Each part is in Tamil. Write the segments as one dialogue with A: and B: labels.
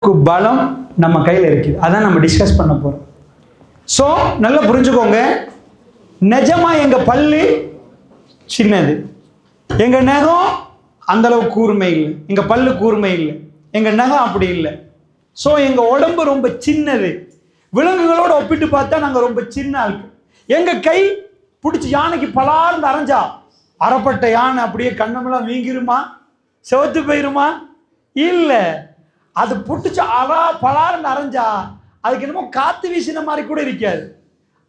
A: பலம் நம்ம கையில் இருக்குது. அதான் நம்ம டிஸ்கஸ் பண்ண போறோம். ஸோ நல்லா புரிஞ்சுக்கோங்க, நிஜமா எங்க பல்லு சின்னது, எங்க நகம் அந்த அளவு கூர்மை இல்லை, எங்க பல்லு கூர்மை இல்லை, எங்க நகம் அப்படி இல்லை. ஸோ எங்க உடம்பு ரொம்ப சின்னது. விலங்குகளோட ஒப்பிட்டு பார்த்தா நாங்கள் ரொம்ப சின்ன ஆளுக்கு. எங்க கை பிடிச்சி யானைக்கு பலார்ந்து அரைஞ்சா அறப்பட்ட யானை அப்படியே கண்ணமெல்லாம் வீங்கிருமா, செவத்து போயிருமா? இல்லை, அது புட்டிச்சு பலார்ந்து அரைஞ்சா அதுக்கு என்னமோ காத்து வீசின மாதிரி கூட இருக்காது.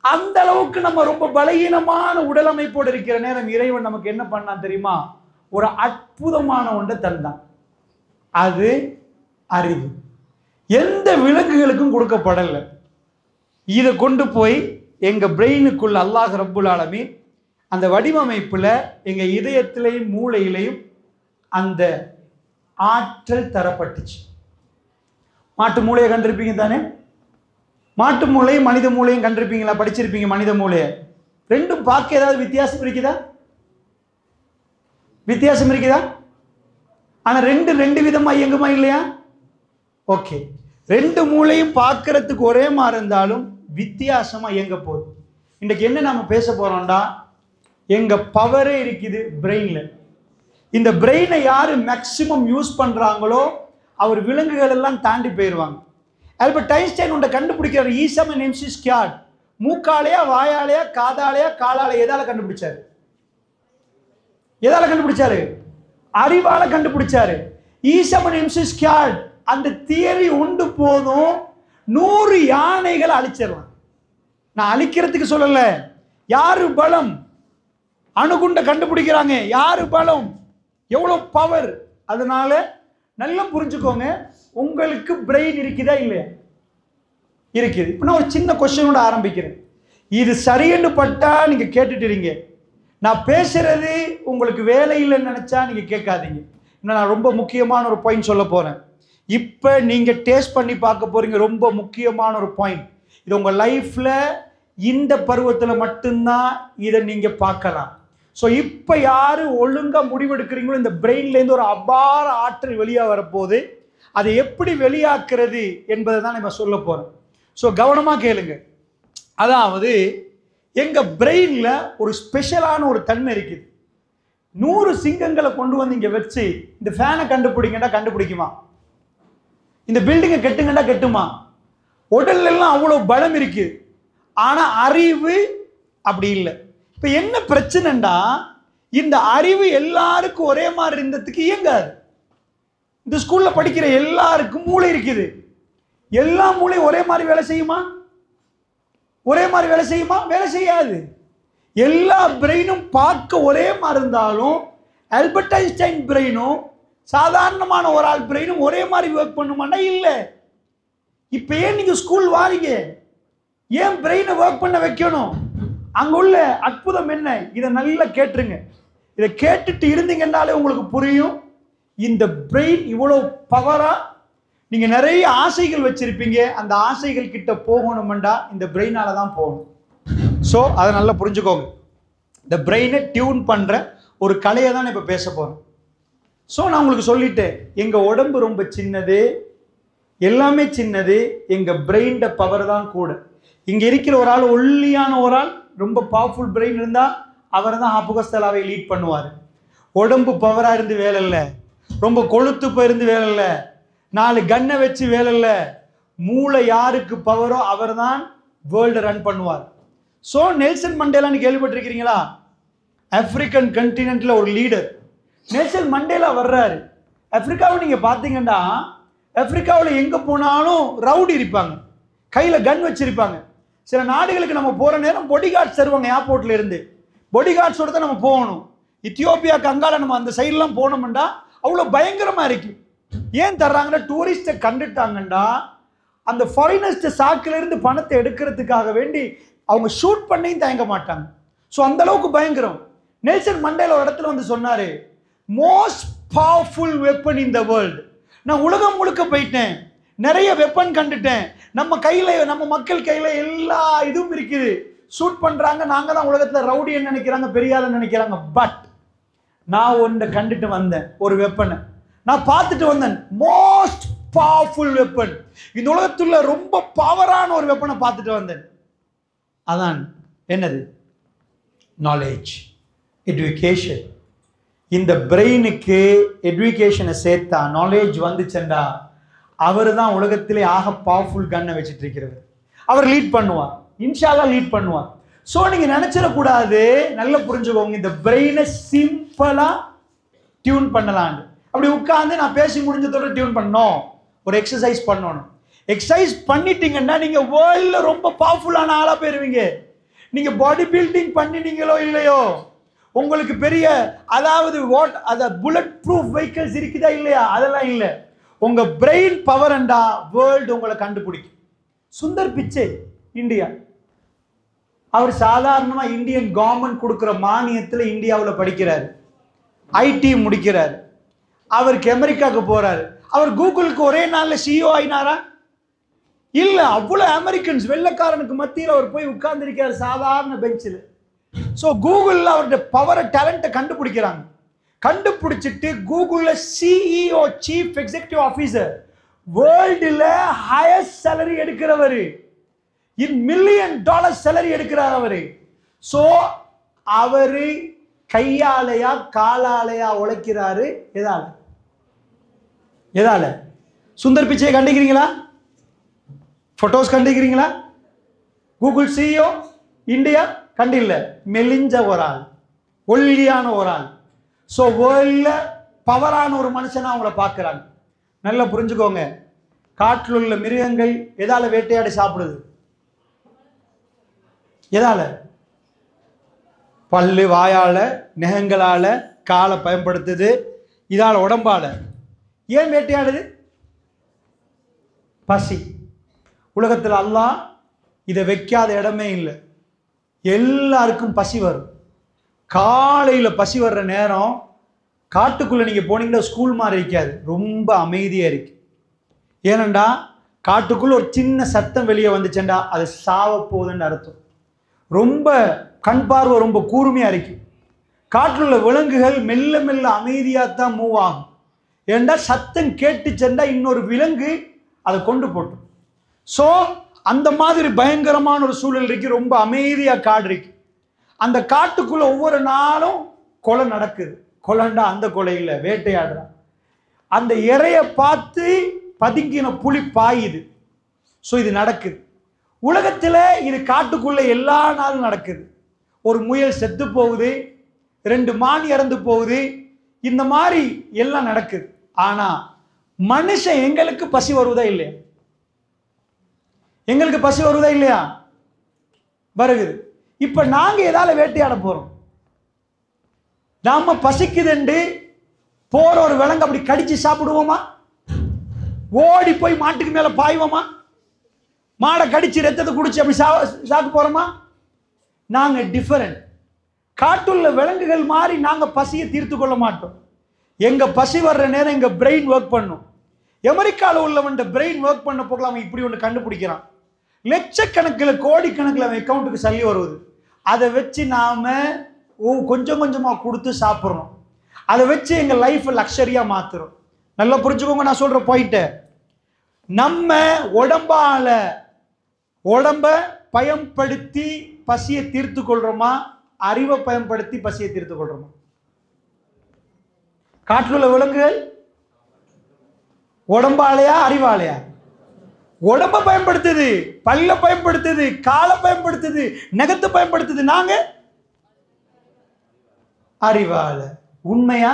A: அந்த அளவுக்கு நம்ம ரொம்ப பலகீனமான உடல் அமைப்போடு இருக்கிற நேரம் இறைவன் நமக்கு என்ன பண்ணான் தெரியுமா? ஒரு அற்புதமான ஒன்றை தந்தான். அது அறிவு. எந்த விலங்குகளுக்கும் கொடுக்கப்படலை. இதை கொண்டு போய் எங்க பிரெயினுக்குள்ள அல்லாஹ் ரப்புல் ஆலமீன் அந்த வடிவமைப்புல எங்க இதயத்திலையும் மூளையிலையும் அந்த ஆற்றல் தரப்பட்டுச்சு. மாட்டு மூளையை கண்டிருப்பீங்க தானே? மாட்டு மூளையும் மனித மூளையும் கண்டிருப்பீங்களா? படிச்சிருப்பீங்க மனித மூளையை. ரெண்டும் பார்க்க ஏதாவது வித்தியாசம் இருக்குதா? வித்தியாசம் இருக்குதா? ஆனா ரெண்டு விதமா இயங்குமா இல்லையா? ஓகே, ரெண்டு மூளையும் பார்க்கறதுக்கு ஒரே மாதிரி இருந்தாலும் வித்தியாசமா இயங்க போகுது. இன்றைக்கு என்ன நாம பேச போறோம்டா, எங்க பவரே இருக்குது பிரெயின்ல. இந்த பிரெயினை யாரு மேக்சிமம் யூஸ் பண்றாங்களோ அவர் விலங்குகள் எல்லாம் தாண்டி போயிடுவாங்க. ஆல்பர்ட் ஐன்ஸ்டைன் ஒன்றை கண்டுபிடிக்கிறார். ஈசம் எம்சி ஸ்கியாட். மூக்காலையா, வாயாலையா, காதாலையா, காலாலையா, எதால கண்டுபிடிச்சாரு? எதால கண்டுபிடிச்சாரு? அறிவால கண்டுபிடிச்சாரு. ஈசம் எம்சி ஸ்கியாட். அந்த தியரி உண்டு போதும் 100 யானைகளை அழிச்சிடலாம். நான் அழிக்கிறதுக்கு சொல்லல. யாரு பலம்? அணுகுண்டை கண்டுபிடிக்கிறாங்க. யாரு பலம்? எவ்வளவு பவர்? அதனால நல்லா புரிஞ்சுக்கோங்க, உங்களுக்கு பிரெயின் இருக்குதா இல்லையா? இருக்குது. இப்போ நான் ஒரு சின்ன கொஸ்டினோட ஆரம்பிக்கிறேன். இது சரியென்று பட்டா நீங்க கேட்டுட்டுறீங்க. நான் பேசுறது உங்களுக்கு வேலை இல்லைன்னு நினைச்சா நீங்க கேட்காதீங்க. இன்னும் நான் ரொம்ப முக்கியமான ஒரு பாயிண்ட் சொல்ல போறேன். இப்போ நீங்க டேஸ்ட் பண்ணி பார்க்க போறீங்க. ரொம்ப முக்கியமான ஒரு பாயிண்ட். இது உங்க லைஃப்ல இந்த பருவத்தில் மட்டும்தான் இதை நீங்க பார்க்கலாம். ஸோ இப்போ யாரு ஒழுங்கா முடிவெடுக்கிறீங்களோ இந்த பிரெயின்லேருந்து ஒரு அபார ஆற்றல் வெளியாக வரப்போகுது. அதை எப்படி வெளியாக்குறது என்பதை தான் நம்ம சொல்ல போறோம். ஸோ கவனமாக கேளுங்க. அதாவது எங்க பிரெயின்ல ஒரு ஸ்பெஷலான ஒரு தன்மை இருக்குது. 100 சிங்கங்களை கொண்டு வந்து இங்க வச்சு இந்த ஃபேனை கண்டுபிடிங்கடா கண்டுபிடிக்குமா? இந்த பில்டிங்கை கெட்டுங்கடா கெட்டுமா? உடல்ல எல்லாம் அவ்வளவு பலம் இருக்கு. ஆனா அறிவு அப்படி இல்லை. இப்ப என்ன பிரச்சனைண்டா, இந்த அறிவு எல்லாருக்கும் ஒரே மாதிரி இருந்ததுக்கு இயங்காது. இந்த ஸ்கூல்ல படிக்கிற எல்லாருக்கும் மூளை இருக்குது. எல்லா மூளையும் ஒரே மாதிரி வேலை செய்யுமா? ஒரே மாதிரி வேலை செய்யுமா? வேலை செய்யாது. எல்லா பிரெயினும் பார்க்க ஒரே மாதிரி இருந்தாலும் ஆல்பர்ட் ஐன்ஸ்டைன் பிரெயினும் சாதாரணமான ஒரு ஆள் பிரெயினும் ஒரே மாதிரி ஒர்க் பண்ணுமானா இல்லை. இப்ப ஏன் நீங்க ஸ்கூல் வாரீங்க? ஏன் பிரெயினை ஒர்க் பண்ண வைக்கணும்? அங்க உள்ள அற்புதம் என்ன? இதை நல்லா கேட்டுருங்க. இதை கேட்டுட்டு இருந்தீங்கன்னாலே உங்களுக்கு புரியும். இந்த பிரெயின் இவ்வளவு பவரா. நீங்க நிறைய ஆசைகள் வச்சிருப்பீங்க. அந்த ஆசைகள் கிட்ட போகணும்டா இந்த பிரெயினால தான் போகணும். ஸோ அதை நல்லா புரிஞ்சுக்கோங்க. இந்த பிரெயினை டியூன் பண்ற ஒரு கலையை தான் இப்ப பேச போறோம். ஸோ நான் உங்களுக்கு சொல்லிட்டேன், எங்க உடம்பு ரொம்ப சின்னது, எல்லாமே சின்னது. எங்க பிரெயின் பவர் தான் கூட. இங்க இருக்கிற ஒரு ஆள், ஒல்லியான ஒரு ஆள், ரொம்ப பவர்ஃபுல் பிரெயின் இருந்தா அவர் தான் ஹாப்புகஸ்தலாவை லீட் பண்ணுவார். உடம்பு பவரா இருந்து வேலை இல்லை, ரொம்ப கொழுத்து போயிருந்து வேலை இல்லை, 4 கன்னை வச்சு வேலை இல்லை. மூளை யாருக்கு பவரோ அவர் தான் வேர்ல்டு ரன் பண்ணுவார். ஸோ நெல்சன் மண்டேலான்னு கேள்விப்பட்டிருக்கிறீங்களா? ஆப்பிரிக்கன் கண்டினென்ட்ல ஒரு லீடர் நெல்சன் மண்டேலா வர்றாரு. ஆப்பிரிக்காவை நீங்க பாத்தீங்கன்னா ஆப்பிரிக்காவில் எங்க போனாலும் ரவுடி இருப்பாங்க, கையில கன் வச்சிருப்பாங்க. சில நாடுகளுக்கு நம்ம போற நேரம் பொடி கார்ட்ஸ் தருவாங்க. ஏர்போர்ட்ல இருந்து பொடி கார்ட்ஸோட தான் நம்ம போகணும். இத்தியோப்பியா கங்கால நம்ம அந்த சைட்லாம் போனோம்டா அவ்வளவு பயங்கரமா இருக்கு. ஏன் தர்றாங்கன்னா டூரிஸ்ட கண்டுட்டாங்கண்டா அந்த ஃபாரினர்ஸ் சாக்குல இருந்து பணத்தை எடுக்கிறதுக்காக வேண்டி அவங்க ஷூட் பண்ணியும் தயங்க மாட்டாங்க. ஸோ அந்த அளவுக்கு பயங்கரம். நெல்சன் மண்டேலா ஒரு இடத்துல வந்து சொன்னாரு, most powerful weapon in the world. நான் உலகம் முழுக்க போயிட்டேன், நிறைய வெப்பன் கண்டுட்டேன். நம்ம கையில, நம்ம மக்கள் கையில எல்லா இதுவும் இருக்குது. ஷூட் பண்றாங்க, நாங்க தான் உலகத்துல ரவுடின்னு நினைக்கிறாங்க, பெரியால நினைக்கிறாங்க. பட் நான் ஒன்றை கண்டுட்டு வந்தேன், ஒரு வெப்பனை நான் பார்த்துட்டு வந்தேன். Most powerful weapon. இந்த உலகத்துல ரொம்ப பவரான ஒரு வெப்பனை பார்த்துட்டு வந்தேன். அதான் என்னது? Knowledge, education. இந்த பிரெயினுக்கு எஜுகேஷனை சேர்த்தா, நாலேஜ் வந்துச்சண்டா, அவர் தான் உலகத்திலே ஆக பவர்ஃபுல் கன்னை வச்சுட்டு இருக்கிறவர். அவர் லீட் பண்ணுவார், இன்ஷால்லா லீட் பண்ணுவார். ஸோ நீங்க நினைச்சிடக்கூடாது, நல்லா புரிஞ்சுக்கோங்க, இந்த பிரெயினை சிம்பிளா டியூன் பண்ணலான்னு. அப்படி உட்காந்து நான் பேசி முடிஞ்சதோட டியூன் பண்ணோம், ஒரு எக்ஸசைஸ் பண்ணணும். எக்ஸசைஸ் பண்ணிட்டீங்கன்னா நீங்க வேர்ல்ட்ல ரொம்ப பவர்ஃபுல்லான ஆளா போயிருவீங்க. நீங்க பாடி பில்டிங் பண்ணினீங்களோ இல்லையோ, உங்களுக்கு பெரிய அதாவது புல்லட் ப்ரூஃப் வெஹிக்கிள்ஸ் இருக்குதா இல்லையா, அதெல்லாம் இல்லை. உங்க பிரெயின் பவர் அண்டா வேர்ல்டு உங்களை கண்டுபிடிக்கும். சுந்தர் பிச்சை இந்தியா, அவர் சாதாரணமா இந்தியன் கவர்மெண்ட் கொடுக்குற மானியத்தில் இந்தியாவில் படிக்கிறாரு, ஐடி முடிக்கிறாரு. அவருக்கு அமெரிக்காவுக்கு போறாரு. அவர் கூகுளுக்கு ஒரே நாள்ல சிஇஓ ஆயினாரா? இல்ல. அவ்வளவு அமெரிக்கன்ஸ் வெள்ளக்காரனுக்கு மத்தியில் அவர் போய் உட்கார்ந்து இருக்காரு சாதாரண பெஞ்சில். ஸோ கூகுளில் அவருடைய பவரை, டேலண்ட்டை கண்டுபிடிக்கிறாங்க. கண்டுபிடிச்சிட்டு கூகுளில் சிஇஓ, சீஃப் எக்ஸிகியூட்டிவ் ஆஃபீஸர், வேர்ல்டுல ஹையஸ்ட் சேலரி எடுக்கிறவர், $1 மில்லியன் சேலரி எடுக்கிறார் அவரு. ஸோ அவரு கையாலையா காலாலையா உழைக்கிறாரு. எதால? சுந்தர் பிச்சையை கண்டிக்கிறீங்களா? போட்டோஸ் கண்டிக்கிறீங்களா? கூகுள் சிஇஓ இந்தியா கண்டில்ல, மெலிஞ்ச ஒரு ஆள், ஒல்லியான ஒரு ஆள். ஸோ வேர்ல்ட்ல பவரான ஒரு மனுஷனா அவங்கள பார்க்குறாங்க. நல்லா புரிஞ்சுக்கோங்க, காட்டில் உள்ள மிருகங்கள் எதால வேட்டையாடி சாப்பிடுது? எதால? பல்லு, வாயால, நெகங்களால, காலை பயன்படுத்துது, இதால உடம்பால. ஏன் வேட்டையாடுது? பசி. உலகத்தில் அல்லாஹ் இதை வைக்காத இடமே இல்லை. எல்லாருக்கும் பசி வரும். காலையில் பசி வர்ற நேரம் காட்டுக்குள்ளே நீங்கள் போனீங்கன்னா ஸ்கூல் மாதிரி இருக்காது, ரொம்ப அமைதியாக இருக்கு. ஏனண்டா காட்டுக்குள்ளே ஒரு சின்ன சத்தம் வெளியே வந்துச்சுண்டா அது சாவ போகுதுன்னு அர்த்தம். ரொம்ப கண் பார்வை ரொம்ப கூர்மையாக இருக்கு. காட்டில் உள்ள விலங்குகள் மெல்ல மெல்ல அமைதியாக தான் மூவ் ஆகும். ஏண்டா சத்தம் கேட்டுச்செண்டா இன்னொரு விலங்கு அதை கொண்டு போட்டோம். ஸோ அந்த மாதிரி பயங்கரமான ஒரு சூழல் இருக்கு, ரொம்ப அமைதியாக காடு இருக்கு. அந்த காட்டுக்குள்ள ஒவ்வொரு நாளும் கொலை நடக்குது. கொலைண்டா அந்த கொலையில் வேட்டையாடுறான். அந்த இறைய பார்த்து பதுங்கின புலி பாயுது. ஸோ இது நடக்குது உலகத்தில். இது காட்டுக்குள்ள எல்லா நாளும் நடக்குது. ஒரு முயல் செத்து போகுது, 2 மான் இறந்து போகுது, இந்த மாதிரி எல்லாம் நடக்குது. ஆனா மனுஷன் எங்களுக்கு பசி வருவதா இல்லையா? எங்களுக்கு பசி வருவதா இல்லையா? வருகுது. இப்ப நாங்க எதால வேட்டையாட போறோம்? நாம பசிக்குதுண்டு போற ஒரு விலங்கு அப்படி கடிச்சு சாப்பிடுவோமா? ஓடி போய் மாட்டுக்கு மேல பாய்வோமா? மாடை கடிச்சு ரத்தத்தை குடிச்சு அப்படி சாப்பிட்டு போறோமா? நாங்க டிஃபரெண்ட். காட்டுள்ள விலங்குகள் மாதிரி நாங்க பசியை தீர்த்து கொள்ள மாட்டோம். எங்க பசி வர்ற நேரம் எங்க பிரெயின் ஒர்க் பண்ணும். அமெரிக்காவில் உள்ளவன் பிரெயின் ஒர்க் பண்ண போகலாம், அவன் இப்படி ஒன்று கண்டுபிடிக்கிறான். லட்சக்கணக்கில் கோடிக்கணக்கில் அவன் அக்கௌண்ட்டுக்கு சல்லி வருவது. அதை வச்சு நாம கொஞ்சம் கொஞ்சமா கொடுத்து சாப்பிட்றோம். அதை வச்சு எங்க லைஃப் லக்ஸரியா மாத்துறோம். நல்லா புரிஞ்சுக்கோங்க நான் சொல்ற பாயிண்ட. நம்ம உடம்ப பயன்படுத்தி பசியை தீர்த்து கொள்றோமா, அறிவை பயன்படுத்தி பசியை தீர்த்து கொள்றோமா? காட்டில் உள்ள விலங்குகள் உடம்பாலையா அறிவாலையா? உடம்ப பயன்படுத்துது, பல்ல பயன்படுத்துது, காலை பயன்படுத்துது, நகத்தை பயன்படுத்துது. நாங்க அறிவால. உண்மையா?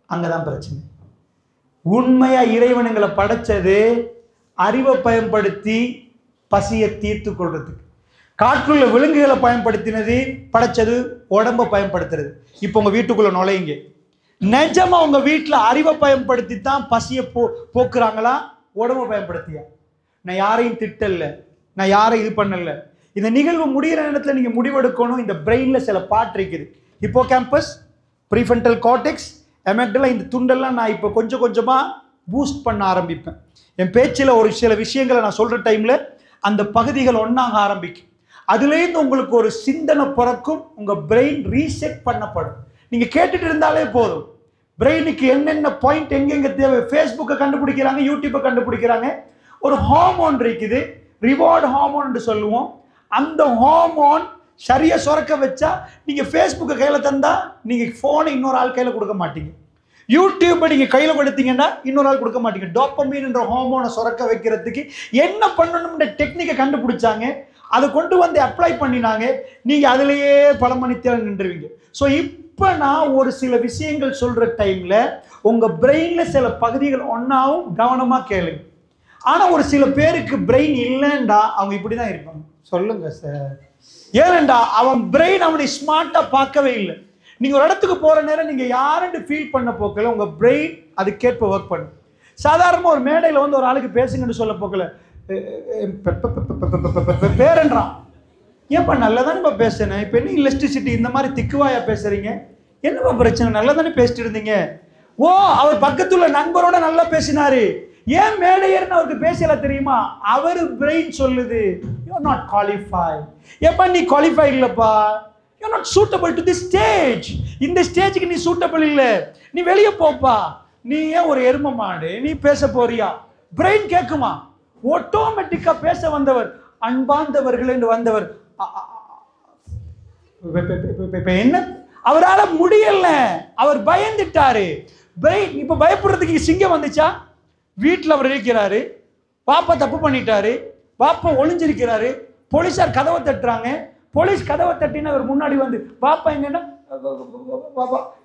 A: அங்கதான் பிரச்சனை. உண்மையா இறைவனுங்களை படைச்சது அறிவை பயன்படுத்தி பசியை தீர்த்து கொள்றதுக்கு. காற்றுள்ள விலங்குகளை பயன்படுத்தினது படைச்சது உடம்ப பயன்படுத்துறது. இப்போ உங்க வீட்டுக்குள்ள நுழையுங்க, நிஜமா உங்க வீட்டுல அறிவை பயன்படுத்தி தான் பசியை போக்குறாங்களா, உடம்ப பயன்படுத்தியா? நான் யாரையும் திட்டல, நான் யாரையும் இது பண்ணல. இந்த நிகழ்வு முடிகிற நேரத்தில் நீங்க முடிவெடுக்கணும். இந்த பிரெயின்ல சில பார்ட் இருக்குது, ஹிப்போ கேம்பஸ், ப்ரீஃப்ரண்டல் கார்டெக்ஸ், எமெக்டலா. இந்த துண்டெல்லாம் நான் இப்போ கொஞ்சம் கொஞ்சமா பூஸ்ட் பண்ண ஆரம்பிப்பேன். என் பேச்சில் ஒரு சில விஷயங்களை நான் சொல்ற டைம்ல அந்த பகுதிகள் ஒன்றாக ஆரம்பிக்கும். அதுலேருந்து உங்களுக்கு ஒரு சிந்தனை பிறக்கும், உங்க பிரெயின் ரீசெட் பண்ணப்படும். நீங்க கேட்டுட்டு இருந்தாலே போதும், பிரெயினுக்கு என்னென்ன பாயிண்ட் எங்கெங்க தேவை, ஃபேஸ்புக்கை கண்டுபிடிக்கிறாங்க, யூடியூப்பை கண்டுபிடிக்கிறாங்க. ஒரு ஹார்மோன் இருக்குது, ரிவார்டு ஹார்மோன் சொல்லுவோம். அந்த ஹார்மோன் சரியா சுரக்க வச்சா நீங்க ஃபேஸ்புக்கை கையில தந்தா நீங்க போனை இன்னொரு ஆள் கையில கொடுக்க மாட்டீங்க. யூடியூப்பை நீங்க கையில கொடுத்தீங்கன்னா இன்னொரு ஆள் கொடுக்க மாட்டீங்க. டோபமைன் என்ற ஹார்மோனை சுரக்க வைக்கிறதுக்கு என்ன பண்ணணும்ன்ற டெக்னிக்கை கண்டுபிடிச்சாங்க. அதை கொண்டு வந்து அப்ளை பண்ணினாங்க. நீங்க அதுலயே பல மணி நேரம் நின்றுவீங்க. ஸோ இப்போ நான் ஒரு சில விஷயங்கள் சொல்ற டைம்ல உங்க பிரெயின்ல சில பகுதிகள் ஒன்னாவும் கவனமா கேளுங்க. ஆனா ஒரு சில பேருக்கு பிரெயின் இல்லைண்டா அவங்க இப்படிதான் இருப்பாங்க. சொல்லுங்க சார், ஏனண்டா அவன் பிரெயின் அவனை ஸ்மார்ட்டா பார்க்கவே இல்லை. நீங்க ஒரு இடத்துக்கு போற நேரம் நீங்க யாருன்னு ஃபீல் பண்ண போக்கல உங்க பிரெயின் அதுக்கேற்ப ஒர்க் பண்ணும். சாதாரணமா ஒரு மேடையில வந்து ஒரு ஆளுக்கு பேசுங்கன்னு சொல்ல போக்கல பேரன்றான். ஏன்ப்பா நல்லதானே பேசுனேன், இப்ப என்ன எலக்ட்ரிசிட்டி இந்த மாதிரி திக்குவாயா பேசுறீங்க, என்னப்பா பிரச்சனை, நல்லா தானே பேசிட்டு இருந்தீங்க. ஓ, அவர் பக்கத்துல நண்பரோட நல்லா பேசினாரு, ஏன் மேடையர்னு அவருக்கு பேசல தெரியுமா? அவர் பிரெயின் சொல்லுது யூ ஆர் நாட் குவாலிஃபைட். ஏப்பா நீ குவாலிஃபை இல்லப்பா, you are not suitable to this stage. இந்த ஸ்டேஜுக்கு நீ சூட்டபிள் இல்ல, நீ வெளியே போப்பா. நீ ஏன் ஒரு எரும மாடு, நீ பேச போறியா? பிரெயின் கேட்குமா? ஆட்டோமேட்டிக்கா பேச வந்தவர் அன்பார்ந்தவர்கள் என்று வந்தவர் என்ன அவரால முடியல, அவர் பயந்துட்டாரு. பிரெயின் இப்ப பயப்படுறதுக்கு சிங்கம் வந்துச்சா? வீட்டில் அவர் இருக்கிறாரு, பாப்பா தப்பு பண்ணிட்டாரு, பாப்பா ஒளிஞ்சிருக்கிறாரு, போலீஸார் கதவை தட்டுறாங்க, போலீஸ் கதவை தட்டினா அவர் முன்னாடி வந்து பாப்பா எங்கன்னா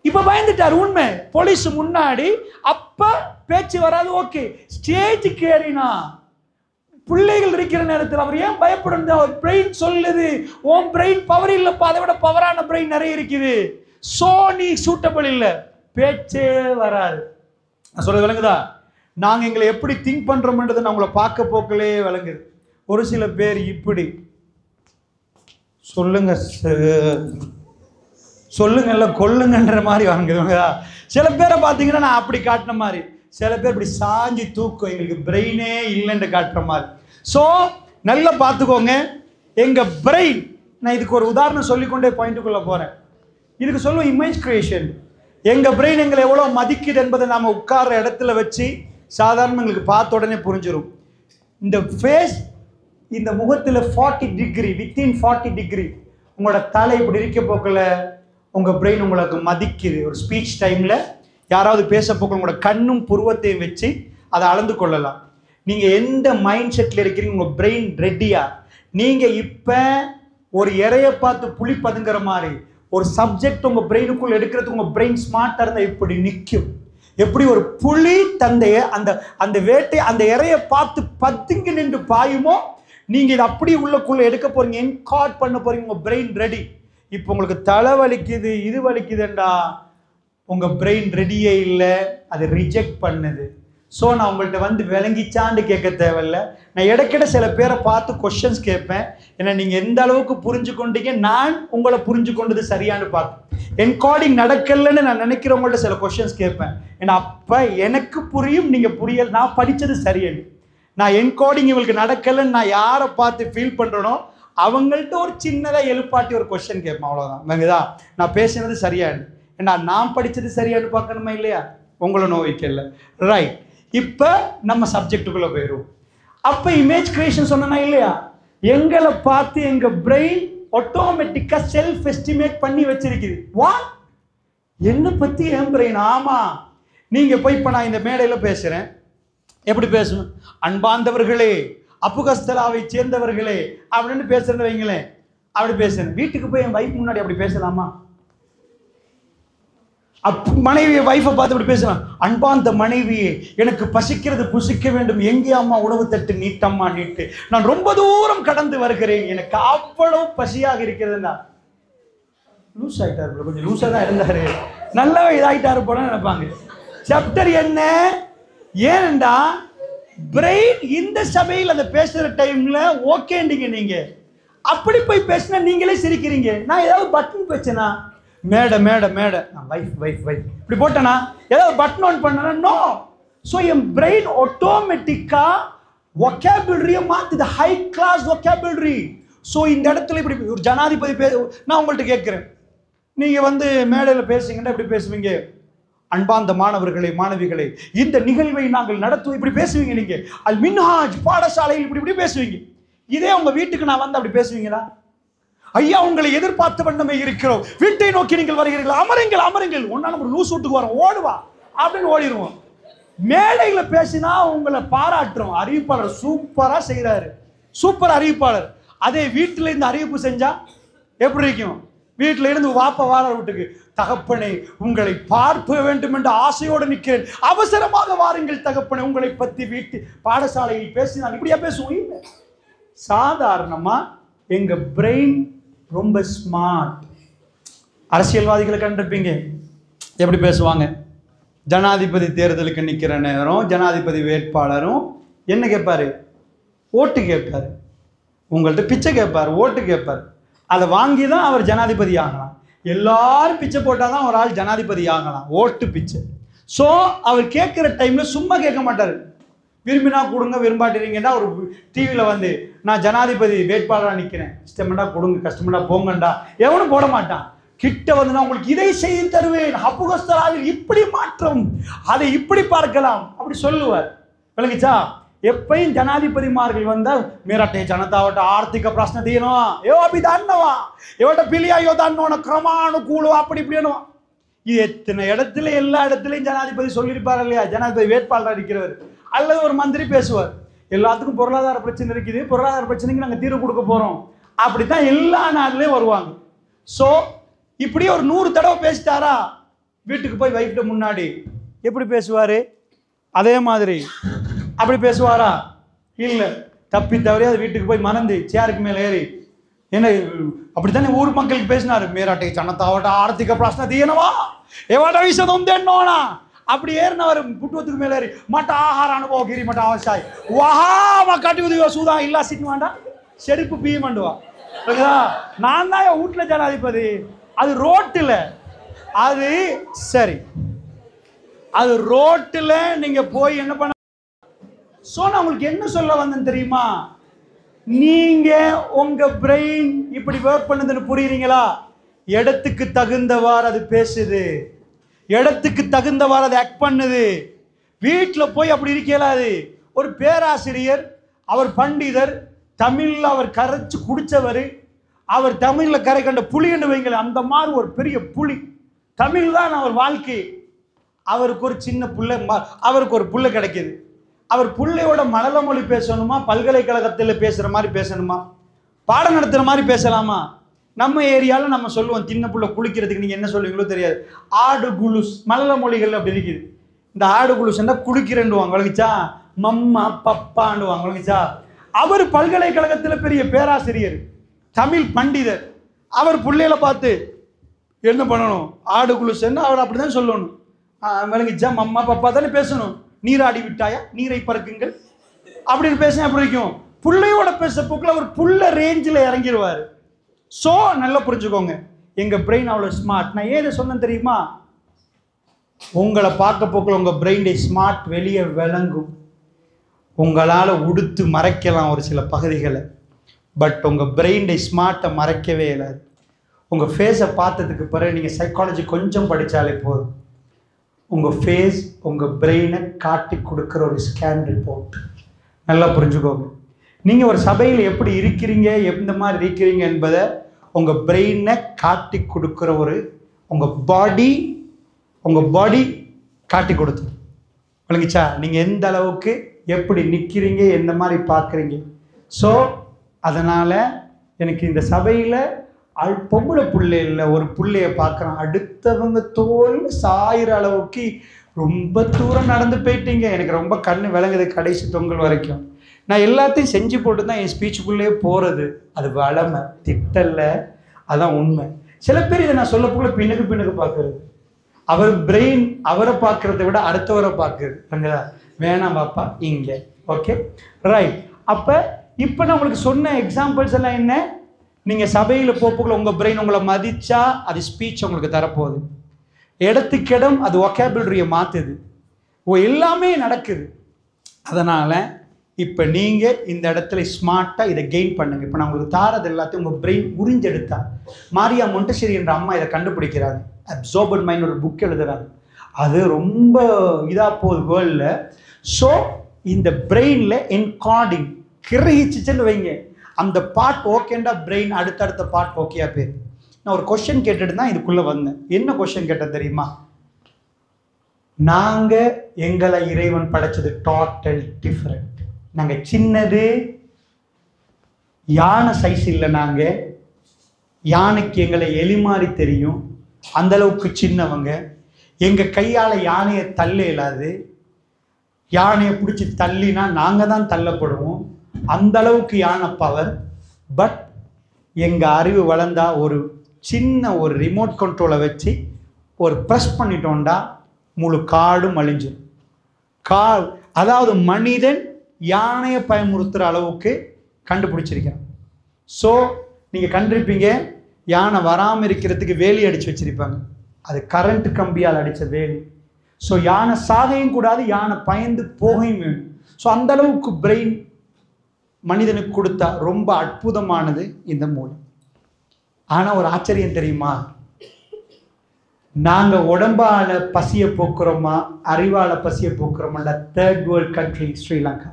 A: இப்ப பயந்துட்டாரு. உண்மை, போலீஸ் முன்னாடி அப்ப பேச்சு வராது. ஓகே, ஸ்டேஜுக்கு ஏறினா பிள்ளைகள் இருக்கிற நேரத்தில் அவர் ஏன் பயப்படும்? அவர் பிரெயின் சொல்லுது உன் பிரெயின் பவர் இல்லப்பா, அதை விட பவரான பிரெயின் நிறைய இருக்குது. சோ நீ சூட்டபிள் இல்லை, பேச்சே வராது. நான் சொல்றது விளங்குதா? நாங்க எங்களை எப்படி திங்க் பண்றோம்ன்றதை நான் உங்களை பார்க்க போக்கலே விளங்குது. ஒரு சில பேர் இப்படி சொல்லுங்க சொல்லுங்கல்ல கொல்லுங்கன்ற மாதிரி வாங்குதுங்களா. சில பேரை பார்த்தீங்கன்னா நான் அப்படி காட்டின மாதிரி, சில பேர் இப்படி சாஞ்சி தூக்கம், எங்களுக்கு பிரெயினே இல்லைன்னு காட்டுற மாதிரி. ஸோ நல்லா பார்த்துக்கோங்க எங்க பிரெயின். நான் இதுக்கு ஒரு உதாரணம் சொல்லிக்கொண்டே பாயிண்ட்டுக்குள்ள போறேன். இதுக்கு சொல்லுவோம் இமேஜ் கிரியேஷன். எங்க பிரெயின் எங்களை எவ்வளவு மதிக்குது என்பதை நாம உட்கார்ற இடத்துல வச்சு சாதாரண எங்களுக்கு பார்த்த உடனே புரிஞ்சிடும். இந்த ஃபேஸ், இந்த முகத்தில் 40 டிகிரி, வித்தின் 40 டிகிரி உங்களோட தலை இப்படி இருக்க போக்கல உங்க பிரெயின் உங்களுக்கு மதிக்குது. ஒரு ஸ்பீச் டைம்ல யாராவது பேச போக்க உங்களோட கண்ணும் புருவத்தையும் வச்சு அதை அளந்து கொள்ளலாம். நீங்க எந்த மைண்ட் செட்ல இருக்கிறீங்க, உங்க பிரெயின் ரெடியா? நீங்க இப்ப ஒரு இறைய பார்த்து புளி பதுங்குற மாதிரி ஒரு சப்ஜெக்ட் உங்க பிரெயினுக்குள்ள எடுக்கிறதுக்கு உங்க பிரெயின் ஸ்மார்ட்டா இருந்தா இப்படி நிற்கும். எப்படி ஒரு புலி தந்தைய அந்த அந்த வேட்டை அந்த இறைய பார்த்து பதுங்கி நின்று பாயுமோ, நீங்க இதை அப்படியே உள்ளக்குள்ள எடுக்க போறீங்க, என்கார்ட் பண்ண போறீங்க. உங்க பிரெயின் ரெடி. இப்போ உங்களுக்கு தலை வலிக்குது, இது வலிக்குதுண்டா, உங்க பிரெயின் ரெடியே இல்லை, அதை ரிஜெக்ட் பண்ணுது. ஸோ நான் உங்கள்கிட்ட வந்து விளங்கிச்சான்னு கேட்க தேவையில்லை. நான் இடைக்கிட சில பேரை பார்த்து கொஸ்டின்ஸ் கேட்பேன். ஏன்னா நீங்கள் எந்த அளவுக்கு புரிஞ்சு கொண்டீங்க, நான் உங்களை புரிஞ்சு கொண்டது சரியானு பார்த்து என்கார்டிங் நடக்கலன்னு நான் நினைக்கிறவங்கள்ட்ட சில கொஸ்டின்ஸ் கேட்பேன். ஏன்னா அப்போ எனக்கு புரியும், நீங்கள் புரியல, நான் படித்தது சரியானு. நான் என்கார்டிங் இவங்களுக்கு நடக்கலன்னு நான் யாரை பார்த்து ஃபீல் பண்ணுறனோ அவங்கள்ட்ட ஒரு சின்னதாக எழுப்பாட்டி ஒரு கொஸ்டின் கேட்பேன். அவ்வளோதான். வேங்கதா நான் பேசினது சரியானு, ஏன்னா நான் படித்தது சரியானு பார்க்கணுமா இல்லையா? உங்களை நோய்க்கல. ரைட், இப்போ நம்ம சப்ஜெக்டுக்குள்ளே போயிடுவோம். அப்போ இமேஜ் கிரியேஷன் சொன்னா இல்லையா, எங்களை பார்த்து எங்க பிரெயின் ஆட்டோமேட்டிக்கா செல்ஃப் எஸ்டிமேட் பண்ணி வச்சிருக்குது. வாட், என்ன பத்தி என் பிரெயின்? ஆமா, நீங்க போய் இப்ப நான் இந்த மேடையில பேசுறேன், எப்படி பேசணும்? அன்பார்ந்தவர்களே, அப்புகஸ்தலாவை சேர்ந்தவர்களே அப்படின்னு பேசுறது வைங்களேன், அப்படி பேசுறேன். வீட்டுக்கு போய் என் வைஃப் முன்னாடி அப்படி பேசலாமா? மனைவியை வைஃபை பார்த்து இப்படி பேசலாம். அன்பார்ந்த மனைவியே, எனக்கு பசிக்கிறது, புசிக்க வேண்டும், எங்கே அம்மா உணவு தட்டு நீட்டம்மா நீட்டு, நான் ரொம்ப தூரம் கடந்து வருகிறேன், எனக்கு அவ்வளவு பசியாக இருக்கிறதுனா. லூஸ் ஆயிட்டாரு, கொஞ்சம் லூஸா தான் இருந்தாரு, நல்லா இதாயிட்டாரு போல நினைப்பாங்க. சாப்டர் என்ன? ஏன்டா பிரெயின் இந்த சபையில் அந்த பேசுற டைம்ல ஓகேண்டிங்க, நீங்க அப்படி போய் பேசினா நீங்களே சிரிக்கிறீங்க. நான் ஏதாவது பட்டன் பேச்சனா, மேடை மேடை மேடை, நான் வைஃப் வைஃப் வைஃப் இப்படி போட்டேனா, ஏதாவது பட்டன் ஆன் பண்ணனா, நோ. ஸோ என் பிரெயின் ஆட்டோமேட்டிக்கா வொக்காபுலரியை மாத்துது, ஹை கிளாஸ் வொக்காபுலரி. ஸோ இந்த இடத்துல இப்படி ஒரு ஜனாதிபதி நான் உங்கள்கிட்ட கேட்குறேன், நீங்க வந்து மேடையில் பேசுங்கன்னா எப்படி பேசுவீங்க? அன்பார்ந்த மாணவர்களே, மாணவிகளே, இந்த நிகழ்வை நாங்கள் நடத்துவோம். இப்படி பேசுவீங்க நீங்க. அல் மின்ஹாஜ் பாடசாலையில் இப்படி பேசுவீங்க. இதே உங்க வீட்டுக்கு நான் வந்து அப்படி பேசுவீங்களா? ஐயா, உங்களை எதிர்பார்த்த வண்ணமே இருக்கிறோம், வீட்டை நோக்கி நீங்கள் வருகிறீர்கள், அமருங்கள் அமருங்கள், ஒன்னா நம்ம லூஸ் வீட்டுக்கு வரோம், ஓடுவா அப்படின்னு ஓடிடுவோம். மேடையில பேசினா உங்களை பாராட்டுறோம், அறிவிப்பாளர் சூப்பரா செய்யறாரு, சூப்பர் அறிவிப்பாளர். அதே வீட்டில இருந்து அறிவிப்பு செஞ்சா எப்படி இருக்கும்? வீட்டில இருந்து வாப்ப வாழ வீட்டுக்கு, தகப்பனே உங்களை பார்க்க வேண்டும் என்ற ஆசையோடு நிற்கிறேன், அவசரமாக வாருங்கள் தகப்பனே, உங்களை பத்தி வீட்டு பாடசாலையில் பேசினால் இப்படியா பேசுவோம்? சாதாரணமா எங்க பிரெயின் ரொம்ப ஸ்மார்ட். அரசியல்வாதிகளை கண்டிருப்பீங்க, எப்படி பேசுவாங்க? ஜனாதிபதி தேர்தலுக்கு நிற்கிற நேரம் ஜனாதிபதி வேட்பாளரும் என்ன கேட்பாரு? ஓட்டு கேட்பாரு. உங்கள்கிட்ட பிச்சை கேட்பாரு, ஓட்டு கேட்பாரு. அதை வாங்கி தான் அவர் ஜனாதிபதி ஆகலாம். எல்லாரும் பிச்சை போட்டால் தான் ஒரு ஆள் ஜனாதிபதி ஆகலாம், ஓட்டு பிச்சை. ஸோ அவர் கேட்குற டைமில் சும்மா கேட்க மாட்டார். விரும்பினா கொடுங்க, விரும்பாட்டிருங்கன்னா ஒரு டிவியில் வந்து நான் ஜனாதிபதி வேட்பாளராக நிற்கிறேன், இஷ்டமெண்டா கொடுங்க, கஷ்டமெண்டா போங்கண்டா, எவனும் போட மாட்டான். கிட்ட வந்து நான் உங்களுக்கு இதை செய்து தருவேன், ஹப்புகஸ்தராவில் இப்படி மாற்றம், அதை இப்படி பார்க்கலாம் அப்படி சொல்லுவார். விளங்குச்சா? எப்பயும் ஜனாதிபதிமார்கள் வந்தால் मेरा जनताවට ආර්ථික ප්‍රශ්න තියෙනවා, ඒව අපි දන්නවා, ඒවට පිළිය යොදන්න ක්‍රමානුකූලව அப்படி இப்படினுவா. இது எத்தனை இடத்துல, எல்லா இடத்துலையும் ஜனாதிபதி சொல்லியிருப்பார் இல்லையா? ஜனாதிபதி வேட்பாளராக இருக்கிறவர் அல்லது ஒரு மந்திரி பேசுவார், எல்லாத்துக்கும் பொருளாதார பிரச்சனை இருக்குது, பொருளாதார பிரச்சனைக்கு நாங்கள் தீர்வு கொடுக்க போறோம், அப்படித்தான் எல்லா நாட்டிலையும் வருவாங்க. ஸோ இப்படி ஒரு 100 தடவை பேசிட்டாரா, வீட்டுக்கு போய் வைஃப்ட முன்னாடி எப்படி பேசுவாரு? அதே மாதிரி அப்படி பேசுவாரா? இல்லை, தப்பி தவறி அது வீட்டுக்கு போய் மறந்து சேருக்கு மேலே ஏறி என்ன அப்படித்தானே ஊர் மக்களுக்கு பேசினாரு. மேராட்டை ஜனதாவட்ட ஆர்த்திக பிரச்சனை தீனவா எவாட விஷயம் தென்னோனா அப்படி ஏறினவர் புட்டுவத்துக்கு மேலே ஏறி மட்ட ஆகார அனுபவம் கிரி மட்ட அவசாய் வஹாவ கட்டி உதவி சூதா இல்லா சிட்டு வேண்டா செருப்பு பீ மண்டுவா. நான் தான் என் வீட்டில் ஜனாதிபதி, அது ரோட்டில், அது சரி, அது ரோட்டில் நீங்க போய் என்ன பண்ண. ஸோ நான் உங்களுக்கு என்ன சொல்ல வந்தேன்னு தெரியுமா? நீங்க உங்க பிரெயின் இப்படி ஒர்க் பண்ணுதுன்னு புரியுறீங்களா? இடத்துக்கு தகுந்தவாறு அது பேசுது, இடத்துக்கு தகுந்தவாறு அது ஆக்ட் பண்ணுது. வீட்டில் போய் அப்படி இருக்கலாது. ஒரு பேராசிரியர், அவர் பண்டிதர், தமிழில் அவர் கரைச்சு குடிச்சவர், அவர் தமிழில் கரை கண்ட புலின்னு வைங்களேன், அந்த மாதிரி ஒரு பெரிய புலி. தமிழ் தான் அவர் வாழ்க்கை. அவருக்கு ஒரு சின்ன புள்ளை, அவருக்கு ஒரு புள்ளை கிடைக்கிது. அவர் புள்ளையோட மழலை மொழி பேசணுமா, பல்கலைக்கழகத்தில் பேசுகிற மாதிரி பேசணுமா, பாடம் நடத்துகிற மாதிரி பேசலாமா? நம்ம ஏரியாவில் நம்ம சொல்லுவோம், சின்ன புள்ள குளிக்கிறதுக்கு நீங்கள் என்ன சொல்லுவீங்களோ தெரியாது, ஆடு குலுஸ், மழலை மொழிகள் அப்படி இருக்குது. இந்த ஆடு குலுஸ்ன்னா குளிக்கிறேன்டுவாங்க, வழங்கிச்சா, மம்மா பப்பாண்டுவாங்க, வழங்கிச்சா. அவர் பல்கலைக்கழகத்தில் பெரிய பேராசிரியர், தமிழ் பண்டிதர், அவர் பிள்ளைகளை பார்த்து என்ன பண்ணணும், ஆடு குலுஸ்ன்னு அவர் அப்படி தான் சொல்லணும், விளங்கிச்சா, மம்மா பப்பா தானே பேசணும். நீராடி விட்டாயா, நீரை பறக்குங்கள் அப்படின்னு பேசினா எப்படி இருக்கும்? புள்ளையோட பேச போக்கில் அவர் புள்ள ரேஞ்சில் இறங்கிடுவார். ஸோ நல்லா புரிஞ்சுக்கோங்க, எங்கள் பிரெயின் அவ்வளோ ஸ்மார்ட். நான் ஏன் இதை சொன்னேன் தெரியுமா? உங்களை பார்க்க போக்கில் உங்கள் பிரெயின் ஸ்மார்ட் வெளியே விளங்கும். உங்களால் உடுத்து மறைக்கலாம் ஒரு சில பகுதிகளை, பட் உங்கள் பிரெயின் ஸ்மார்ட்டை மறைக்கவே இல்லாது. உங்கள் ஃபேஸை பார்த்ததுக்கு பிறகு நீங்கள் சைக்காலஜி கொஞ்சம் படித்தாலே போதும், உங்கள் ஃபேஸ் உங்கள் பிரெயினை காட்டி கொடுக்குற ஒரு ஸ்கேன் ரிப்போர்ட். நல்லா புரிஞ்சுக்கோங்க. நீங்கள் ஒரு சபையில் எப்படி இருக்கிறீங்க, எந்த மாதிரி இருக்கிறீங்க என்பதை உங்கள் பிரெயினை காட்டி கொடுக்குற ஒரு உங்கள் பாடி காட்டி கொடுத்து விளங்கிச்சா, நீங்கள் எந்த அளவுக்கு எப்படி நிற்கிறீங்க, எந்த மாதிரி பார்க்குறீங்க. ஸோ அதனால் எனக்கு இந்த சபையில் பொம்பளை புள்ளை இல்லை, ஒரு புள்ளைய பார்க்குறான், அடுத்தவங்க தோல் சாயிற அளவுக்கு ரொம்ப தூரம் நடந்து போயிட்டீங்க. எனக்கு ரொம்ப கண்ணு விளங்குது கடைசி தொங்கல் வரைக்கும். நான் எல்லாத்தையும் செஞ்சு போட்டு தான் என் ஸ்பீச்சுக்குள்ளேயே போகிறது. அது வளமை, திட்டல்ல, அதான் உண்மை. சில பேர் இதை நான் சொல்லக்குள்ள பின்னுக்கு பார்க்குறது, அவர் பிரெயின் அவரை பார்க்குறத விட அடுத்தவரை பார்க்குறது. அங்கே வேணாம் பாப்பா இங்கே, ஓகே ரைட். அப்போ இப்போ நான் உங்களுக்கு சொன்ன எக்ஸாம்பிள்ஸ் எல்லாம் என்ன? நீங்கள் சபையில் போக்குள்ள உங்கள் பிரெயின் உங்களை மதிச்சா அது ஸ்பீச் உங்களுக்கு தரப்போகுது. இடத்துக்கிடம் அது ஒகேபுலரியை மாற்றுது. எல்லாமே நடக்குது. அதனால் இப்போ நீங்கள் இந்த இடத்துல ஸ்மார்ட்டாக இதை கெயின் பண்ணுங்கள். இப்போ நான் உங்களுக்கு தாரது எல்லாத்தையும் உங்கள் பிரெயின் உறிஞ்செடுத்தா. மாரியா மொண்டசரி என்ற அம்மா இதை கண்டுபிடிக்கிறாங்க. அப்சார்பட் மைண்ட் ஒரு புக் எழுதுறாங்க. அது ரொம்ப இதா போகுது வேர்ல்ட்ல. ஸோ இந்த பிரெயின்ல என்கார்டிங் கிரகிச்சுன்னு வைங்க, அந்த பார்ட் ஓகேண்டா பிரெயின் அடுத்தடுத்த பார்ட் ஓகேயா பேர். நான் ஒரு கொஸ்டின் கேட்டுட்டு தான் இதுக்குள்ள வந்தேன். என்ன கொஸ்டின் கேட்டேன் தெரியுமா? நாங்க எங்களை இறைவன் படைச்சது டோட்டல் டிஃபரெண்ட். நாங்க சின்னது, யானை சைஸ் இல்லை. நாங்க யானைக்கு எங்களை எலி மாதிரி தெரியும், அந்த அளவுக்கு சின்னவங்க. எங்க கையால யானையை தள்ள இயலாது, யானையை பிடிச்சி தள்ளினா நாங்க தான் தள்ளப்படுவோம், அந்த அளவுக்கு யானை பவர். பட் எங்க அறிவு வளர்ந்தா ஒரு சின்ன ஒரு ரிமோட் கண்ட்ரோலை வச்சு ஒரு ப்ரெஸ் பண்ணிட்டோம்டா முழு காடும் அழிஞ்சிடும். அதாவது மனிதன் யானையை பயமுறுத்துற அளவுக்கு கண்டுபிடிச்சிருக்கிறேன். ஸோ நீங்க கண்டிருப்பீங்க, யானை வராமல் இருக்கிறதுக்கு வேலி அடிச்சு வச்சிருப்பாங்க, அது கரண்ட் கம்பியால் அடித்த வேலி. ஸோ யானை சாகையும் கூடாது, யானை பயந்து போகையும் வேணும். ஸோ அந்த அளவுக்கு பிரெயின் மனிதனுக்கு கொடுத்தா ரொம்ப அற்புதமானது இந்த மூளை. ஆனால் ஒரு ஆச்சரியம் தெரியுமா? நாங்கள் உடம்பால பசியை போக்குறோமா அறிவால பசியை போக்குறோமா? தேர்ட் வேர்ல்ட் கண்ட்ரி ஸ்ரீலங்கா,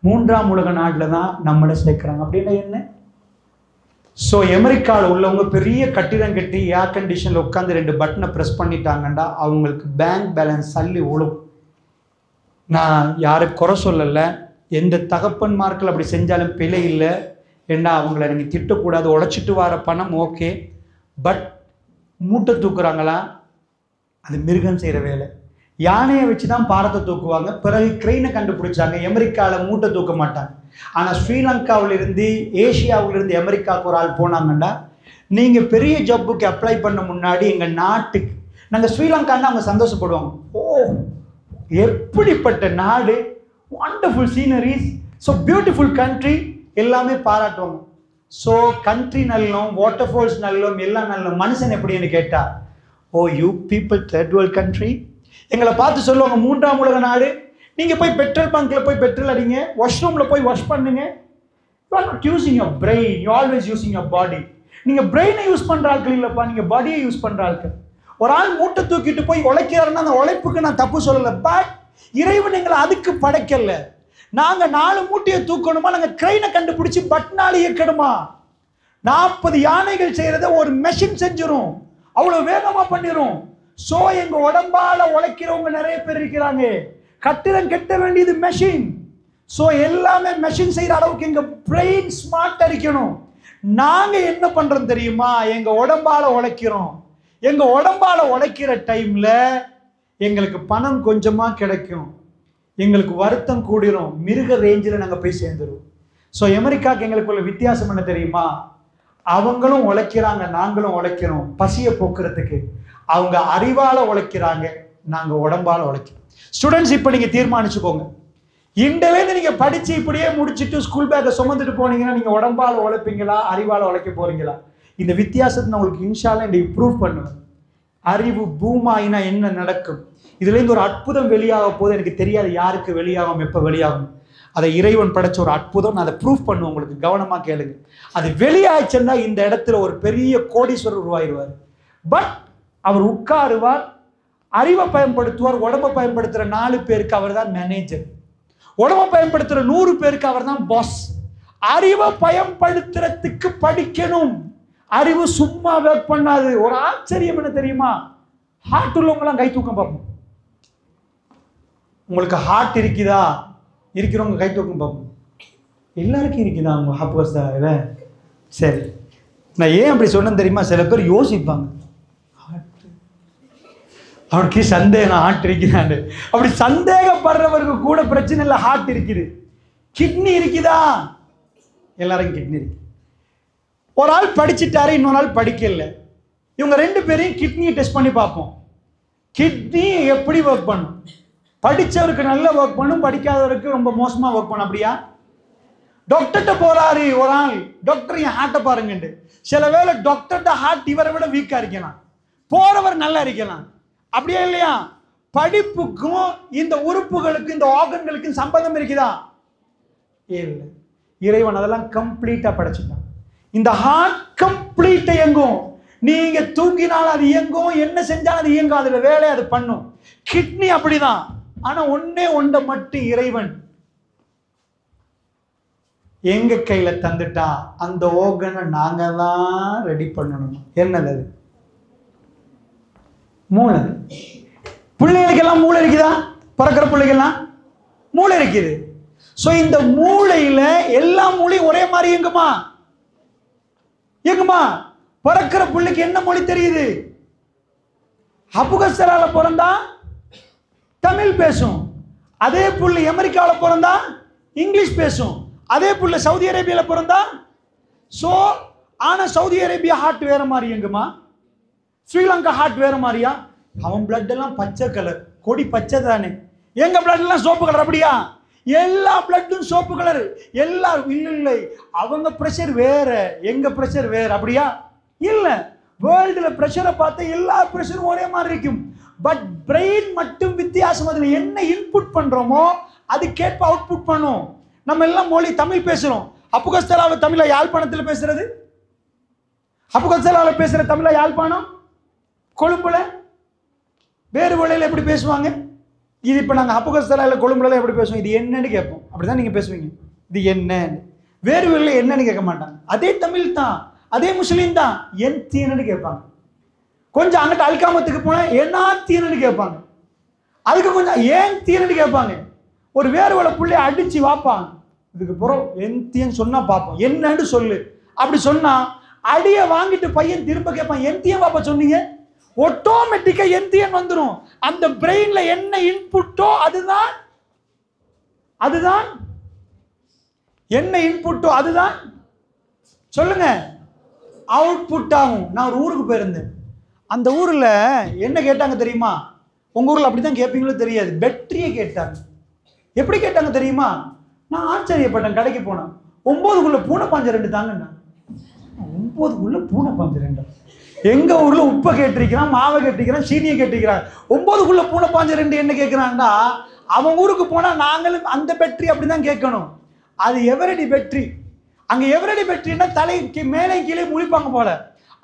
A: 3ஆம் உலக நாட்டில் தான் நம்மளை சேர்க்குறாங்க. அப்படின்னா என்ன? ஸோ அமெரிக்காவில் உள்ளவங்க பெரிய கட்டிடம் கட்டி ஏர் கண்டிஷனில் உட்காந்து 2 பட்டனை ப்ரெஸ் பண்ணிட்டாங்கண்டா அவங்களுக்கு பேங்க் பேலன்ஸ் சல்லி விழும். நான் யாரும் குறை சொல்லலை, எந்த தகப்பன்மார்கள் அப்படி செஞ்சாலும் பிழை இல்லை. ஏண்டா அவங்கள நீங்கள் திட்டக்கூடாது, உழைச்சிட்டு வர பணம் ஓகே. பட் மூட்டை தூக்குறாங்களா, அது மிருகம் செய்கிற வேலை. யானையை வச்சு தான் பாரத்தை தூக்குவாங்க. பிறகு கிரெயினை கண்டுபிடிச்சாங்க. அமெரிக்காவில் மூட்டை தூக்க மாட்டாங்க. ஆனால் ஸ்ரீலங்காவிலிருந்து ஏஷியாவிலிருந்து அமெரிக்காவுக்கு ஒரு ஆள் போனாங்கன்னா, நீங்கள் பெரிய ஜப்புக்கு அப்ளை பண்ண முன்னாடி எங்கள் நாட்டுக்கு நாங்கள் ஸ்ரீலங்கான்னு அவங்க சந்தோஷப்படுவாங்க. ஓ எப்படிப்பட்ட நாடு, wonderful sceneries, so beautiful country, எல்லாமே பாராட்டுவாங்க. ஸோ கண்ட்ரி நல்லோம், வாட்டர் ஃபால்ஸ் நல்லோம், எல்லாம் நல்லோம். மனுஷன் எப்படின்னு கேட்டா, oh you people third world country. எங்களை பார்த்து சொல்லுவாங்க 3ஆம் உலக நாடு. நீங்கள் போய் பெட்ரோல் பங்க்கில் போய் பெட்ரோல் அடிங்க, வாஷ்ரூமில் போய் வாஷ் பண்ணுங்க. You are not using your brain, you always using your body. நீங்கள் பிரெயினை யூஸ் பண்ணுற ஆட்கள் இல்லைப்பா, நீங்கள் பாடியை யூஸ் பண்ணுற ஆட்கள். ஒரு ஆள் மூட்டை தூக்கிட்டு போய் உழைக்கிறாருன்னா அந்த உழைப்புக்கு நான் தப்பு சொல்லலை. பட் இறைவன் எங்களை அதுக்கு படைக்கல. நாங்கள் 4 மூட்டையை தூக்கணுமா, நாங்கள் கிரெயினை கண்டுபிடிச்சி பட்னால இயக்கணுமா? 40 யானைகள் செய்யறத ஒரு மெஷின் செஞ்சிடும், அவ்வளோ வேகமாக பண்ணிடும். ஸோ எங்கள் உடம்பால உழைக்கிறவங்க நிறைய பேர் இருக்கிறாங்க. கட்டிடம் கட்ட வேண்டியது மெஷின். ஸோ எல்லாமே மெஷின் செய்கிற அளவுக்கு எங்கள் பிரெயின் ஸ்மார்ட்டாக இருக்கணும். நாங்கள் என்ன பண்ணுறோம் தெரியுமா? எங்கள் உடம்பால உழைக்கிறோம். எங்கள் உடம்பால உழைக்கிற டைமில் எங்களுக்கு பணம் கொஞ்சமாக கிடைக்கும், எங்களுக்கு வருத்தம் கூடிரும், மிருக ரேஞ்சில் நாங்கள் போய் சேர்ந்துருவோம். ஸோ அமெரிக்காவுக்கு எங்களுக்குள்ள வித்தியாசம் என்ன தெரியுமா? அவங்களும் உழைக்கிறாங்க, நாங்களும் உழைக்கிறோம் பசியை போக்குறதுக்கு. அவங்க அறிவால உழைக்கிறாங்க, நாங்கள் உடம்பால உழைக்கிறோம். ஸ்டூடெண்ட்ஸ், இப்போ நீங்கள் தீர்மானிச்சுக்கோங்க, இன்றிலேருந்து நீங்கள் படித்து இப்படியே முடிச்சுட்டு ஸ்கூல் பேக்கை சுமந்துட்டு போனீங்கன்னா நீங்கள் உடம்பால உழைப்பீங்களா, அறிவால உழைக்க போறீங்களா? இந்த வித்தியாசத்தை நான் உங்களுக்கு இன்ஷால்லா இன்றைக்கு ப்ரூவ் பண்ணுவேன். அறிவு பூமாயினா என்ன நடக்கும், இதுலேருந்து ஒரு அற்புதம் வெளியாக போது. எனக்கு தெரியாது யாருக்கு வெளியாகும், எப்போ வெளியாகும். அதை இறைவன் படைச்ச ஒரு அற்புதம். நான் அதை ப்ரூவ் பண்ணுவேன் உங்களுக்கு. கவனமாக கேளுங்க. அது வெளியாச்சுன்னா இந்த இடத்துல ஒரு பெரிய கோடீஸ்வரர் உருவாயிருவார். பட் அவர் உட்காருவார், அறிவை பயன்படுத்துவார். உடம்பை பயன்படுத்துகிற 4 பேருக்கு அவர் தான் மேனேஜர், உடம்பை பயன்படுத்துகிற 100 பேருக்கு அவர் தான் பாஸ். அறிவை பயன்படுத்துறதுக்கு படிக்கணும். அறிவு சும்மா ஒர்க் பண்ணாது. ஒரு ஆச்சரியம் என்ன தெரியுமா? ஹார்ட் உள்ளவங்களாம் கை தூக்கம் பார்ப்போம். உங்களுக்கு ஹார்ட் இருக்குதா? இருக்கிறவங்க கை தூக்கம் பார்ப்போம். எல்லாருக்கும் இருக்குதா? அவங்க ஹாப்பர்ஸ் தான் இல்லை. சரி, நான் ஏன் அப்படி சொன்னேன்னு தெரியுமா? சில பேர் யோசிப்பாங்க, அவனுக்கு சந்தேகம் ஹார்ட் இருக்குதான்னு. அப்படி சந்தேகப்படுறவருக்கு கூட பிரச்சனை இல்லை, ஹார்ட் இருக்குது. கிட்னி இருக்குதா? எல்லாரும் கிட்னி இருக்கு. ஒரு ஆள் படிச்சுட்டாரு, இன்னொரு ஆள் படிக்கல. இவங்க 2 பேரையும் கிட்னியை டெஸ்ட் பண்ணி பார்ப்போம். கிட்னி எப்படி ஒர்க் பண்ணும்? படித்தவருக்கு நல்லா ஒர்க் பண்ணும், படிக்காதவருக்கு ரொம்ப மோசமாக ஒர்க் பண்ணும். அப்படியா? டாக்டர்கிட்ட போறாரு ஒரு ஆள், டாக்டர் என் ஹார்ட்டை பாருங்கண்டு. சில வேளை டாக்டர்கிட்ட ஹார்ட் இவரை விட வீக்காக இருக்கலாம், போறவர் நல்லா இருக்கலாம். அப்படியே இல்லையா? படிப்புக்கும் இந்த உறுப்புகளுக்கும் இந்த ஆர்கன்களுக்கும் சம்பந்தம் இருக்குதா? இல்லை. இறைவன் அதெல்லாம் கம்ப்ளீட்டா படைச்சுட்டான். இந்த ஹார்ட் கம்ப்ளீட்டா இயங்கும். நீங்க தூங்கினால் அது இயங்கும், என்ன செஞ்சாலும் அது இயங்கும், அதுல வேலையை அது பண்ணும். கிட்னி அப்படிதான். ஆனா ஒன்னே ஒன்றை மட்டும் இறைவன் எங்க கையில தந்துட்டா, அந்த ஓகனை நாங்க தான் ரெடி பண்ணணும். என்னது அது? மூளை. பிள்ளைகளுக்கெல்லாம் மூளை இருக்குதா? பிறக்கிற பிள்ளைகள்லாம் மூளை இருக்குது. சோ இந்த மூளையில எல்லா மூளையும் ஒரே மாதிரி எங்குமா? பிறக்கிற பிள்ளைக்கு என்ன மொழி தெரியுது? அபுகஸ்தரால பிறந்தா தமிழ் பேசும். அதே புள்ளை அமெரிக்காவில் பிறந்தா இங்கிலீஷ் பேசும். அதே புள்ள சவுதி அரேபியால பிறந்தா சோ ஆனா சவுதி அரேபியா ஹார்ட் வேற மாதிரி எங்குமா, ஸ்ரீலங்கா ஹார்ட் வேற மாதிரியா? அவன் பிளட் எல்லாம் பச்சை கலர், கொடி பச்சை தானே. எங்க பிளட் எல்லாம் சோப்பு கலர். அப்படியா? எல்லா பிளட்டும் சோப்பு கலர். எல்லாரும் இல்லை, அவங்க பிரஷர் வேற, எங்க பிரஷர் வேற. அப்படியா? இல்ல. வேர்ல்டுல பிரஷரை பார்த்து எல்லா பிரஷரும் ஒரே மாதிரி இருக்கும். பட் பிரெயின் மட்டும் வித்தியாசம். அதுல என்ன இன்புட் பண்றோமோ அதுக்கேற்ப அவுட்புட் பண்ணும். நம்ம எல்லாம் மொழி தமிழ் பேசுறோம். அபுகஸ்தலால தமிழ யாழ்ப்பாணத்தில் பேசுறது, அபுகஸ்தலால பேசுற தமிழ யாழ்ப்பாணம், கொழும்புல வேறு வழியில் எப்படி பேசுவாங்க? இது இப்போ நாங்கள் அபுகஸ்தலால கொழும்புல எப்படி பேசுவோம்? இது என்னன்னு கேட்போம். அப்படிதான் நீங்க பேசுவீங்க. இது என்ன? வேறு வழியில் என்னன்னு கேட்க மாட்டாங்க. அதே தமிழ் தான், அதே முஸ்லீம் தான். என் தீனன்னு கேட்பாங்க. கொஞ்சம் அங்கிட்ட அல்காமத்துக்கு போனா என்ன தீனன்னு கேட்பாங்க. அதுக்கு கொஞ்சம் ஏன் தீனன்னு கேட்பாங்க. ஒரு வேறு வள புள்ளி அடிச்சு வாப்பாங்க. இதுக்கு புறம் என் சொன்னா பார்ப்போம், என்னன்னு சொல்லு. அப்படி சொன்னா அடிய வாங்கிட்டு பையன் திரும்ப கேட்பான், என் பாப்பா சொன்னீங்க. ஆட்டோமேட்டிக்கா என் வந்துடும். அந்த பிரெயின்ல என்ன இன்புட்டோ அதுதான் என்ன இன்புட்டோ அதுதான் சொல்லுங்க அவுட்புட் ஆகும். நான் ஒரு ஊருக்கு போயிருந்தேன். அந்த ஊர்ல என்ன கேட்டாங்க தெரியுமா? உங்க ஊர்ல அப்படிதான் கேட்பீங்களோ தெரியாது. பேட்டரியை கேட்டாங்க. எப்படி கேட்டாங்க தெரியுமா? நான் ஆச்சரியப்பட்டேன். கடைக்கு போனேன். 9க்குள்ள பூனை பாஞ்ச 2 தாங்க. 9க்குள்ள பூனை பாஞ்ச 2. எங்க ஊர்ல உப்பை கேட்டிருக்கிறான், மாவை கேட்டிருக்கிறான், சீனியை கேட்டிருக்கிறான். 9க்குள்ள பூனை பாஞ்ச 2 என்ன கேட்கிறான்டா? அவன் ஊருக்கு போனா நாங்களும் அந்த பேட்டரி அப்படிதான் கேட்கணும். அது எவரடி பேட்டரி. அங்க எவரடி பேட்டரின்னா தலைக்கு மேலே கீழே முழிப்பாங்க போல.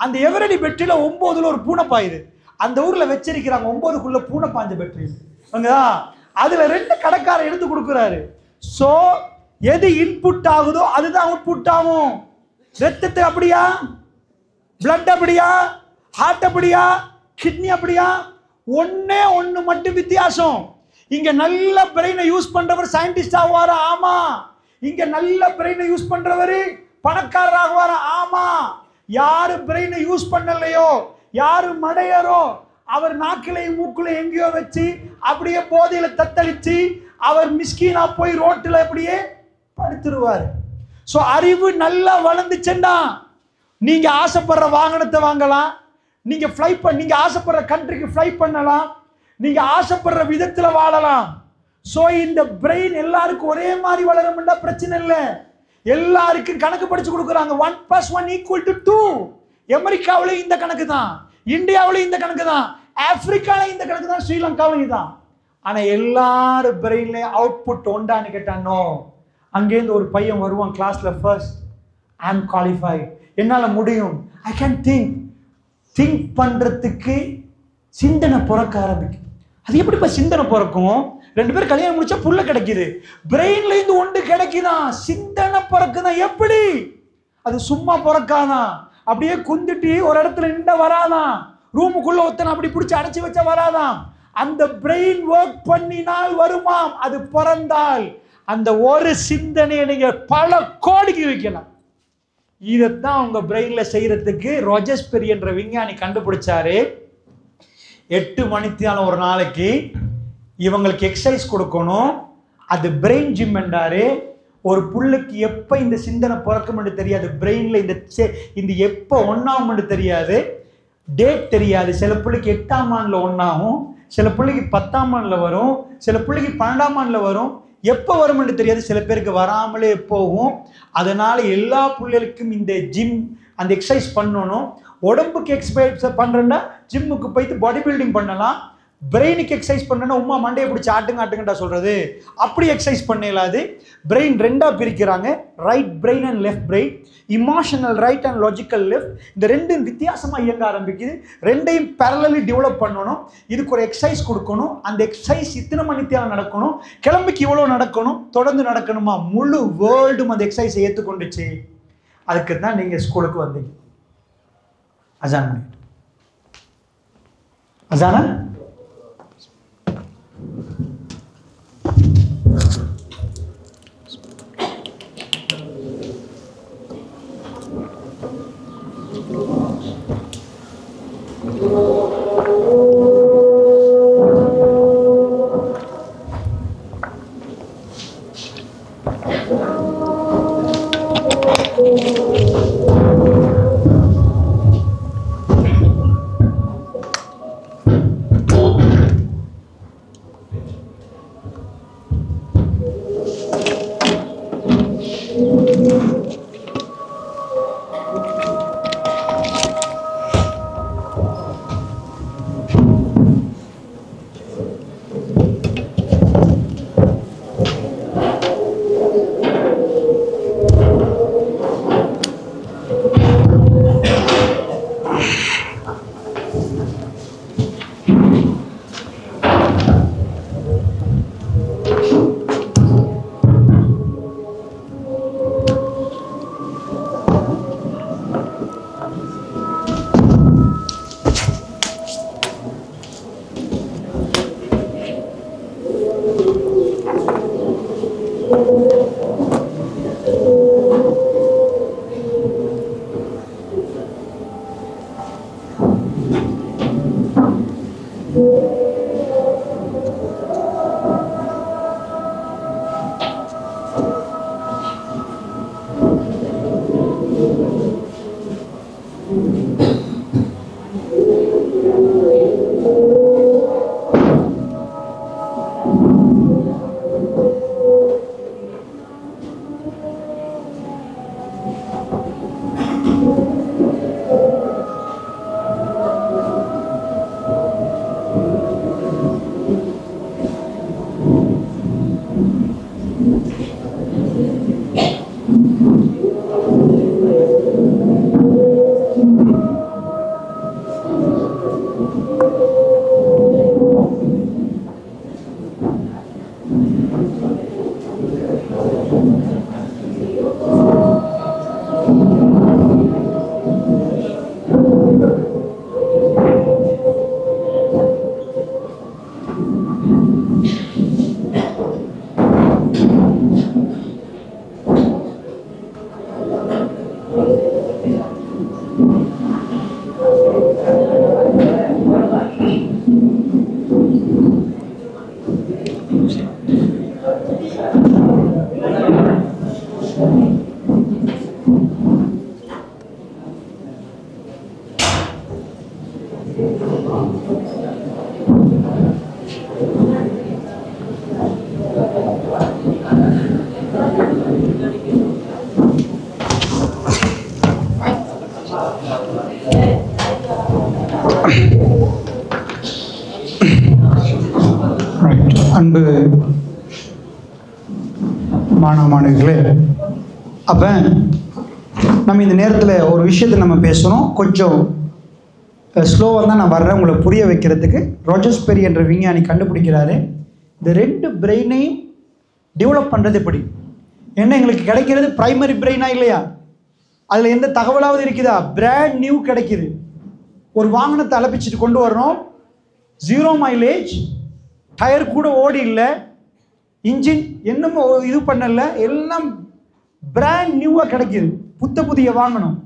A: அந்த எவரடி பேட்டரியில 9ல ஒரு பூனை பாயுது. அந்த ஊர்ல வச்சிருக்கிறாங்க 9க்குள்ள பூனை பாஞ்ச பேட்டரி. அதுல 2 கடைக்காரர் எடுத்து கொடுக்குறாரு. சோ எது இன்புட் ஆகுதோ அதுதான் அவுட்புட் ஆகும். ரத்தத்தை அப்படியா, பிளட் அப்படியா, ஹார்ட் அப்படியா, கிட்னி அப்படியா? ஒன்னே ஒண்ணு மட்டும் வித்தியாசம். இங்க நல்ல பிரெயினை யூஸ் பண்றவர் சயின்டிஸ்ட் ஆவாரா? ஆமா. இங்க நல்ல பிரெயினை யூஸ் பண்றவர் பணக்காரர் ஆகுவாரா? ஆமா. யாரு பிரெயினை யூஸ் பண்ணலையோ, யாரு மடையரோ, அவர் நாக்கிலையும் மூக்குலையும் எங்கேயோ வச்சு அப்படியே போதையில தத்தளிச்சு அவர் மிஸ்கீனா போய் ரோட்டில் அப்படியே படுத்துருவார். சோ அறிவு நல்லா வளர்ந்துச்சுன்னா நீங்க ஆசைப்படுற வாகனத்தை வாங்கலாம், நீங்க நீங்க ஆசைப்படுற கண்ட்ரிக்கு ஃப்ளை பண்ணலாம், நீங்க ஆசைப்படுற விதத்துல வாழலாம். சோ இந்த பிரெயின் எல்லாருக்கும் ஒரே மாதிரி வளரும்னா பிரச்சனை இல்லை. எல்லாருக்கும் கணக்கு படிச்சு கொடுக்குறாங்க. 1 + 1 = 2. அமெரிக்காவிலையும் இந்த கணக்கு தான், இந்தியாவிலையும் இந்த கணக்கு தான், ஆப்பிரிக்காலையும் இந்த கணக்கு தான், ஸ்ரீலங்காவிலையும் தான். ஆனா எல்லாரும் பிரெயின்ல அவுட்புட் ஒன்றான்னு கேட்டானோ, அங்கேருந்து ஒரு பையன் வருவான் கிளாஸ்ல, ஃபர்ஸ்ட் ஐ அம் குவாலிஃபைட், என்னால முடியும், ஐ கேன் திங்க் பண்றதுக்கு சிந்தனை பிறக்க ஆரம்பிக்கும். அது எப்படிப்பா சிந்தனை பிறக்கும்? 2 பேர் கல்யாணம் முடிச்சா புள்ள கிடைக்குது, பிரெயின்ல இருந்து ஒன்று கிடைக்குதான், சிந்தனை பிறக்குதான். எப்படி? அது சும்மா பிறக்காதான், அப்படியே குந்திட்டு ஒரு இடத்துல நின்று வராதான், ரூமுக்குள்ள ஒருத்தனை அப்படி பிடிச்சி அடைச்சி வச்சா வராதான். அந்த பிரெயின் ஒர்க் பண்ணினால் வருமாம். அது பிறந்தால் அந்த ஒரு சிந்தனையை நீங்க பல கோடிக்கு வைக்கலாம். இதைத்தான் உங்க பிரெயின்ல செய்யறதுக்கு ரோஜர்ஸ்பெரி என்ற விஞ்ஞானி கண்டுபிடிச்சாரு. 8 மணித்தியாலம் ஒரு நாளைக்கு இவங்களுக்கு எக்ஸசைஸ் கொடுக்கணும். அது பிரெயின் ஜிம் என்றாரு. ஒரு புள்ளைக்கு எப்ப இந்த சிந்தனை பிறக்கும் தெரியாது, பிரெயின்ல இந்த எப்ப ஒன்னாகும் தெரியாது, டேட் தெரியாது. சில பிள்ளைக்கு 8ஆம் ஆண்டுல ஒன்னாகும், சில பிள்ளைக்கு 10ஆம் ஆண்டுல வரும், சில பிள்ளைக்கு 12ஆம் ஆண்டுல வரும். எப்போ வரும் தெரியாது, சில பேருக்கு வராமலே போகும். அதனால எல்லா பிள்ளைகளுக்கும் இந்த ஜிம் அந்த எக்ஸசைஸ் பண்ணணும். உடம்புக்கு எக்ஸசைஸ் பண்றேன்னா ஜிம்முக்கு போயிட்டு பாடி பில்டிங் பண்ணலாம். பிரெயினுக்கு எக்ஸசைஸ் பண்ணணும்னா உமா மண்டையை பிடிச்சி ஆட்டுங்கடா சொல்றது. அப்படி எக்ஸசைஸ் பண்ணலாது. பிரெயின் ரெண்டா பிரிக்கிறாங்க, right brain and left brain, emotional right and logical left. இந்த ரெண்டும் வித்தியாசமா இயங்க ஆரம்பிக்குது. ரெண்டையும் பேரலலி டெவலப் பண்ணணும். இதுக்கு ஒரு எக்ஸசைஸ் கொடுக்கணும். அந்த எக்ஸசைஸ் இத்தனை மணித்தியாலம் நடக்கணும், கிளம்பிக்கு இவ்வளவு நடக்கணும், தொடர்ந்து நடக்கணுமா. முழு வேர்ல்டும் அந்த எக்ஸசைஸை ஏற்றுக்கொண்டுச்சு. அதுக்கு தான் நீங்க ஸ்கூலுக்கு வந்தீங்க. அஜான் அஜானா
B: அன்பு மாணவ மாணவிகளே, அப்போ நம்ம இந்த நேரத்தில் ஒரு விஷயத்தை நம்ம பேசணும். கொஞ்சம் ஸ்லோவாக தான் நான் வர்றேன் உங்களை புரிய வைக்கிறதுக்கு. ரோஜர்ஸ்பெரி என்ற விஞ்ஞானி கண்டுபிடிக்கிறாரு இந்த ரெண்டு பிரெயினையும் டெவலப் பண்ணுறது எப்படி. என்ன எங்களுக்கு கிடைக்கிறது பிரைமரி பிரெயினா இல்லையா? அதில் எந்த தகவலாவது இருக்குதா? பிராண்ட் நியூ கிடைக்குது. ஒரு வாகனத்தை அலப்பிச்சுட்டு கொண்டு வர்றோம், 0 மைலேஜ், டயர் கூட ஓடி இல்லை, இன்ஜின் இன்னும் இது பண்ணல, எல்லாம் பிராண்ட் நியூவாக கிடைக்கிது. புதிய வாங்கணும்.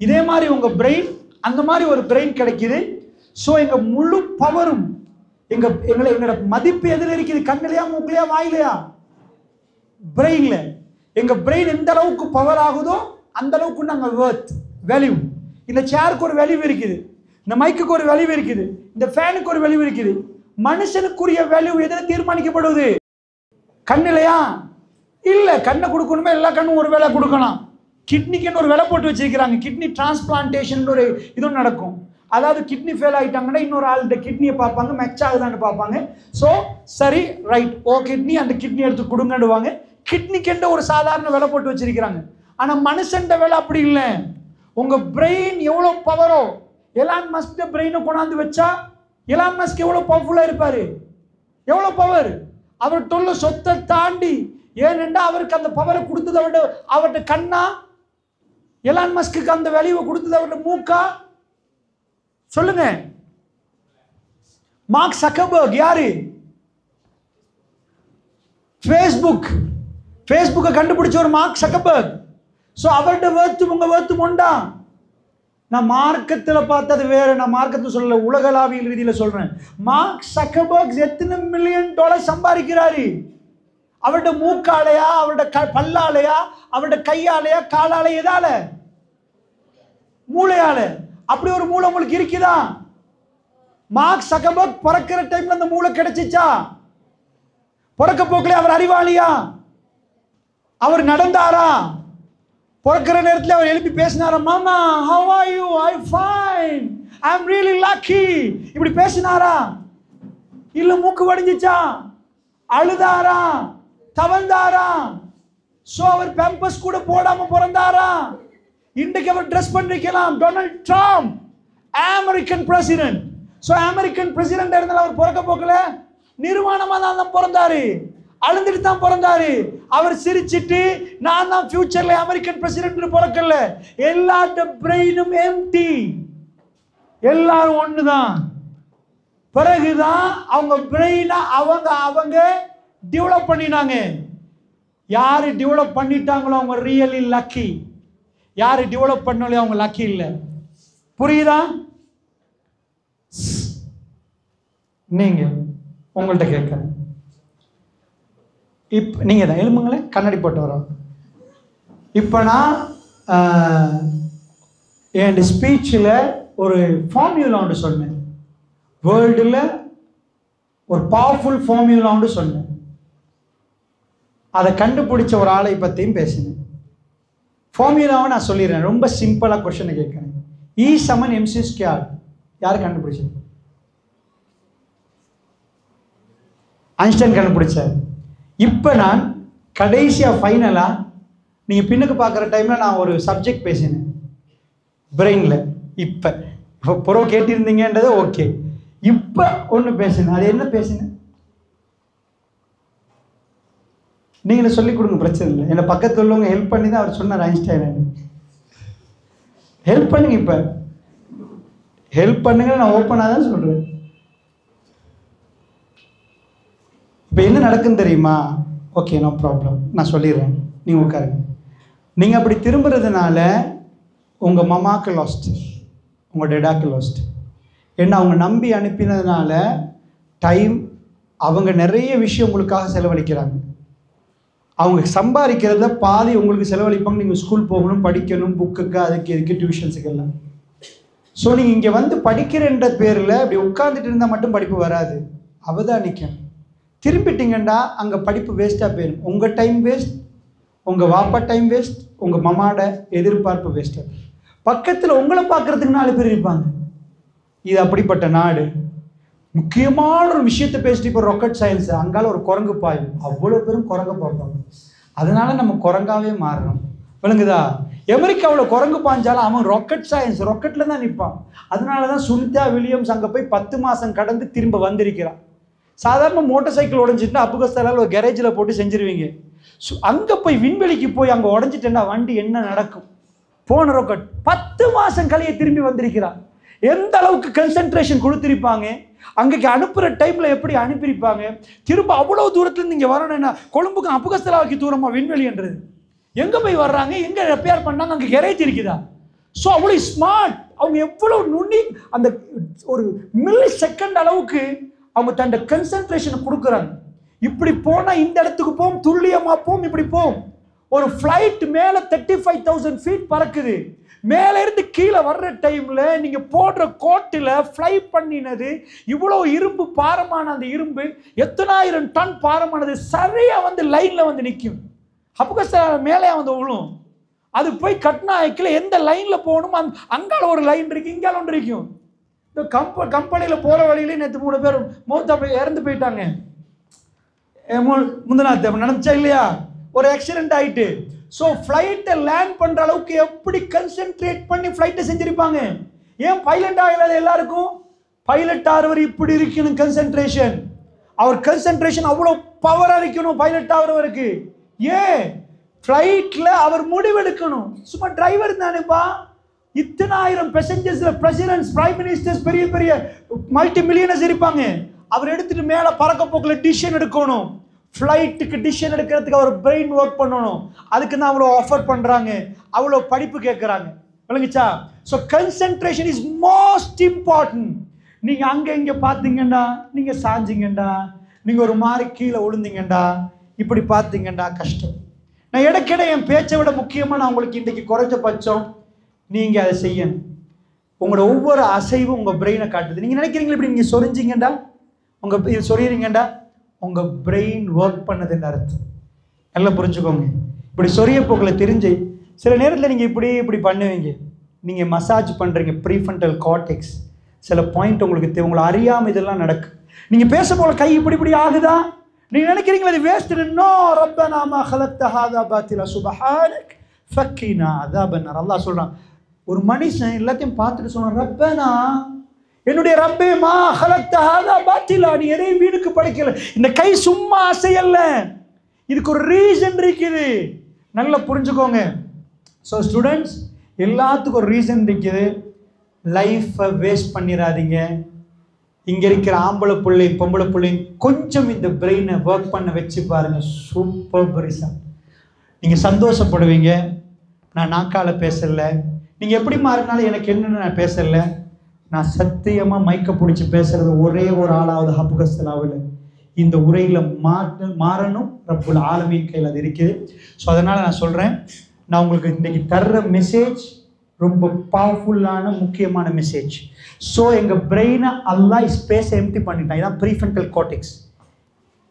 B: இதே மாதிரி உங்கள் பிரெயின் அந்த மாதிரி ஒரு பிரெயின் கிடைக்கிது. ஸோ எங்கள் முழு பவரும் எங்களோட மதிப்பு எதில் இருக்குது? கண்ணிலையா, மூக்கிலையா, வாயிலையா? பிரெயின்ல. எங்கள் பிரெயின் எந்த அளவுக்கு பவர் ஆகுதோ அந்த அளவுக்கு நாங்கள் வர்த் வேல்யூ. இந்த சேருக்கு ஒரு வேல்யூ இருக்குது, இந்த மைக்குக்கு ஒரு வேல்யூ இருக்குது, இந்த ஃபேனுக்கு ஒரு வேல்யூ இருக்குது. மனுஷனுக்குரிய வேல்யூ எதில் தீர்மானிக்கப்படுவது? கண்ணிலையா? இல்லை, கண்ணை கொடுக்கணுமே, எல்லா கண்ணும் ஒரு வேலை கொடுக்கலாம். கிட்னிக்குன்னு ஒரு வேலை போட்டு வச்சிருக்கிறாங்க. கிட்னி டிரான்ஸ்பிளான்டேஷன் ஒரு இதுவும் நடக்கும்.
A: அதாவது கிட்னி ஃபெயில் ஆகிட்டாங்கன்னா இன்னொரு ஆளுடைய கிட்னியை பார்ப்பாங்க, மெச் ஆகுதான்னு பார்ப்பாங்க. ஸோ சரி ரைட், கிட்னி, அந்த கிட்னி எடுத்து கொடுங்கடுவாங்க. கிட்னிக்கென்ற ஒரு சாதாரண விலை போட்டு வச்சிருக்கிறாங்க. ஆனால் மனுஷன்ட வேலை அப்படி இல்லை. உங்கள் பிரெயின் எவ்வளோ பவரோ, எலான் மஸ்க் பிரெயினை கொண்டாந்து வச்சா எலான் மஸ்க் எவ்வளோ பவர்ஃபுல்லாக இருப்பார், எவ்வளோ பவர். அவர் தொல்லை சொத்தை தாண்டி, ஏனென்றா அவருக்கு அந்த பவரை கொடுத்தது அவர்கிட்ட கண்ணா, எலான் மஸ்க்கு அந்த வேல்யூவை கொடுத்தது அவர்கிட்ட மூக்கா? சொல்லுங்க. மார்க் சக்கர்பர்க் யாரு? ஃபேஸ்புக்கை கண்டுபிடிச்ச ஒரு மார்க் சக்கர்பர்க். ஸோ அவர்கிட்ட வேர்த்து உங்க வேர்த்து மொண்டா. நான் மார்க்கத்தில் பார்த்தது வேற, நான் மார்க்கத்தில் சொல்லல, உலகளாவியல் ரீதியில் சொல்றேன். மார்க் சக்கர்பர்க் எத்தனை $1 மில்லியன் சம்பாதிக்கிறாரு? அவருடைய மூக்காலையா, அவருடைய பல்லாலையா, அவருடைய கையாலையா, காலாலையா, எதால? மூளையால. அப்படி ஒரு மூளை உங்களுக்கு இருக்குதா? மார்க் சக்கர்பர்க் பிறக்கிற டைம்ல அந்த மூளை கிடைச்சிச்சா? பிறக்க போக்கல அவர் அறிவாளியா? அவர் நடந்தாரா? பிறக்கிற நேரத்தில் அவர் எழுப்பி பேசினாரா? மாமா, how are you? I'm fine. I'm really lucky. இப்படி பேசினாரா? இல்ல மூக்கு வடிஞ்சிச்சா? அழுதாரா? தவழ்ந்தாரா? சோ அவர் பேம்பஸ் கூட போடாம பிறந்தாரா? இன்றைக்கு அவர் ட்ரெஸ் பண்ணிருக்கலாம். Donald Trump American president. So American president இருந்தாலும் அவர் பிறக்க போக்கல நிர்வாணமா தான் பிறந்தாரு, அழுந்துட்டு தான் பிறந்தாரு. அவர் சிரிச்சிட்டு நான் தான் ஃபியூச்சர்ல அமெரிக்கன் பிரசிடென்ட் பிறக்கல. எல்லாட்ட பிரெயினும் எம்டி, எல்லாரும் ஒண்ணுதான். பிறகுதான் அவங்க பிரெயினை அவங்க டெவலப் பண்ணினாங்க. யாரு டெவலப் பண்ணிட்டாங்களோ அவங்க ரியலி லக்கி. யாரு டெவலப் பண்ணலையோ அவங்க லக்கி இல்லை. புரியுதா? நீங்க உங்கள்கிட்ட கேட்கிறேன், இப்ப நீங்க தான் எழும்புங்களேன், கண்ணாடி போட்டு வரோம். இப்ப நான் என் ஸ்பீச்சில் ஒரு ஃபார்முலா ஒன்று சொன்னேன். வேர்ல்டில் ஒரு பவர்ஃபுல் ஃபார்முலா ஒன்று சொன்னேன். அதை கண்டுபிடிச்ச ஒரு ஆளை பற்றியும் பேசினேன். ஃபார்முலாவை நான் சொல்லிடுறேன். ரொம்ப சிம்பிளாக கொஸ்டினை கேட்குறேன். E=mc². யார் கண்டுபிடிச்சது? ஐன்ஸ்டைன் கண்டுபிடிச்சார். இப்போ நான் கடைசியாக ஃபைனலாக நீங்கள் பின்னுக்கு பார்க்குற டைமில் நான் ஒரு சப்ஜெக்ட் பேசினேன் பிரெயினில். இப்போ புறவு கேட்டிருந்தீங்கன்றது ஓகே. இப்போ ஒன்று பேசினேன். அது என்ன பேசினேன்? நீங்களே சொல்லிக் கொடுங்க, பிரச்சனை இல்லை. என்னை பக்கத்தில் உள்ளவங்க ஹெல்ப் பண்ணி தான் அவர் சொன்னார். ஐன்ஸ்டைன் ஹெல்ப் பண்ணுங்க, இப்போ ஹெல்ப் பண்ணுங்க. நான் ஓப்பனாக தான் சொல்கிறேன். இப்போ என்ன நடக்குன்னு தெரியுமா? ஓகே, நோ ப்ராப்ளம், நான் சொல்லிடுறேன், நீங்கள் உட்காருங்க. நீங்கள் அப்படி திரும்புறதுனால உங்கள் மமாக்கு லாஸ்ட், உங்கள் டெடாக்கு லாஸ்ட். ஏன்னா அவங்க நம்பி அனுப்பினதுனால டைம், அவங்க நிறைய விஷயம் உங்களுக்காக செலவழிக்கிறாங்க. அவங்க சம்பாதிக்கிறத பாதி உங்களுக்கு செலவழிப்பாங்க. நீங்கள் ஸ்கூல் போகணும், படிக்கணும், புக்குக்கு, அதுக்கு இதுக்கு, டியூஷன்ஸுக்கு எல்லாம். ஸோ நீங்கள் இங்கே வந்து படிக்கிறன்ற பேரில் இப்படி உட்காந்துட்டு இருந்தால் மட்டும் படிப்பு வராது. அவதானிக்கணும். திரும்பிட்டீங்கன்னா அங்கே படிப்பு வேஸ்ட்டாக போயிடும். உங்கள் டைம் வேஸ்ட், உங்கள் வாப்பா டைம் வேஸ்ட், உங்கள் மமாட எதிர்பார்ப்பு வேஸ்ட்டாக. பக்கத்தில் உங்களை பார்க்குறதுக்கு 4 பேர் இருப்பாங்க. இது அப்படிப்பட்ட நாடு. முக்கியமான ஒரு விஷயத்தை பேசிட்டு இப்போ ராக்கெட் சயின்ஸ், அங்கால ஒரு குரங்கு பாயும், அவ்வளோ பேரும் குரங்கு பார்ப்பாங்க. அதனால நம்ம குரங்காவே மாறணும். விளங்குதா? அமெரிக்காவில் குரங்கு பாஞ்சாலும் அவன் ராக்கெட் சயின்ஸ், ராக்கெட்டில் தான் நிற்பான். அதனால தான் சுனிதா வில்லியம்ஸ் அங்கே போய் 10 மாதம் கடந்து திரும்ப வந்திருக்கிறான். சாதாரண மோட்டார் சைக்கிள் உடஞ்சிட்டுனா அப்புகஸ்தாலால் ஒரு கேரேஜில் போட்டு செஞ்சிருவீங்க. அங்கே போய் விண்வெளிக்கு போய் அங்கே உடஞ்சிட்டேன்னா வண்டி என்ன நடக்கும்? போன ராக்கெட் 10 மாதம் கழிய திரும்பி வந்திருக்கிறான். எந்த அளவுக்கு கன்சன்ட்ரேஷன் கொடுத்துருப்பாங்க, அங்கே அனுப்புகிற டைமில் எப்படி அனுப்பியிருப்பாங்க. திரும்ப அவ்வளோ தூரத்துலேருந்து இங்கே வரணும்னா கொழும்புக்கு அப்புகஸ்தலாவுக்கு தூரமாக விண்வெளின்றது. எங்கே போய் வர்றாங்க, எங்கே ரெப்பேர் பண்ணாங்க, அங்கே கேரேஜ் இருக்குதா. ஸோ அவ்வளோ ஸ்மார்ட். அவங்க எவ்வளோ நுண்ணி, அந்த ஒரு மில்லி செகண்ட் அளவுக்கு அவங்க தன்னோட கன்சன்ட்ரேஷனை கொடுக்குறாங்க. இப்படி போனால் இந்த இடத்துக்கு போகும், துல்லியமாக போகும், இப்படி போகும். ஒரு ஃப்ளைட் மேலே 35,000 feet பறக்குது. மேலே இருந்து கீழே வர்ற டைமில் நீங்கள் போடுற கோட்டில் ஃப்ளை பண்ணினது இவ்வளோ இரும்பு பாரமான, அந்த இரும்பு எத்தனாயிரம் டன் பாரமானது சரியாக வந்து லைனில் வந்து நிற்கும். அப்புகஸ்தா மேலே வந்து விழும். அது போய் கட்னா ஐக்கில் எந்த லைனில் போகணும், அங்கால ஒரு லைன் இருக்கு, இங்கால ஒன்று இருக்கும். கம்பெனியில் போகிற வழியிலே நேற்று 3 பேர் இறந்து போயிட்டாங்க. முந்தினாத்து நடந்துச்சா இல்லையா? ஒரு ஆக்சிடென்ட் ஆயிட்டு. ஸோ ஃப்ளைட்டை லேண்ட் பண்ணுற அளவுக்கு எப்படி கன்சென்ட்ரேட் பண்ணி ஃப்ளைட்டை செஞ்சுருப்பாங்க. ஏன் பைலட் ஆகலாது எல்லாருக்கும்? பைலட் ஆகிறவர் இப்படி இருக்கணும் கன்சென்ட்ரேஷன். அவர் கன்சென்ட்ரேஷன் அவ்வளோ பவராக இருக்கணும் பைலட் ஆகிறவருக்கு. ஏன்? ஃப்ளைட்டில் அவர் முடிவெடுக்கணும். சும்மா டிரைவர் தானேப்பா. இத்தனை ஆயிரம் பேசஞ்சர்ஸில் பிரசிடென்ட்ஸ், பிரைம் மினிஸ்டர்ஸ், பெரிய பெரிய மல்டி மில்லியனர்ஸ் இருப்பாங்க. அவர் எடுத்துட்டு மேலே பறக்க போக்கில் டிசிஷன் எடுக்கணும். ஃப்ளைட்டுக்கு டிசிஷன் எடுக்கிறதுக்கு அவர் பிரெயின் ஒர்க் பண்ணணும். அதுக்கு தான் அவ்வளோ ஆஃபர் பண்ணுறாங்க, அவ்வளோ படிப்பு கேட்குறாங்க. விளங்குச்சா? So concentration is most important. நீங்கள் அங்கே இங்கே பார்த்தீங்கண்டா, நீங்கள் சாஞ்சிங்கண்டா, நீங்கள் ஒரு மாதிரி கீழே விழுந்தீங்கண்டா, இப்படி பார்த்தீங்கண்டா கஷ்டம். நான் இடைக்கிட என் பேச்சை விட முக்கியமாக நான் உங்களுக்கு இன்றைக்கி குறைஞ்சபட்சம் நீங்கள் அதை செய்யணும். உங்களோட ஒவ்வொரு அசைவும் உங்கள் பிரெயினை காட்டுது. நீங்கள் நினைக்கிறீங்களா இப்படி நீங்கள் சொரிஞ்சிங்கண்டா, உங்கள் இது சொரியறீங்கண்டா, உங்கள் பிரெயின் ஒர்க் பண்ணதுன்னு அர்த்தம். நல்லா புரிஞ்சுக்கோங்க. இப்படி சொரிய போக்கில் தெரிஞ்சு சில நேரத்தில் நீங்கள் இப்படி பண்ணுவீங்க. நீங்கள் மசாஜ் பண்ணுறீங்க ப்ரீஃப்ரண்டல் கார்டெக்ஸ். சில பாயிண்ட் உங்களுக்கு உங்களை அறியாமல் இதெல்லாம் நடக்கும். நீங்கள் பேச போல கை இப்படி ஆகுதா? நீங்கள் நினைக்கிறீங்களா இது வேஸ்ட்? நோ, ரப்பனா மா ஹலக்த ஹாதா பாத்திலா சுப்ஹானக் ஃபக்கினா அஸாபன் நார். அல்லாஹ் சொல்கிறான், ஒரு மனுஷன் எல்லாத்தையும் பார்த்துட்டு சொன்னான், ரப்பனா, என்னுடைய ரப்பே, மா ஹலக்த ஹாதா பாத்திலா, நீ எதையும் வீணுக்கு படைக்கல. இந்த கை சும்மா அசையல்ல, இதுக்கு ஒரு ரீசன் இருக்குது. நல்லா புரிஞ்சுக்கோங்க. ஸோ ஸ்டூடெண்ட்ஸ், எல்லாத்துக்கும் ஒரு ரீசன் இருக்குது. லைஃப்பை வேஸ்ட் பண்ணிடாதீங்க. இங்கே இருக்கிற ஆம்பளை பிள்ளை பொம்பளை பிள்ளைங்க கொஞ்சம் இந்த பிரெயினை ஒர்க் பண்ண வச்சு பாருங்கள். Super result. நீங்கள் சந்தோஷப்படுவீங்க. நான் நாக்கால பேசலை, நீங்கள் எப்படி மாறினாலும் எனக்கு என்னென்னு நான் பேசலை. நான் சத்தியமாக மைக்க பிடிச்சி பேசுகிறது ஒரே ஒரு ஆளாவது ஹபுகஸ்தலாவில் இந்த உரையில் மாறணும். ரப்புல் ஆலமீன் கையில் அது இருக்குது. ஸோ அதனால் நான் சொல்கிறேன், நான் உங்களுக்கு இன்றைக்கி தர்ற மெசேஜ் ரொம்ப பவர்ஃபுல்லான முக்கியமான மெசேஜ். ஸோ எங்கள் பிரெயினை அல்லாஹ் ஸ்பேஸை எம்டி பண்ணிட்டான். இதான் ப்ரீஃப்ரண்டல் கார்டெக்ஸ்.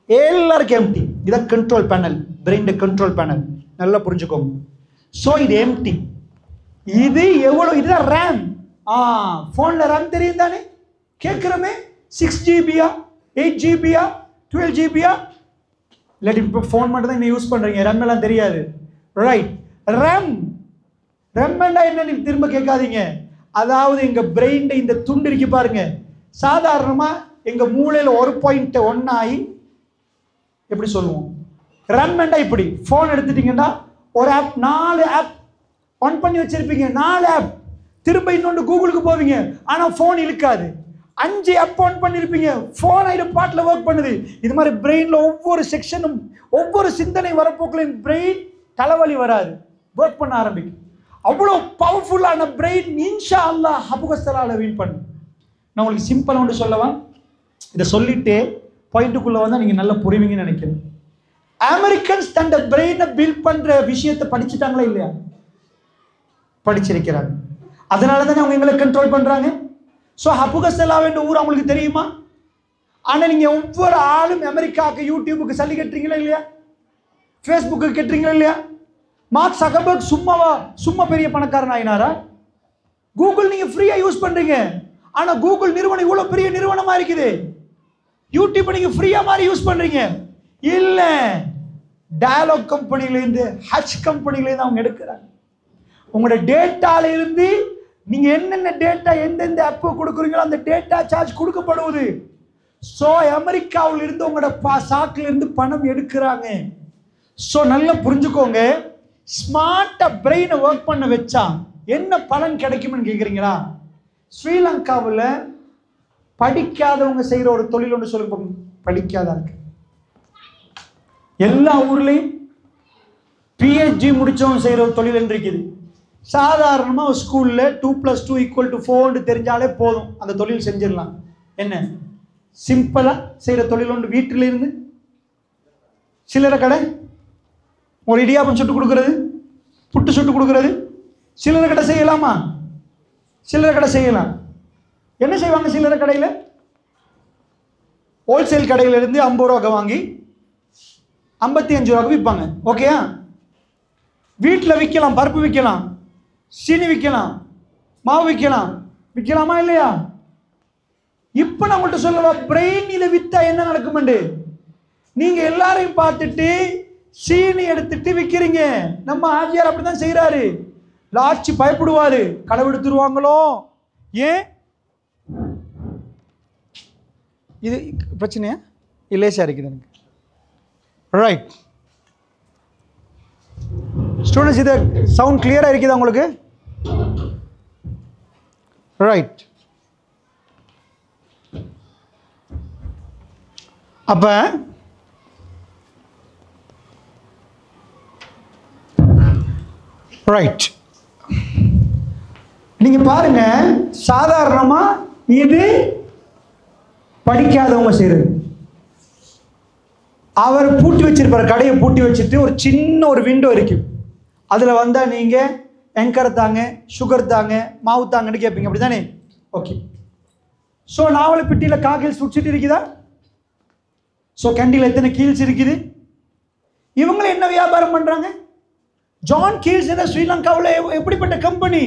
A: எல்லாருக்கும் எம்டி. இதான் control panel, brain control panel. நல்லா புரிஞ்சுக்கோங்க. ஸோ இது எம்டி. இது எவ்வளோ? இதுதான் ரேம். ஃபோனில் ரேம் தெரியும் தானே? கேட்குறமே, 6 ஜிபியா, 8 ஜிபியா, 12 ஜிபியா? இல்லாட்டி இப்போ ஃபோன் மட்டும் தான் நீங்கள் யூஸ் பண்ணுறீங்க, ரேம் எல்லாம் தெரியாது. Right, RAM. ரெம்மண்டா என்ன திரும்ப கேட்காதீங்க. அதாவது எங்கள் பிரெயின் இந்த துண்டு இருக்கு பாருங்க, சாதாரணமாக எங்கள் மூளையில் 1.1 ஆகி எப்படி சொல்லுவோம், ரெம்மண்டா இப்படி. ஃபோன் எடுத்துட்டீங்கன்னா ஒரு ஆப், 4 ஆப் ஆன் பண்ணி வச்சிருப்பீங்க, 4 ஆப். திரும்ப இன்னொன்று கூகுளுக்கு போவீங்க, ஆனால் ஃபோன் இழுக்காது. 5 ஆப் ஆன் பண்ணியிருப்பீங்க, ஃபோன் ஆகிட பாட்டில் ஒர்க் பண்ணுது. இது மாதிரி பிரெயினில் ஒவ்வொரு செக்ஷனும் ஒவ்வொரு சிந்தனை வரப்போக்கில் பிரெயின் தலைவலி வராது, ஒர்க் பண்ண ஆரம்பிக்கும். அவ்வளோ பவர்ஃபுல்லான பிரெயின் இன்ஷா அல்லாஹ் ஹபுகஸ்தலால வின் பண்ணும். நான் உங்களுக்கு சிம்பிளாக ஒன்று சொல்லவா? இதை சொல்லிட்டு பாயிண்ட்டுக்குள்ளே வந்தால் நீங்கள் நல்லா புரிவீங்கன்னு நினைக்கிறேன். அமெரிக்கன்ஸ் தன் பிரெயினை பில்ட் பண்ணுற விஷயத்தை படிச்சுட்டாங்களா இல்லையா? படிச்சிருக்கிறாங்க. அதனால தானே அவங்க எங்களை கண்ட்ரோல் பண்ணுறாங்க. ஸோ ஹபுகஸ்தலான்ற ஊர் அவங்களுக்கு தெரியுமா? ஆனால் நீங்கள் ஒவ்வொரு ஆளும் அமெரிக்காவுக்கு யூடியூபுக்கு சல்லி கட்டுறீங்களா இல்லையா? ஃபேஸ்புக்கு கட்டுறீங்களா இல்லையா? மார்க் ஜக்கர்பர்க் சும்மா பெரிய பணக்காரன் ஆயினாரா? கூகுள் நீங்க ஃப்ரீயா யூஸ் பண்றீங்க, ஆனா கூகுள் நிறுவனம் இவ்வளவு பெரிய நிறுவனமா இருக்குது. யூடியூப் நீங்க ஃப்ரீயா மாதிரி யூஸ் பண்றீங்க இல்ல, டயலாக் கம்பெனில இருந்து, ஹச் கம்பெனில இருந்து அவங்க எடுக்கிறாங்க. உங்களோட டேட்டால இருந்து நீங்க என்னென்ன டேட்டா எந்தெந்த ஆப் கொடுக்குறீங்களோ அந்த டேட்டா சார்ஜ் கொடுக்கப்படுவது. ஸோ அமெரிக்காவில் இருந்து உங்களோட சாக்கில் இருந்து பணம் எடுக்கிறாங்க. ஸோ நல்லா புரிஞ்சுக்கோங்க. ஸ்மார்ட்டா பிரெயினை ஒர்க் பண்ண வச்சா என்ன பலன் கிடைக்கும்னு கேட்குறீங்களா? ஸ்ரீலங்காவில் படிக்காதவங்க செய்கிற ஒரு தொழில் ஒன்று சொல்லுங்க. படிக்காதவங்க எல்லா ஊர்லேயும் பிஹெச்டி முடித்தவங்க செய்கிற ஒரு தொழில் இருக்குது. சாதாரணமாக ஸ்கூலில் 2+2 = 4 தெரிஞ்சாலே போதும், அந்த தொழில் செஞ்சிடலாம். என்ன சிம்பிளாக செய்கிற தொழில் ஒன்று, வீட்டிலிருந்து சில்லறை கடை, ஒரு இடியாப்பம் சுட்டு கொடுக்கறது, புட்டு சுட்டு கொடுக்கறது. சில்லறை கடை செய்யலாமா? சில்லறை கடை செய்யலாம். என்ன செய்வாங்க சில்லறை கடையில்? ஹோல்சேல் கடையிலிருந்து 50 ரூபாய்க்கு வாங்கி 55 ரூபாய்க்கு விற்பாங்க. ஓகேயா? வீட்டில் விற்கலாம், பருப்பு விற்கலாம், சீனி விற்கலாம், மாவு விற்கலாம். விற்கலாமா இல்லையா? இப்ப நான் உங்கள்கிட்ட சொல்லவா, பிரெயின் இதை வித்தா என்ன நடக்குமெண்டு? நீங்க எல்லாரையும் பார்த்துட்டு சீனி எடுத்துட்டு விற்கிறீங்க. நம்ம ஆஜியார் அப்படிதான் செய்யறாரு. லாட்சி பயப்படுவாரு, களவெடுத்துருவாங்களோ. ஏன் இது பிரச்சனையா? இல்லையா இருக்குது எனக்கு. ரைட் ஸ்டூடெண்ட்ஸ், இது சவுண்ட் கிளியரா இருக்குதா உங்களுக்கு? ரைட். அப்ப ரைட், நீங்க பாருங்க, சாதாரணமா இது படிக்காதவங்க செய்யறது. அவர் பூட்டி வச்சிருப்பாரு, கடையை பூட்டி வச்சுட்டு ஒரு சின்ன ஒரு விண்டோ இருக்கு. அதுல வந்தா நீங்க எங்கர் தாங்க, சுகர் தாங்க, மாவு தாங்கன்னு கேட்பீங்க, அப்படிதானே? ஓகே. ஸோ நாவலப்பிட்டியில காகில்ஸ் சுடிச்சிட்டு இருக்குதா? ஸோ கேண்டீன்ல எத்தனை கீல்ஸ் இருக்குது? இவங்க என்ன வியாபாரம் பண்றாங்க? ஜான் கீல்ஸ் என்ற ஸ்ரீலங்காவில் எப்படிப்பட்ட கம்பெனி?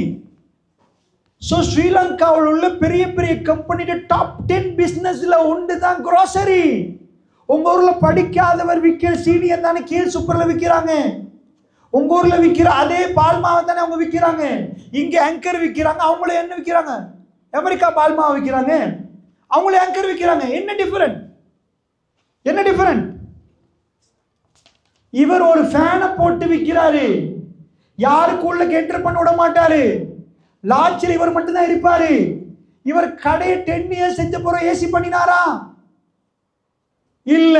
A: ஸோ ஸ்ரீலங்காவில் உள்ள பெரிய பெரிய கம்பெனியோட டாப் 10 பிசினஸ்ல ஒன்று தான் grocery. உங்க ஊர்ல படிக்காதவர் விற்கிற சீனியர் தானே கீழ் சூப்பர்ல விற்கிறாங்க. உங்க ஊர்ல விற்கிற அதே பால்மாவை தானே அவங்க விற்கிறாங்க. இங்க ஆங்கர் விற்கிறாங்க, அவங்களே என்ன விற்கிறாங்க? அமெரிக்கா பால்மாவை விற்கிறாங்க, அவங்களே ஆங்கர் விற்கிறாங்க. என்ன டிஃபரெண்ட்? என்ன டிஃபரெண்ட்? இவர் ஒரு ஃபேனை போட்டு விற்கிறாரு, யாருக்கு உள்ள என்டர் பண்ண விட மாட்டாரு. லாட்சில் இவர் மட்டும்தான் இருப்பாரு. இவர் கடையை 10 இயர்ஸ் செஞ்ச போற ஏசி பண்ணினாரா? இல்ல.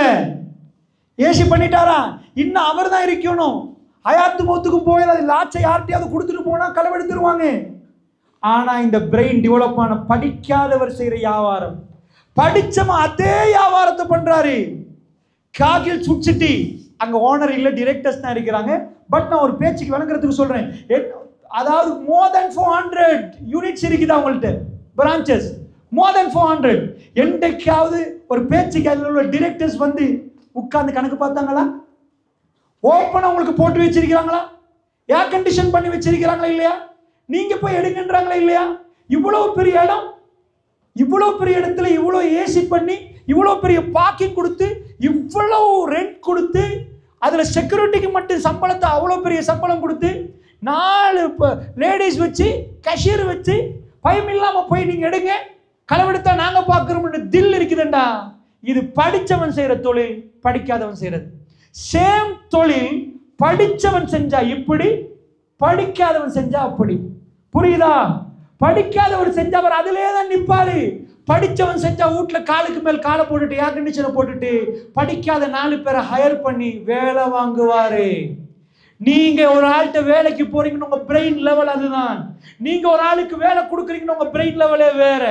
A: ஏசி பண்ணிட்டாரா? இன்னும் அவர் தான் இருக்கணும். ஹயாத்து மௌத்துக்கு போய் லாட்சை யார்ட்டையாவது கொடுத்துட்டு போனா களவெடுத்துருவாங்க. ஆனா இந்த பிரெயின் டெவலப் ஆன படிக்காதவர் செய்யற வியாபாரம், படிச்சவன் அதே வியாபாரத்தை பண்றாரு. காகில் சுட்சிட்டி அங்க ஓனர் இல்ல, டிரெக்டர்ஸ் தான் இருக்கிறாங்க. பட் நான் ஒரு பேச்சுக்கு விளங்குறதுக்கு சொல்றேன். அதாவது more than 400 யூனிட்ஸ் இருக்குது அவங்கள்ட்ட, பிரான்ச்சஸ் more than 400. என்றைக்காவது ஒரு பேச்சுக்கு அதில் உள்ள டிரெக்டர்ஸ் வந்து உட்கார்ந்து கணக்கு பார்த்தாங்களா? ஓப்பன் அவங்களுக்கு போட்டு வச்சிருக்கிறாங்களா? ஏர் கண்டிஷன் பண்ணி வச்சிருக்கிறாங்களா இல்லையா? நீங்க போய் எடுங்கன்றாங்களா இல்லையா? இவ்வளவு பெரிய இடம், இவ்வளவு பெரிய இடத்துல இவ்வளவு ஏசி பண்ணி, இவ்வளவு பெரிய பார்க்கிங் கொடுத்து, இவ்வளவு ரெண்ட் கொடுத்து, அதுல செக்யூரிட்டிக்கு மட்டும் சம்பளத்தை அவ்வளவு பெரிய சம்பளம் கொடுத்து, 4 லேடிஸ் வச்சு, கேஷியர் வச்சு, பயம் இல்லாம போய் நீங்க எடுங்க, களவெடுத்தா நாங்க பார்க்கிறோம்னு தில் இருக்குதுண்டா. இது படிச்சவன் செய்யற தொழில், படிக்காதவன் செய்யறது. சேம் தொழில் படிச்சவன் செஞ்சா இப்படி, படிக்காதவன் செஞ்சா அப்படி. புரியுதா? படிக்காதவர் செஞ்சா அவர் அதிலே தான் நிற்பாரு. படிச்சவன் செஞ்சா வீட்டுல காலுக்கு மேல் காலை போட்டுட்டு ஏர் கண்டிஷனை போட்டுட்டு படிக்காத 4 பேரை ஹையர் பண்ணி வேலை வாங்குவாரு. நீங்க ஒரு ஆள்கிட்ட வேலைக்கு போறீங்கன்னு உங்க பிரெயின் லெவல் அதுதான். நீங்க ஒரு ஆளுக்கு வேலை கொடுக்குறீங்கன்னு உங்க பிரெயின் லெவலே வேற.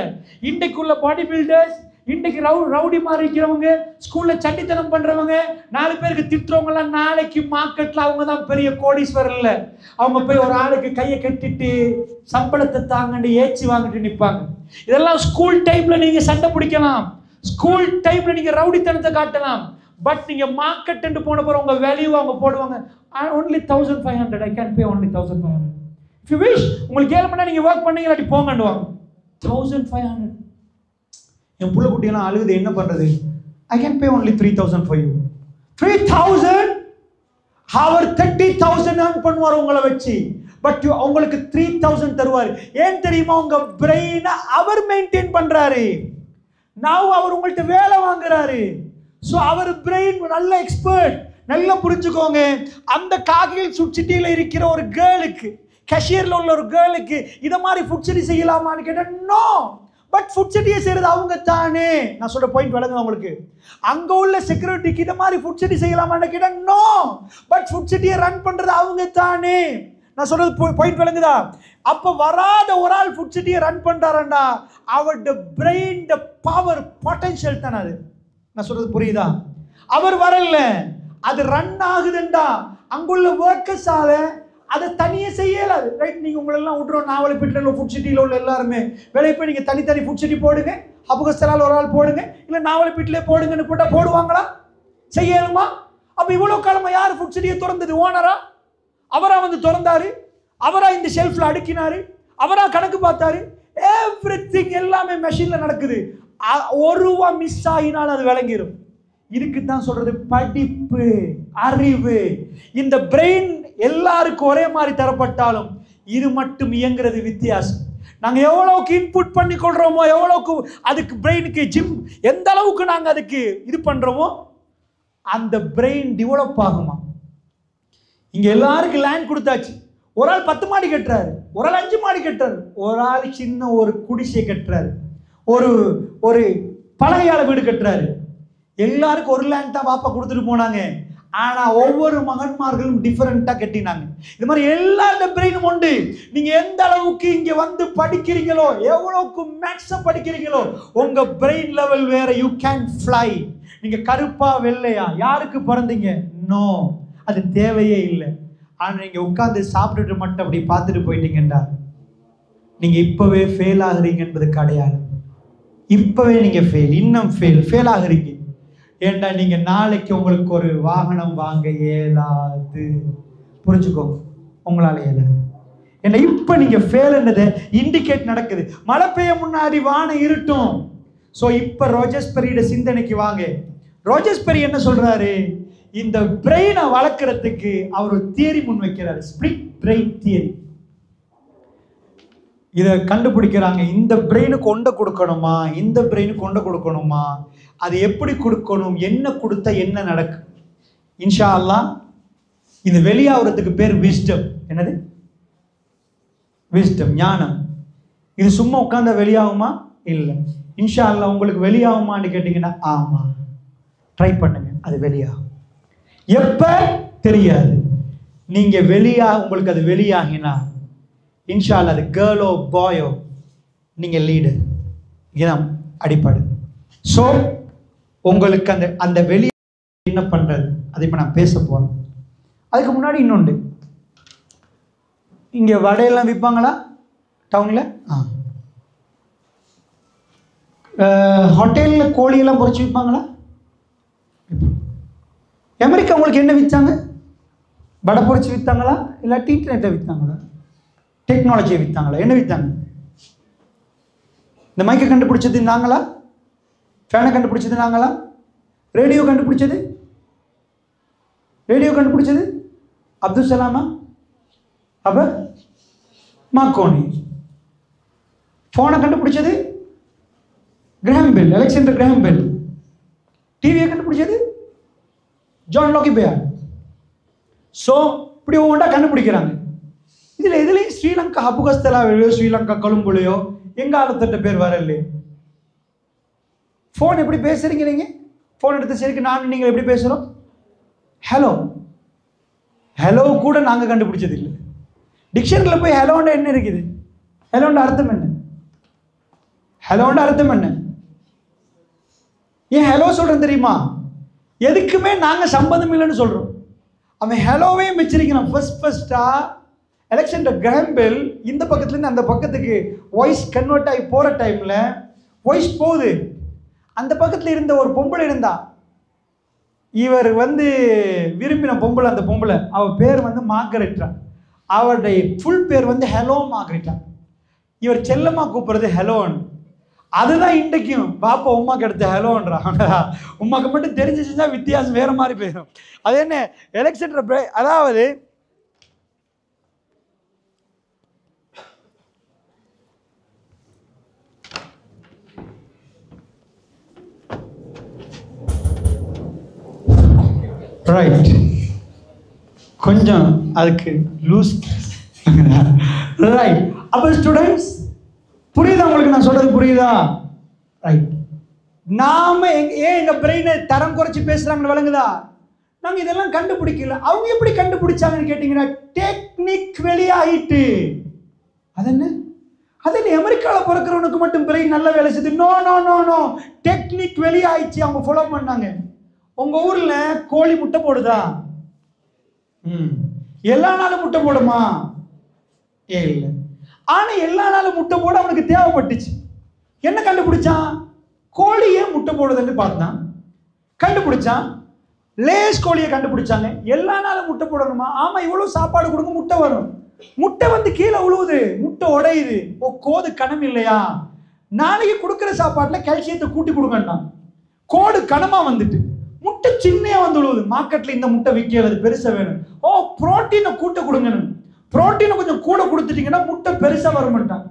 A: இன்றைக்குள்ள பாடி பில்டர்ஸ், இன்றைக்கு ரவுடி மாதிரி இருக்கிறவங்க, ஸ்கூல்ல சண்டித்தனம் பண்றவங்க, 4 பேருக்கு திட்டுறவங்க எல்லாம் நாளைக்கு மார்க்கெட்ல அவங்க தான் பெரிய கோடீஸ்வரர் இல்ல. அவங்க போய் ஒரு ஆளுக்கு கையை கட்டிட்டு சம்பளத்தை தாங்கன்னு ஏச்சி வாங்கிட்டு நிற்பாங்க. இதெல்லாம் ஸ்கூல் டைம்ல நீங்க சண்டை பிடிக்கலாம், ஸ்கூல் டைம்ல நீங்க ரவுடித்தனத்தை காட்டலாம். பட் நீங்க மார்க்கெட் என்று போன போற உங்க வேல்யூ அவங்க போடுவாங்க. only 1500, I can pay only 1500. if you wish, உங்களுக்கு 7 மணி நேரம் நீங்க வர்க் பண்ணீங்க, இல்லாட்டி போங்கன்னுவாங்க. 1500. என் புள்ள குட்டியெல்லாம் அழுகுது, என்ன பண்றது? I can pay only 3000 for you. 3000? Our 30,000 earn பண்ணுவார் உங்களை வச்சு. பட் உங்களுக்கு 3000 தருவார். ஏன் தெரியுமா? உங்க பிரெயினை அவர் மெயின்டைன் பண்றாரு. now அவர் உங்கள்ட்ட வேலை வாங்குறாரு. சோ அவர் பிரெயின் நல்ல எக்ஸ்பர்ட். நல்லா புரிஞ்சுக்கோங்க. அந்த காகில் சுட்சிட்டியில இருக்கிற ஒரு கேர்ளுக்கு, கேஷியர்ல உள்ள ஒரு கேர்ளுக்கு இத மாதிரி ஃபுட் சிட்டி செய்யலாமான்னு கேட்டா நோ. பட் ஃபுட் சிட்டியை செய்யறது அவங்க தானே. நான் சொல்ற பாயிண்ட் விளங்குது உங்களுக்கு? அங்க உள்ள செக்யூரிட்டிக்கு இத மாதிரி ஃபுட் சிட்டி செய்யலாமான்னு கேட்டா நோ. பட் ஃபுட் சிட்டியை ரன் பண்றது அவங்க தானே. நான் சொல்றது பாயிண்ட் விளங்குதா? அப்ப வராத ஒரு ஆள் ஃபுட் சிட்டியை ரன் பண்றாருன்னா அவருடைய பிரெயின் பவர் பொட்டன்ஷியல் தானே அது. நான் சொல்றது புரியுதா? அவர் வரல, அது ரன் ஆகுதுண்டா அங்குள்ள ஒர்க்கர்ஸால அதை தனியே செய்யலாது. ரைட்? நீங்க உங்களெல்லாம் விட்டுறோம், நாவலப்பிட்டியில் ஃபுட் சிட்டியில் உள்ள எல்லாருமே வேலையை போய் நீங்க தனித்தனி ஃபுட் சிட்டி போடுங்க, அபுகஸ்தலால் ஒரு ஆள் போடுங்க, இல்ல நாவலப்பிட்டிலே போடுங்கன்னு போட்டா போடுவாங்களா? செய்யலுமா? அப்ப இவ்வளவு காலமா யார் ஃபுட் சிட்டியை திறந்தது? ஓனரா? அவரா வந்து திறந்தாரு, அவரா இந்த ஷெல்ஃப்ல அடுக்கினாரு, அவரா கணக்கு பார்த்தாரு. எவ்ரிதிங் எல்லாமே மெஷின்ல நடக்குது. ஒரு ரூபா மிஸ் ஆகினாலும் அது விளங்கிடும். இதுக்கு தான் சொல்றது படிப்பு, அறிவு. இந்த பிரெயின் எல்லாருக்கும் ஒரே மாதிரி தரப்பட்டாலும் இது மட்டும் இயங்குறது வித்தியாசம். நாங்க எவ்வளவுக்கு இன்புட் பண்ணி கொள்றோமோ, எவ்வளவுக்கு அதுக்கு பிரெயினுக்கு ஜிம் எந்த அளவுக்கு நாங்க அதுக்கு இது பண்றோமோ அந்த பிரெயின் டெவலப் ஆகுமா. இங்க எல்லாருக்கும் லேண்ட் கொடுத்தாச்சு. ஒரு ஆள் 10 மாடி கட்டுறாரு, ஒரு ஆள் 5 மாடி கட்டுறாரு, ஒரு ஆள் சின்ன ஒரு குடிசை கட்டுறாரு, ஒரு ஒரு பழையால வீடு கட்டுறாரு. எல்லாருக்கும் ஒரு லேண்ட் தான் பாப்பா கொடுத்துட்டு போனாங்க. ஆனா ஒவ்வொரு மகன்மார்களும் டிஃபரெண்டா கட்டினாங்க. இது மாதிரி எல்லாரோட பிரெயினும் உண்டு. நீங்க எந்த அளவுக்கு இங்க வந்து படிக்கிறீங்களோ, எவ்வளவுக்கு மேக்ஸ படிக்கிறீங்களோ, உங்க பிரெயின் லெவல் வேற. You can fly. நீங்க கருப்பா வெள்ளையா யாருக்கு பிறந்தீங்க? நோ, அது தேவையே இல்லை. ஆனா நீங்க உட்கார்ந்து சாப்பிட்டுட்டு மட்டும் அப்படி பார்த்துட்டு போயிட்டீங்கடா, நீங்க இப்பவே ஃபெயில் ஆகுறீங்க என்பதுக்கு அடையாளம். இப்பவே நீங்க இன்னும் ஃபெயில் ஆகுறீங்க. ஏண்டா நீங்க நாளைக்கு உங்களுக்கு ஒரு வாகனம் வாங்க இயலாது. புரிஞ்சுக்கோங்க, உங்களால இயலாது. ஏன்னா இப்ப நீங்க ஃபெயில்ன்றதை இண்டிகேட் நடக்குது. மழை பெய்ய முன்னாடி வானம் இருட்டும். ஸோ இப்ப ரோஜர்ஸ்பெரியோட சிந்தனைக்கு வாங்க. ரோஜர்ஸ்பெரி என்ன சொல்றாரு? இந்த பிரெயினை வளர்க்கறதுக்கு அவர் ஒரு தியரி முன் வைக்கிறார், ஸ்பிளிட் பிரெயின் தியரி. இதை கண்டுபிடிக்கிறாங்க. இந்த பிரெயினுக்கு கொண்டை கொடுக்கணுமா, இந்த பிரெயினுக்கு கொண்டை கொடுக்கணுமா, அது எப்படி கொடுக்கணும், என்ன கொடுத்தா என்ன நடக்கும். இன்ஷா அல்லாஹ் இது வெளியாகிறதுக்கு பேர் விஸ்டம். என்னது? விஸ்டம், ஞானம். இது சும்மா உட்கார்ந்தா வெளியாகுமா? இல்லை. இன்ஷா அல்லாஹ் உங்களுக்கு வெளியாகுமான்னு கேட்டீங்கன்னா ஆமா, ட்ரை பண்ணுங்க, அது வெளியாகும். எப்ப தெரியாது. நீங்க உங்களுக்கு அது வெளியாகினா இன்ஷா அல்லாஹ் அது கேர்ளோ பாயோ நீங்க லீடர். இதுதான் அடிப்படை. ஸோ உங்களுக்கு அந்த வெளியே என்ன பண்றது, அதை இப்போ நான் பேச போறேன். அதுக்கு முன்னாடி இன்னொன்று, இங்கே வடையெல்லாம் விற்பாங்களா டவுனில்? ஹோட்டலில் கோழியெல்லாம் பொறிச்சு விற்பாங்களா? அமெரிக்கா உங்களுக்கு என்ன விற்றாங்க? வடை பொறிச்சு விற்றாங்களா, இல்லாட்டி இன்டர்நெட்டில் விற்றாங்களா, டெக்னாலஜியை விற்றாங்களா, என்ன விற்றாங்க? இந்த மைக்கை கண்டுபிடிச்சது நாங்களா? ஃபேனை கண்டுபிடிச்சது நாங்களா? ரேடியோ கண்டுபிடிச்சது அப்துல் சலாமா? அப்ப மார்க்கோனி. போனை கண்டுபிடிச்சது Graham bell, Alexander Graham bell. டிவியை கண்டுபிடிச்சது ஜான் லோக்கி பேர்ட். ஸோ இப்படி ஒவ்வொன்றா கண்டுபிடிக்கிறாங்க. இதுலேயும் ஸ்ரீலங்கா அபுகஸ்தலாவிலையோ ஸ்ரீலங்கா கொழும்புலையோ எங்க ஆளுத்தட்ட பேர் வரல. ஃபோன் எப்படி பேசுறீங்க நீங்க? ஃபோன் எடுத்து சரிக்கு நான் நீங்கள் எப்படி பேசுகிறோம்? ஹலோ ஹலோ கூட நாங்கள் கண்டுபிடிச்சது இல்லை. டிக்ஷனரியில் போய் ஹலோண்ட என்ன இருக்குது, ஹலோண்ட அர்த்தம் என்ன, ஹலோண்ட அர்த்தம் என்ன? ஏன் ஹலோ சொல்கிறேன் தெரியுமா? எதுக்குமே நாங்கள் சம்பந்தம் இல்லைன்னு சொல்கிறோம். அவன் ஹலோவையும் வச்சிருக்கிறான். ஃபர்ஸ்டாக அலெக்சாண்டர் கிரஹாம் பெல் இந்த பக்கத்துலேருந்து அந்த பக்கத்துக்கு வாய்ஸ் கன்வெர்ட் ஆகி போகிற டைமில் வாய்ஸ் போகுது. அந்த பக்கத்தில் இருந்த ஒரு பொம்பளை இருந்தா, இவர் விரும்பின பொம்பளை. அந்த பொம்பளை அவ பேர் மார்கரெட்டா. அவருடைய ஃபுல் பேர் ஹெலோ மார்கரெட்டா. இவர் செல்லம்மா கூப்பிடுறது ஹெலோன்னு. அதுதான் இன்றைக்கும் பாப்பா உமாக்கு எடுத்த ஹெலோன்றாங்க. உமாக்கு மட்டும் தெரிஞ்சிச்சுன்னா வித்தியாசம் வேற மாதிரி போயிடும். அது என்ன எலெக்சண்டர், அதாவது ரைட், கொஞ்சம் அதுக்கு லூஸ். ரைட். அப்போ ஸ்டூடெண்ட்ஸ் புரியுதா உங்களுக்கு? நான் சொல்றது புரியுதா? ரைட். நாம ஏன் எங்க பிரெயினை தரம் குறைச்சி பேசுறாங்கன்னு விளங்குதா? நாங்க இதெல்லாம் கண்டுபிடிக்கல. அவங்க எப்படி கண்டுபிடிச்சாங்கன்னு கேட்டீங்கன்னா டெக்னிக் வெளியாயிட்டு. அது என்ன அமெரிக்காவில் பிறக்கிறவனுக்கு மட்டும் பிரெயின் நல்ல வேலை செய்யுது? No no no no, technique வெளியாயிடுச்சு. அவங்க ஃபாலோ பண்ணாங்க. உங்க ஊர்ல கோழி முட்டை போடுதா? எல்லா நாளும் முட்டை போடுமா? இல்லை. ஆனா எல்லா நாளும் முட்டை போட அவனுக்கு தேவைப்பட்டுச்சு. என்ன கண்டுபிடிச்சான்? கோழி ஏன் முட்டை போடுதுன்னு பார்த்தான், கண்டுபிடிச்சான். லேஸ் கோழியை கண்டுபிடிச்சாங்க. எல்லா நாளும் முட்டை போடணுமா? ஆமா, இவ்வளவு சாப்பாடு கொடுங்க முட்டை வரும். முட்டை கீழே விழுவுது, முட்டை உடையுது. கோது கணம் இல்லையா? நாளைக்கு கொடுக்குற சாப்பாட்டில் கால்சியத்தை கூட்டி கொடுக்கண்டாம். கோடு கனமாக வந்துட்டு முட்டை சின்னையா வந்து விழுவுது. மார்க்கெட்டில் இந்த முட்டை விற்கிறது பெருசாக வேணும். ஓ, புரோட்டீனை கூட்ட கொடுங்கணும். புரோட்டீனை கொஞ்சம் கூட கொடுத்துட்டீங்கன்னா முட்டை பெருசாக வர மாட்டான்.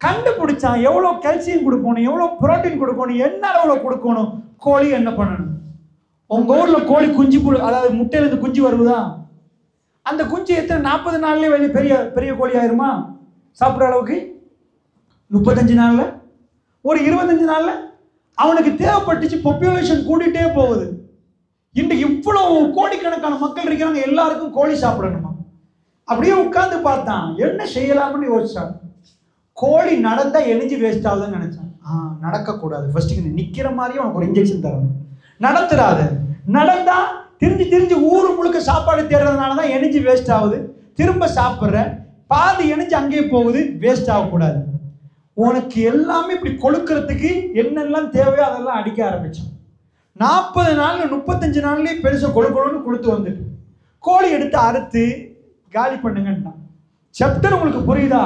A: கண்டுபிடிச்சான் எவ்வளோ கால்சியம் கொடுக்கணும், எவ்வளோ புரோட்டீன் கொடுக்கணும், என்ன அளவில் கொடுக்கணும். கோழி என்ன பண்ணணும்? உங்கள் ஊரில் கோழி குஞ்சு அதாவது முட்டையிலேருந்து குஞ்சு வருவதா? அந்த குஞ்சு எத்தனை 40 நாள்லேயே வெளியே பெரிய பெரிய கோழி ஆயிருமா சாப்பிட்ற அளவுக்கு? 35 நாளில், ஒரு 25 நாளில் அவனுக்கு தேவைப்பட்டுச்சு. பாப்புலேஷன் கூட்டிகிட்டே போகுது. இன்றைக்கு இவ்வளோ கோடிக்கணக்கான மக்கள் இருக்கிறாங்க, எல்லாருக்கும் கோழி சாப்பிடணுமா? அப்படியே உட்கார்ந்து பார்த்தான், என்ன செய்யலாம்னு யோசிச்சான். கோழி நடந்தா எரிஞ்சு வேஸ்ட் ஆகுதுன்னு நினைச்சான். நடக்கக்கூடாது, ஃபர்ஸ்ட் நிற்கிற மாதிரியும் அவனுக்கு ஒரு இன்ஜெக்ஷன் தரணும். நடத்துறாது, நடந்தா திரிஞ்சு ஊரு முழுக்க சாப்பாடு தேடுறதுனால தான் எனர்ஜி வேஸ்ட் ஆகுது. திரும்ப சாப்பிட்ற பாதி எனர்ஜி அங்கேயே போகுது, வேஸ்ட் ஆகக்கூடாது. உனக்கு எல்லாமே இப்படி கொழுக்கிறதுக்கு என்னெல்லாம் தேவையோ அதெல்லாம் அடிக்க ஆரம்பிச்சான். 40 நாள் 35 நாள்லேயே பெருசாக கொழுக்கொழுன்னு கொடுத்து வந்துட்டு கோழி எடுத்து அறுத்து காலி பண்ணுங்கன்ட்டான். சாப்டர் உங்களுக்கு புரியுதா?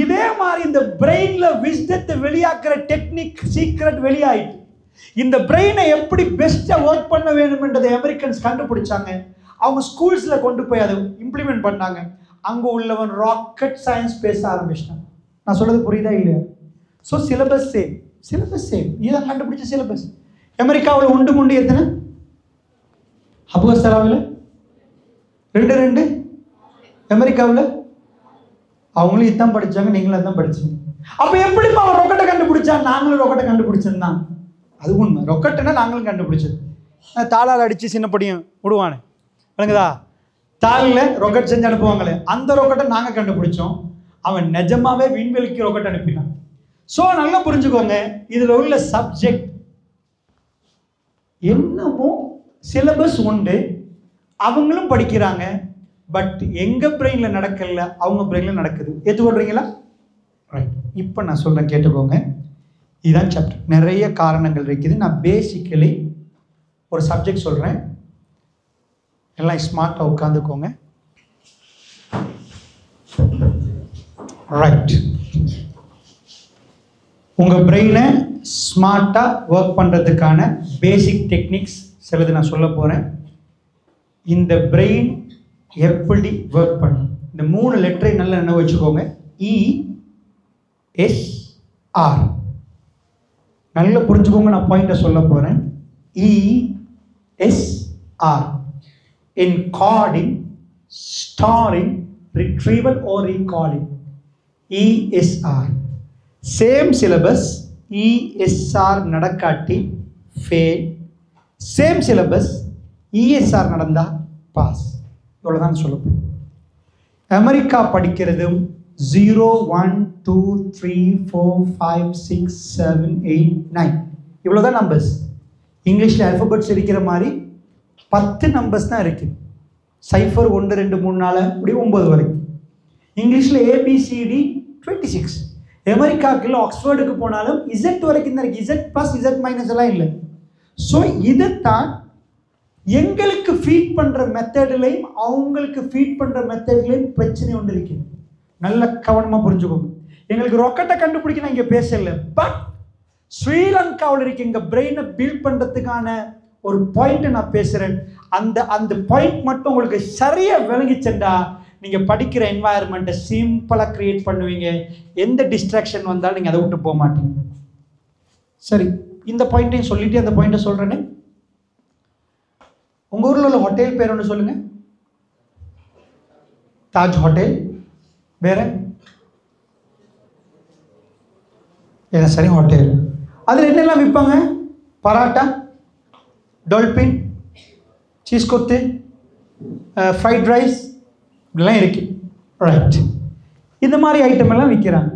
A: இதே மாதிரி இந்த பிரெயின்ல விஸ்டத்தை வெளியாக்குற டெக்னிக் சீக்ரெட் வெளியாயிட்டு. இந்த பிரெயினை எப்படி பெஸ்டா ஒர்க் பண்ண வேண்டும் என்றதை அமெரிக்கன்ஸ் கண்டுபிடிச்சாங்க. அவங்க ஸ்கூல்ஸ்ல கொண்டு போய் அதை இம்ப்ளிமெண்ட் பண்ணாங்க. அங்க உள்ளவன் ராக்கெட் சயின்ஸ் பேச ஆரம்பிச்சிட்டான். நான் சொல்றது புரியுதா இல்லையா? So syllabus same. இதான் கண்டுபிடிச்ச சிலபஸ். அமெரிக்காவில் உண்டு எத்தனை? அபுகஸ்தலாவில் 2 அமெரிக்காவில் அவங்களும் இதான் படிச்சாங்க, நீங்களும் அதான் படிச்சீங்க. அப்ப எப்படிப்பா அவன் ரொக்கெட்டை கண்டுபிடிச்சா? நாங்களும் ரொக்கெட்டை கண்டுபிடிச்சதுதான். அது உண்மை. ரொக்கெட்டுன்னா நாங்களும் கண்டுபிடிச்சது. தாளால் அடிச்சு சின்னப்படியும் விடுவானே, விளங்குதா? தாளில் ரொக்கெட் செஞ்சு அனுப்புவாங்களே, அந்த ரொக்கெட்டை நாங்கள் கண்டுபிடிச்சோம். அவன் நிஜமாவே விண்வெளிக்கு ரொக்கெட் அனுப்பினான். ஸோ நல்லா புரிஞ்சுக்கோங்க, இதில் உள்ள சப்ஜெக்ட் என்னமோ சிலபஸ் உண்டு, அவங்களும் படிக்கிறாங்க. பட் எங்க பிரெயின்ல நடக்கல, அவங்க பிரெயின்ல நடக்குது. ஏற்றுக்கொள்றீங்களா? ரைட். இப்போ நான் சொல்றேன், கேட்டுக்கோங்க. இதுதான் சாப்டர். நிறைய காரணங்கள் இருக்குது. நான் பேசிக்கலி ஒரு சப்ஜெக்ட் சொல்றேன், எல்லாம் ஸ்மார்ட்டாக உட்காந்துக்கோங்க. ரைட். உங்கள் பிரெயினை ஸ்மார்ட்டாக ஒர்க் பண்ணுறதுக்கான பேசிக் டெக்னிக்ஸ் சிலது நான் சொல்ல போகிறேன். இந்த பிரெயின் எப்படி ஒர்க் பண்ணும், இந்த 3 லெட்டரை நல்லா என்ன வச்சுக்கோங்க. ESR. நல்லா புரிஞ்சுக்கோங்க, நான் பாயிண்ட்டை சொல்ல போகிறேன். ESR. Encoding, storing, retrieval or recalling. ESR. Same syllabus. ESR நடக்காட்டி ஃபெயில். Same syllabus. ESR நடந்தா பாஸ். இவ்வளோதான் சொல்லப்போம். அமெரிக்கா படிக்கிறதும் 0 1 2 3 4 5 6 7 8 9 இவ்வளோதான் நம்பர்ஸ். இங்கிலீஷில் ஆல்ஃபபெட்ஸ் இருக்கிற மாதிரி 10 நம்பர்ஸ் தான் இருக்குது. சைஃபர் 1 2 3 4 இப்படி 9 வரைக்கும். இங்கிலீஷில் ABCD 26. அமெரிக்காவுக்கு ஆக்ஸ்ஃபோர்டுக்கு போனாலும் Z வரைக்கும் தான் இருக்குது. Z+, Z- எல்லாம் இல்லை. ஸோ இதைத்தான் எங்களுக்கு ஃபீட் பண்ணுற மெத்தட்லையும் அவங்களுக்கு ஃபீட் பண்ணுற மெத்தட்லையும் பிரச்சனை ஒன்று இருக்கு. நல்ல கவனமாக புரிஞ்சுக்கோங்க. எங்களுக்கு ரொக்கெட்டை கண்டுபிடிக்க நான் இங்கே பேசல, பட் ஸ்ரீலங்காவில் இருக்க எங்கள் பிரெயினை பில்ட் பண்ணுறதுக்கான ஒரு பாயிண்ட்டை நான் பேசுகிறேன். அந்த பாயிண்ட் மட்டும் உங்களுக்கு சரியாக விளங்கிச்சண்டா நீங்கள் படிக்கிற என்வாயர்மெண்ட்டை சிம்பிளாக க்ரியேட் பண்ணுவீங்க. எந்த டிஸ்ட்ராக்ஷன் வந்தாலும் நீங்கள் அதை விட்டு போக மாட்டீங்க. சரி, இந்த பாயிண்ட்டையும் சொல்லிட்டு அந்த பாயிண்ட்டை சொல்கிறேன்னு. உங்கள் ஊரில் உள்ள ஹோட்டல் பேர் ஒன்று சொல்லுங்க. தாஜ் ஹோட்டல். வேற என்ன? சரி, ஹோட்டல். அதில் என்னெல்லாம் விற்பாங்க? பராட்டா, டால்பின், சீஸ் கொத்து, ஃப்ரைட் ரைஸ் இப்படிலாம் இருக்கு. ரைட். இந்த மாதிரி ஐட்டம் எல்லாம் விற்கிறாங்க.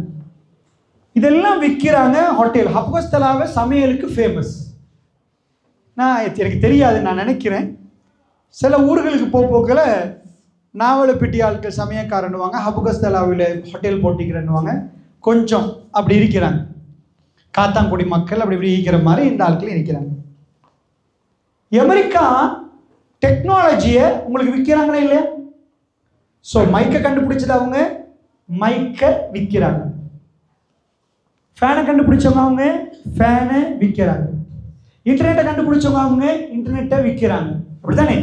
A: இதெல்லாம் விற்கிறாங்க ஹோட்டல். ஹப்கஸ்தலாவை சமையலுக்கு ஃபேமஸ். எனக்கு தெரியாது, நான் நினைக்கிறேன் சில ஊர்களுக்கு போக்கில் நாவலப்பிட்டி ஆட்கள் சமயக்காரன்னுவாங்க, ஹபுகஸ்தலாவில் ஹோட்டல் போட்டிக்கிறன்னுவாங்க. கொஞ்சம் அப்படி இருக்கிறாங்க. காத்தாங்குடி மக்கள் அப்படி இப்படி இருக்கிற மாதிரி இந்த ஆட்கள் இருக்கிறாங்க. அமெரிக்கா டெக்னாலஜியை உங்களுக்கு விற்கிறாங்களே இல்லையா? ஸோ மைக்கை கண்டுபிடிச்சது அவங்க, மைக்கை விற்கிறாங்க. ஃபேனை கண்டுபிடிச்சவங்க அவங்க ஃபேனை விற்கிறாங்க. இன்டர்நெட்டை கண்டுபிடிச்சவங்க அவங்க இன்டர்நெட்டை விற்கிறாங்க. அப்படித்தானே?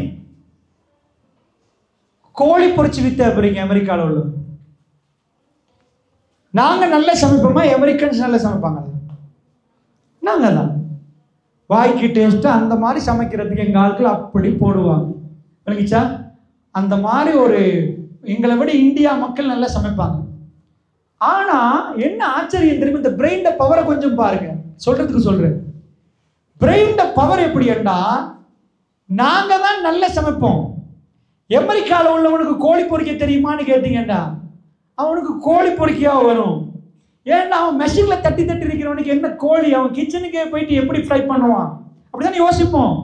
A: கோழி பொரிச்சு வித்த போறீங்க அமெரிக்காவில் உள்ள. நாங்க நல்லா சமைப்போமா? அமெரிக்கன்ஸ் நல்லா சமைப்பாங்க. நாங்க தான் வாய்க்கு டேஸ்ட் அந்த மாதிரி சமைக்கிறதுக்கு எங்க ஆட்கள் அப்படி போடுவாங்க. விளங்கிச்சா? அந்த மாதிரி ஒரு எங்களை விட இந்தியா மக்கள் நல்லா சமைப்பாங்க. ஆனா என்ன ஆச்சரியம் தெரியுமா? இந்த பிரெயின் பவரை கொஞ்சம் பாருங்க. சொல்றதுக்கு சொல்றேன். பிரெயின் பவர் எப்படி என்றா, நாங்க தான் நல்லா சமைப்போம். அமெரிக்காவில் உள்ளவனுக்கு கோழி பொரிக்க தெரியுமான்னு கேட்டீங்கன்னா அவனுக்கு கோழி பொரிக்கையா வரும். ஏன்னா அவன் மெஷின்ல தட்டி தட்டி இருக்கிறவனுக்கு என்ன கோழி, அவன் கிச்சனுக்கே போயிட்டு எப்படி ஃப்ரை பண்ணுவான்? அப்படிதான் யோசிப்போம்.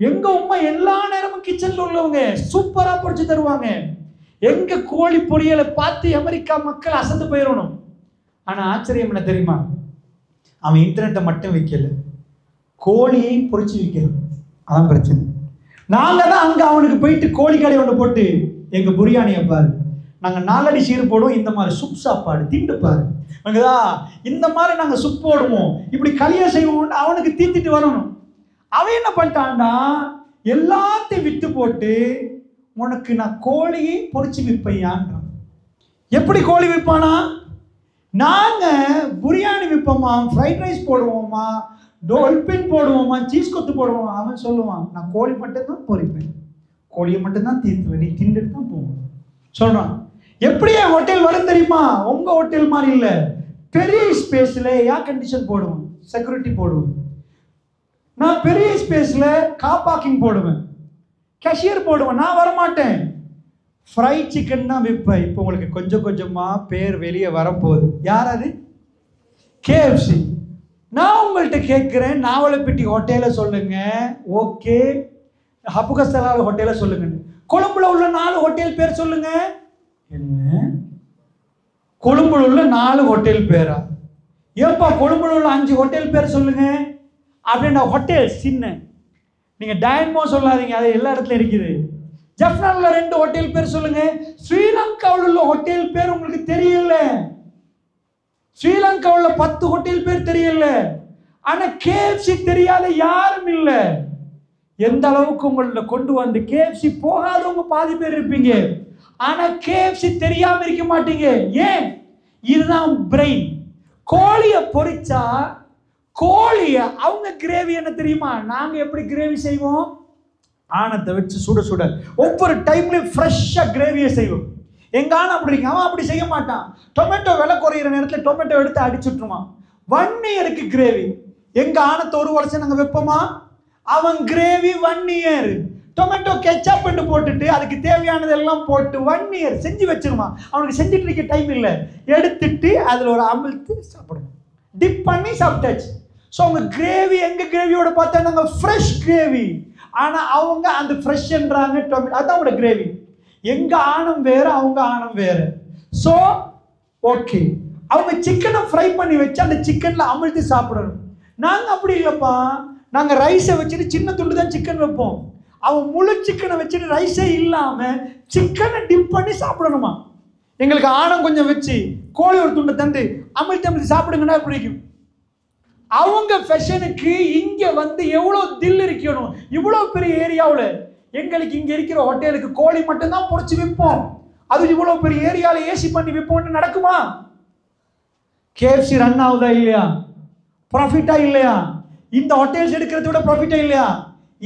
A: எங்க உமா எல்லா நேரமும் கிச்சன்ல உள்ளவங்க சூப்பரா பொரிச்சு தருவாங்க. எங்க கோழி பொரியலை பார்த்து அமெரிக்கா மக்கள் அசந்து போயிடணும். ஆனா ஆச்சரியம் என்ன தெரியுமா? அவன் இன்டர்நெட்டை மட்டும் விற்கல, கோழியை பொரிச்சு விற்கிறான். அதான் பிரச்சனை. நாங்க தான் அங்க அவனுக்கு போயிட்டு கோழி கடை ஒன்று போட்டு, எங்க பிரியாணியை பாரு, நாங்க 4 அடி சீர் போடுவோம், இந்த மாதிரி சுப் சாப்பாடு திண்டு பாரு, இந்த மாதிரி நாங்க சுப் போடுவோம், இப்படி களிய செய்வோம். அவனுக்கு தீத்திட்டு வரணும். அவன் என்ன பண்ணிட்டான்டா, எல்லாத்தையும் விட்டு போட்டு உனக்கு நான் கோழியை பொரிச்சு விற்பையான்றான். எப்படி கோழி விற்பானா? நாங்க பிரியாணி விற்போமா, ஃப்ரைட் ரைஸ் போடுவோமா, டோல்பின் போடுவோமா, சீஸ் கொத்து போடுவோமா. அவன் சொல்லுவான், நான் கோழி மட்டும்தான் பொரிப்பேன், கோழியை மட்டும்தான் தீர்த்துவேன், நீ திண்டுட்டு தான் போவோம் சொல்றான். எப்படி என் ஹோட்டல் வரும் தெரியுமா? உங்க ஹோட்டல் மாதிரி இல்லை. பெரிய ஸ்பேஸ்ல ஏர் கண்டிஷன் போடுவேன், செக்யூரிட்டி போடுவேன். நான் பெரிய ஸ்பேஸ்ல கார் பார்க்கிங் போடுவேன், கேஷியர் போடுவேன். நான் வரமாட்டேன். ஃப்ரைட் சிக்கன் தான் விற்பேன். இப்போ உங்களுக்கு கொஞ்சம் கொஞ்சமா பேர் வெளியே வரப்போகுது. யார் அது? KFC. நான் உங்கள்கிட்ட கேட்குறேன், நாவலப்பிட்டி ஹோட்டலை சொல்லுங்க, ஓகே. ஹப்புகஸ்தலால் ஹோட்டலை சொல்லுங்க. கொழும்புல உள்ள 4 ஹோட்டல் பேர் சொல்லுங்க. என்ன கொழும்புல உள்ள 4 ஹோட்டல் பேரா? ஏப்பா கொழும்புல உள்ள 5 ஹோட்டல் பேர் சொல்லுங்க. அப்படின்னா ஹோட்டல் சின்ன, நீங்க டயன்மோ சொல்லாதீங்க, அது எல்லா இடத்துலயும் இருக்குது. ஜெஃப்னால 2 ஹோட்டல் பேர் சொல்லுங்க. ஸ்ரீலங்காவில் உள்ள ஹோட்டல் பேர் உங்களுக்கு தெரியல. ஸ்ரீலங்காவில் 10 ஹோட்டல் பேர் தெரியல. ஆனா KFC தெரியாத யாரும் இல்லை. எந்த அளவுக்கு உங்களை கொண்டு வந்து KFC போகாதவங்க பாதி பேர் இருப்பீங்க. ஆனா KFC தெரியாம இருக்க மாட்டீங்க. ஏன்? இதுதான் பிரெயின். கோழியை பொரிச்சா கோழிய அவங்க கிரேவி என்ன தெரியுமா? நாங்க எப்படி கிரேவி செய்வோம்? ஆனத்தை வச்சு சுட சுட ஒவ்வொரு டைம்லயும் ஃப்ரெஷ்ஷா கிரேவியை செய்வோம். எங்க ஆனா அப்படி இருக்கு. அவன் அப்படி செய்ய மாட்டான். டொமேட்டோ விலை குறையிற நேரத்தில் டொமேட்டோ எடுத்து அடிச்சுட்டுருவான். 1 இயருக்கு கிரேவி. எங்க ஆனத்தை 1 வருஷம் நாங்க வைப்போமா? அவன் கிரேவி 1 இயர். டொமேட்டோ கெச்சப் போட்டுட்டு அதுக்கு தேவையானதெல்லாம் போட்டு 1 இயர் செஞ்சு வச்சிருவான். அவனுக்கு செஞ்சுட்டு இருக்க டைம் இல்லை. எடுத்துட்டு அதுல ஒரு அமிழ்த்து சாப்பிடுவோம், டிப் பண்ணி சாப்பிட்டாச்சு. ஸோ அவங்க கிரேவி எங்க கிரேவியோட பார்த்தா நாங்கள் ஃப்ரெஷ் கிரேவி. ஆனா அவங்க அந்த ஃப்ரெஷ்ன்றாங்க டொமேட்டோ, அதான் அவங்களோட கிரேவி. எங்க ஆணம் வேற, அவங்க ஆணம் வேற. ஸோ ஓகே, அவங்க சிக்கனை ஃப்ரை பண்ணி வச்சு அந்த சிக்கன்ல அமிழ்த்து சாப்பிடணும். நாங்க அப்படி இல்லப்பா, நாங்க ரைஸை வச்சுட்டு சின்ன துண்டு தான் சிக்கன் வைப்போம். அவன் முழு சிக்கனை வச்சுட்டு ரைஸே இல்லாம சிக்கனை டிப் பண்ணி சாப்பிடணுமா? எங்களுக்கு ஆணம் கொஞ்சம் வச்சு கோழி ஒரு துண்டை தந்து அமிழ்த்து சாப்பிடுங்கன்னா பிடிக்கும். அவங்க ஃபேஷனுக்கு இங்க வந்து எவ்வளவு தில் இருக்கணும். இவ்வளவு பெரிய ஏரியாவில் எங்களுக்கு இங்க இருக்கிற ஹோட்டலுக்கு கோழி மட்டும்தான் பொரிச்சு விற்போம். அது இவ்வளவு பெரிய ஏரியாவில் ஏசி பண்ணி விற்போம்னு நடக்குமா? KFC ரன் ஆகுதா இல்லையா? ப்ராஃபிட்டா இல்லையா? இந்த ஹோட்டல்ஸ் எடுக்கிறத விட ப்ராஃபிட்டா இல்லையா?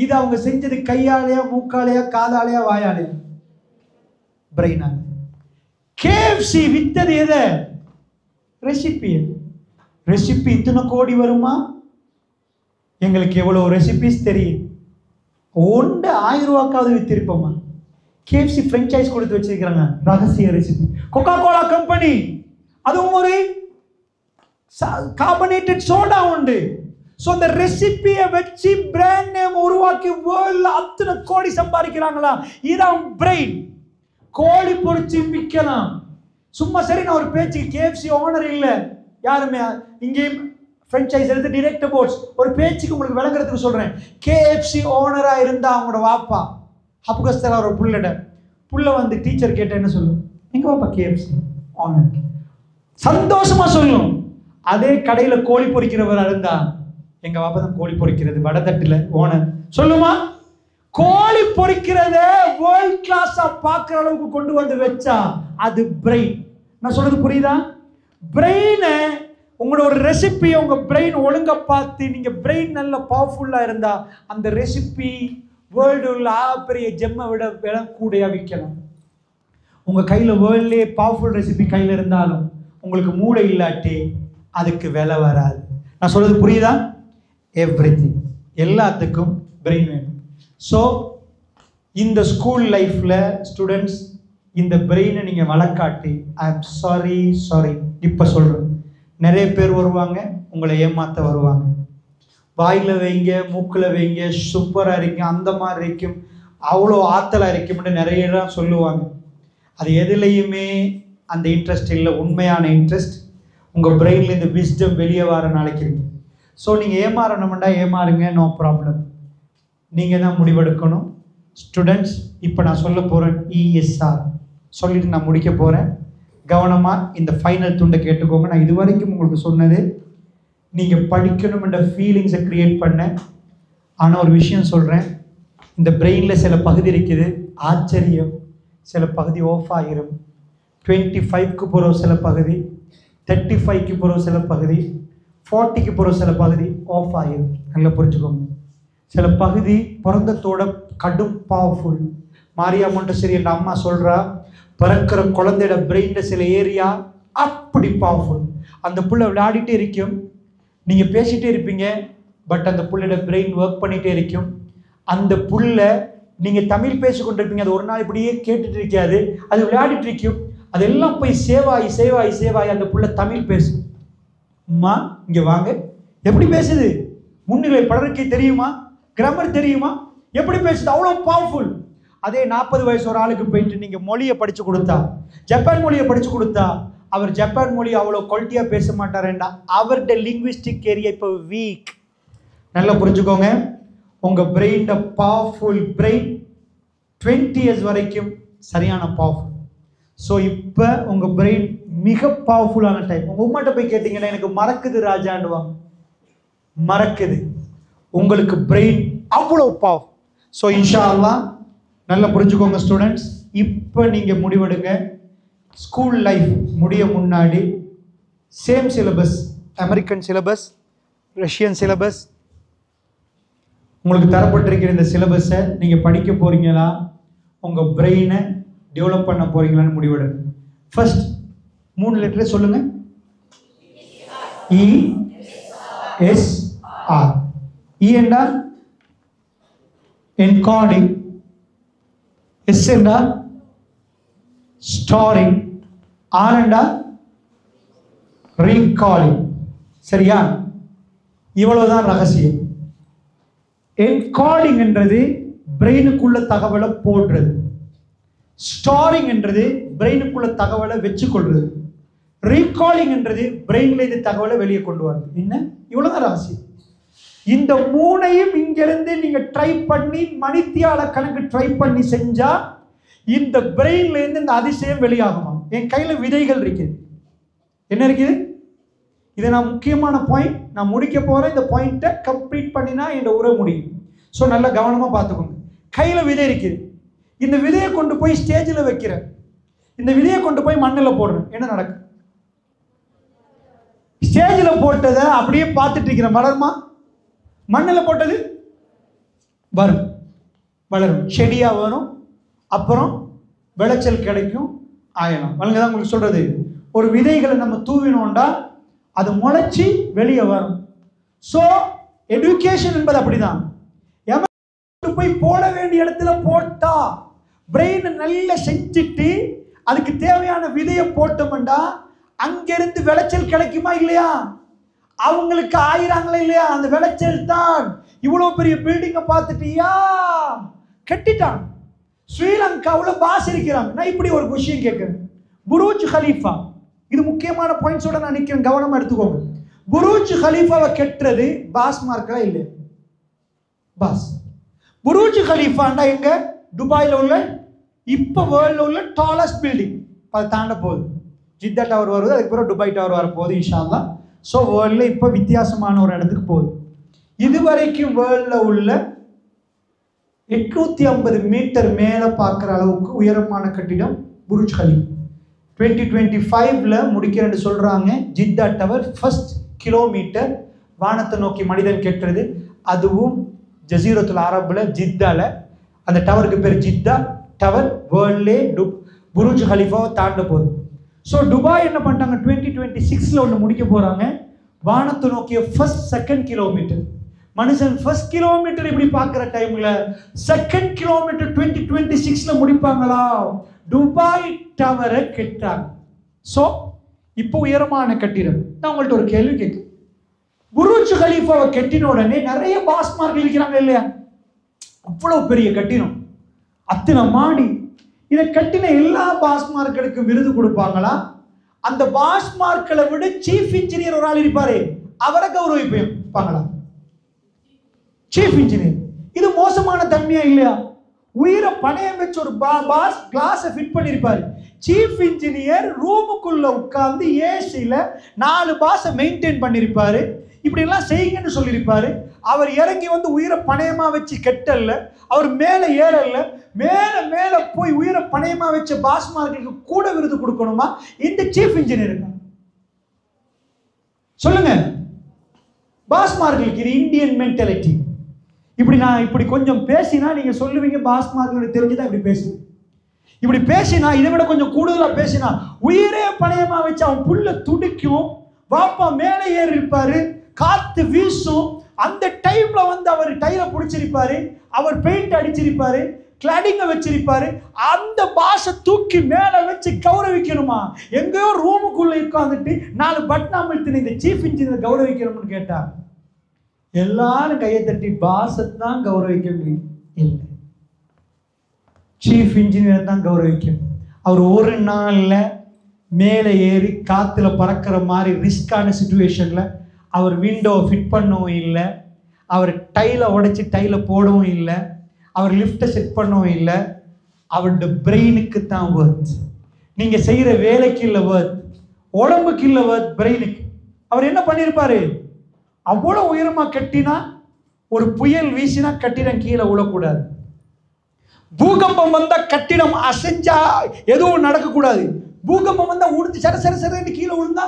A: இது அவங்க செஞ்சது கையாலையா, மூக்காலையா, காதாலையா, வாயாலையா? பிரெயினால. KFC வித்தது எதை? ரெசிபி. ரெசிபி இத்தனை கோடி வருமா? எங்களுக்கு எவ்வளவு ரெசிபிஸ் தெரியும். 1000 ரூபாய்க்காவது வித்திருப்போமா? KFC பிரான்சைஸ் கொடுத்து வச்சிருக்கிறாங்க, ரகசிய ரெசிபி. கொக்கா கோலா கம்பெனி, அதுவும் ஒரு கார்பனேட்டட் சோடா உண்டு. ஸோ அந்த ரெசிபியை வச்சு பிராண்ட் நேம் உருவாக்கி வேர்ல்ட்ல அத்தனை கோடி சம்பாதிக்கிறாங்களா? இதான் பிரெயின். கோழி பொரிச்சு விற்கலாம். சும்மா சரி, நான் ஒரு பேச்சுக்கு KFC ஓனர் இல்லை யாருமே இங்கேயும் ஃப்ரான்ச்சைஸ் எடுத்து டிரெக்ட் போர்ட்ஸ் ஒரு பேச்சுக்கு உங்களுக்கு விளங்குறதுக்கு சொல்றேன். KFC ஓனரா இருந்தா அவங்களோட வாப்பா ஹப்புகஸ்தலா ஒரு புள்ள வந்து டீச்சர் கேட்ட என்ன சொல்லும்? எங்க வாப்பா KFC ஓனர், சந்தோஷமா சொல்லும். அதே கடையில் கோழி பொரிக்கிறவர் இருந்தா, எங்க பாப்பா தான் கோழி பொரிக்கிறது வடதட்டுல ஓனர் சொல்லுமா, கோழி பொரிக்கிறத வேர்ல்ட் கிளாஸா பார்க்குற அளவுக்கு கொண்டு வந்து வச்சா அது பிரெயின். நான் சொல்றது புரியுதா? பிரெயினை உங்களோட ஒரு ரெசிபி உங்க பிரெயின் ஒழுங்கா பார்த்து நீங்க பிரெயின் நல்ல பவர்ஃபுல்லா இருந்தா அந்த ரெசிபி வேர்ல்டு உள்ள பெரிய ஜெம்மை விட கூடையா விற்கலாம். உங்க கையில வேர்ல்ட்லேயே பவர்ஃபுல் ரெசிபி கையில இருந்தாலும் உங்களுக்கு மூளை இல்லாட்டி அதுக்கு விலை வராது. நான் சொல்றது புரியுதா? எவ்ரிதிங், எல்லாத்துக்கும் பிரெயின் வேணும். ஸோ இந்த ஸ்கூல் லைஃப்ல ஸ்டூடெண்ட்ஸ் இந்த பிரெயினை நீங்க வளர்க்காட்டி, ஐ எம் சாரி இப்ப சொல்றேன், நிறைய பேர் வருவாங்க உங்களை ஏமாத்த வருவாங்க. வாயில வைங்க, மூக்குல வைங்க, சூப்பரா இருக்கும், அந்த மாதிரி இருக்கும், அவ்வளோ ஆத்தலா இருக்கும்னு நிறைய இடம் சொல்லுவாங்க. அது எதுலையுமே அந்த இன்ட்ரெஸ்ட் இல்லை. உண்மையான இன்ட்ரெஸ்ட் உங்க பிரெயின்ல இந்த விஸ்டம் வெளியே வர நாளைக்கு இருக்கு. ஸோ நீங்க ஏமாறணும்டா ஏமாறுங்க, நோ ப்ராப்ளம். நீங்க தான் முடிவெடுக்கணும். ஸ்டூடெண்ட்ஸ் இப்போ நான் சொல்ல போறேன் ESR சொல்லிட்டு நான் முடிக்க போறேன். கவனமா இந்த ஃபைனல் துண்டை கேட்டுக்கோங்க. நான் இது வரைக்கும் உங்களுக்கு சொன்னது நீங்க படிக்கணும் என்ற ஃபீலிங்ஸை கிரியேட் பண்ண. ஆனால் ஒரு விஷயம் சொல்றேன், இந்த பிரெயின்ல சில பகுதி இருக்குது, ஆச்சரியம், சில பகுதி ஆஃப் ஆகிரும். 25க்கு போகிற சில பகுதி, 35க்கு போகிற சில பகுதி, 40க்கு போகிற சில பகுதி ஆஃப் ஆகிரும். நல்லா புரிஞ்சுக்கோங்க. சில பகுதி பிறந்தத்தோட கடும் பவர்ஃபுல். மாரியா மொண்டசரி என்ற அம்மா சொல்றா, பிறக்கிற குழந்தையோட பிரெயின்ல சில ஏரியா அப்படி பவர்ஃபுல். அந்த புள்ள விளையாடிட்டே இருக்கும், நீங்க பேசிட்டே இருப்பீங்க, பட் அந்த புள்ளோட பிரெயின் ஒர்க் பண்ணிட்டே இருக்கும். அந்த புள்ள நீங்க தமிழ் பேசி கொண்டிருப்பீங்க, அது ஒரு நாள் இப்படியே கேட்டுட்டு இருக்காது, அது விளையாடிட்டு இருக்கும். அதெல்லாம் போய் சேவாயி அந்த புள்ள தமிழ் பேசும். அம்மா இங்க வாங்க, எப்படி பேசுது, முன்னிலை படர்க்கை தெரியுமா, கிராமர் தெரியுமா, எப்படி பேசுது, அவ்வளோ பவர்ஃபுல். அதே 40 வயசு ஒரு ஆளுக்கு போயிட்டு நீங்க மொழியை படிச்சு கொடுத்தா, ஜப்பான் மொழியை படிச்சு கொடுத்தா, அவர் ஜப்பான் மொழி அவ்வளோ குவாலிட்டியா பேச மாட்டாருன்னா அவருடைய லிங்குவிஸ்டிக் ஏரியா இப்போ வீக். நல்லா புரிஞ்சுக்கோங்க. உங்க பிரெயின் பவர்ஃபுல் பிரெயின் 20 இயர்ஸ் வரைக்கும் சரியான பவர்ஃபுல். ஸோ இப்போ உங்க பிரெயின் மிக பவர்ஃபுல்லான டைம். உங்க உமாட்ட போய் கேட்டீங்கன்னா எனக்கு மறக்குது ராஜாண்டுவாங்க, மறக்குது. உங்களுக்கு பிரெயின் அவ்வளோ பவர். ஸோ இன்ஷா அல்லாஹ் நல்லா புரிஞ்சுக்கோங்க ஸ்டூடெண்ட்ஸ். இப்போ நீங்கள் முடிவெடுங்க, ஸ்கூல் லைஃப் முடிய முன்னாடி same syllabus, American syllabus, Russian syllabus, உங்களுக்கு தரப்பட்டிருக்கிற இந்த சிலபஸை நீங்கள் படிக்க போறீங்களா, உங்கள் பிரெயினை டெவலப் பண்ண போறீங்களான்னு முடிவெடுங்க. ஃபர்ஸ்ட் 3 லெட்டரை சொல்லுங்க. ESR. E என்றால் என்கோடிங், எஸ் என்றால் ஸ்டோரிங், ஆர் என்றால் ரீகாலிங். சரியா? இவ்வளவுதான் ரகசியம். என்கோடிங் என்றது பிரெயினுக்குள்ள தகவலை போடுறது, ஸ்டோரிங் என்றது பிரெயினுக்குள்ள தகவலை வச்சுக்கொள்றது, ரீகாலிங் என்றது பிரெயின்ல இந்த தகவலை வெளியே கொண்டு வருது. என்ன? இவ்வளவுதான் ரகசியம். இந்த 3ஐயும் இங்கிருந்து நீங்க ட்ரை பண்ணி மணித்தியால கணக்கு ட்ரை பண்ணி செஞ்சா இந்த பிரெயின்ல இருந்து இந்த அதிசயம் வெளியாகுமா? என் கையில விதைகள் இருக்குது. என்ன இருக்குது? இதை நான் முக்கியமான பாயிண்ட் நான் முடிக்க போறேன். இந்த பாயிண்ட்டை கம்ப்ளீட் பண்ணினா இந்த உரை முடியும். ஸோ நல்லா கவனமா பார்த்துக்கோங்க. கையில விதை இருக்குது. இந்த விதையை கொண்டு போய் ஸ்டேஜில் வைக்கிறேன், இந்த விதையை கொண்டு போய் மண்ணில் போடுறேன். என்ன நடக்கும்? ஸ்டேஜில் போட்டதை அப்படியே பார்த்துட்டு இருக்கிறேன். வளருமா? மண்ணில் போட்டது வரும், வளரும், செடியா வரும், அப்புறம் விளைச்சல் கிடைக்கும், ஆயலாம். வழங்கதான் உங்களுக்கு சொல்றது. ஒரு விதைகளை நம்ம தூவினோண்டா அது முளைச்சி வெளியே வரும். ஸோ எஜுகேஷன் என்பது அப்படிதான். போய் போட வேண்டிய இடத்துல போட்டா பிரெயின் நல்லா செஞ்சுட்டு அதுக்கு தேவையான விதையை போட்டோம்டா அங்கிருந்து விளைச்சல் கிடைக்குமா இல்லையா? அவங்களுக்கு ஆயிராங்களா இல்லையா? அந்த விளைச்சல் தான். இவ்வளவு பெரிய பில்டிங்கை பார்த்துட்டியா கட்டிட்டான். ஸ்ரீலங்காவில் பாஸ் இருக்கிறாங்க. நான் இப்படி ஒரு கொஸ்டின் கேட்கிறேன். புரூஜ் கலீஃபா, இது முக்கியமான பாயிண்ட்ஸோட நான் நிற்கிறேன், கவனமா எடுத்துக்கோங்க. புரூஜ் கலீஃபாவை கெட்டுறது பாஸ் மார்க்கா இல்லை? பாஸ். புரூஜ் கலீஃபாண்டா எங்க? துபாயில் உள்ள இப்போ வேர்ல்டில் உள்ள டாலஸ்ட் பில்டிங். அதை தாண்ட போகுது. ஜித்தா டவர் வருது, அதுக்கப்புறம் துபாய் டவர் வர போகுது இன்ஷா அல்லாஹ். ஸோ வேர்ல்டில் இப்போ வித்தியாசமான ஒரு இடத்துக்கு போகுது. இதுவரைக்கும் வேர்ல்டில் உள்ள 850 மீட்டர் மேலே பார்க்குற அளவுக்கு உயரமான கட்டிடம் புருஜ் கலீஃபா. 2025 முடிக்கிறேன்னு சொல்கிறாங்க. ஜித்தா டவர் ஃபர்ஸ்ட் கிலோமீட்டர் வானத்தை நோக்கி மனிதன் கெட்டுறது, அதுவும் ஜசீரத்துல் அரபில் ஜித்தாவில். அந்த டவருக்கு பேர் ஜித்தா டவர். வேர்ல்ட்லே புருஜ் கலீஃபாவை தாண்ட போகுது. ஸோ துபாய் என்ன பண்ணிட்டாங்க, 2026 ஒன்று முடிக்க போகிறாங்க. வானத்தை நோக்கிய ஃபர்ஸ்ட் செகண்ட் கிலோமீட்டர். மனுஷன் ஃபர்ஸ்ட் கிலோமீட்டர் இப்படி பார்க்குற டைமில் செகண்ட் கிலோமீட்டர் 2026 முடிப்பாங்களா? துபாய் டவரை கெட்டாங்க. ஸோ இப்போ உயரமான கட்டிடம். நான் உங்கள்கிட்ட ஒரு கேள்வி கேட்குறேன். புருஜ் கலீஃபாவை கெட்டின உடனே நிறைய பாஸ்மார்கள் இருக்கிறாங்க இல்லையா? அவ்வளோ பெரிய கட்டிடம், அத்தனை மாடி. இதை கட்டின எல்லா பாஸ்மார்களுக்கும் விருது கொடுப்பாங்களா? அந்த பாஸ்மார்க்களை விட சீஃப் இன்ஜினியர் ஒரு ஆள் இருப்பாரு, அவரை கௌரவிப்பாங்களா? Chief engineer. இது மோசமான தன்மையா இல்லையா? உயிரை பணையம் வச்சு ஒரு பாஸ் கிளாஸை ஃபிட் பண்ணியிருப்பாரு. சீஃப் இன்ஜினியர் ரூமுக்குள்ள உட்கார்ந்து ஏசியில் 4 பாஸை மெயின்டைன் பண்ணியிருப்பாரு. இப்படிலாம் செய்யுங்கன்னு சொல்லியிருப்பாரு. அவர் இறங்கி வந்து உயிரை பணையமா வச்சு கெட்டல்ல, அவர் மேலே ஏறல, மேலே மேலே போய் உயிரை பணையமா வச்ச பாஸ்மார்களுக்கு கூட விருது கொடுக்கணுமா இந்த சீஃப் இன்ஜினியருக்கு? சொல்லுங்க. பாஸ்மார்களுக்கு இது இந்தியன் மென்டாலிட்டி. இப்படி நான் இப்படி கொஞ்சம் பேசினா நீங்க சொல்லுவீங்க பாஸ்மார்களுக்கு தெரிஞ்சுதான் இப்படி பேசுது. இப்படி பேசினா, இதை விட கொஞ்சம் கூடுதலாக பேசினா, உயிரே பணையமா வச்சு அவன் புள்ள துடிக்கும், வாப்பா மேலே ஏறி இருப்பாரு, காத்து வீசும். அந்த டைம்ல வந்து அவர் டைரை பிடிச்சிருப்பாரு, அவர் பெயிண்ட் அடிச்சிருப்பாரு, கிளாடிங்க வச்சிருப்பாரு. அந்த பாஷை தூக்கி மேலே வச்சு கௌரவிக்கணுமா? எங்கேயோ ரூமுக்குள்ள உட்காந்துட்டு 4 பட்டன் அமர்த்தின இந்த சீஃப் இன்ஜினியர் கௌரவிக்கணும்னு கேட்டா எல்லாரும் கையை தட்டி பாஸை தான் கௌரவிக்க முடியும். இல்லை, சீஃப் இன்ஜினியர் தான் கௌரவிக்கும். அவர் ஒரு நாளில் மேலே ஏறி காற்றுல பறக்கிற மாதிரி ரிஸ்கான சுச்சுவேஷனில் அவர் விண்டோவை ஃபிட் பண்ணவும் இல்லை, அவர் டைலை உடைச்சி டைலை போடவும் இல்லை, அவர் லிஃப்ட்டை செட் பண்ணவும் இல்லை. அவருடைய பிரெயினுக்கு தான் வர்த். நீங்கள் செய்கிற வேலைக்கு இல்லை வர்த், உடம்புக்கு இல்லை வர்த், பிரெயினுக்கு. அவர் என்ன பண்ணியிருப்பாரு? அவ்வளோ உயரமாக கட்டினா, ஒரு புயல் வீசினா கட்டிடம் கீழே விழக்கூடாது. பூகம்பம் வந்தா கட்டிடம் அசைஞ்சா எதுவும் நடக்கக்கூடாது. பூகம்பம் வந்தா உறிஞ்சு சர சர சரன்னு கீழே விழுந்தா,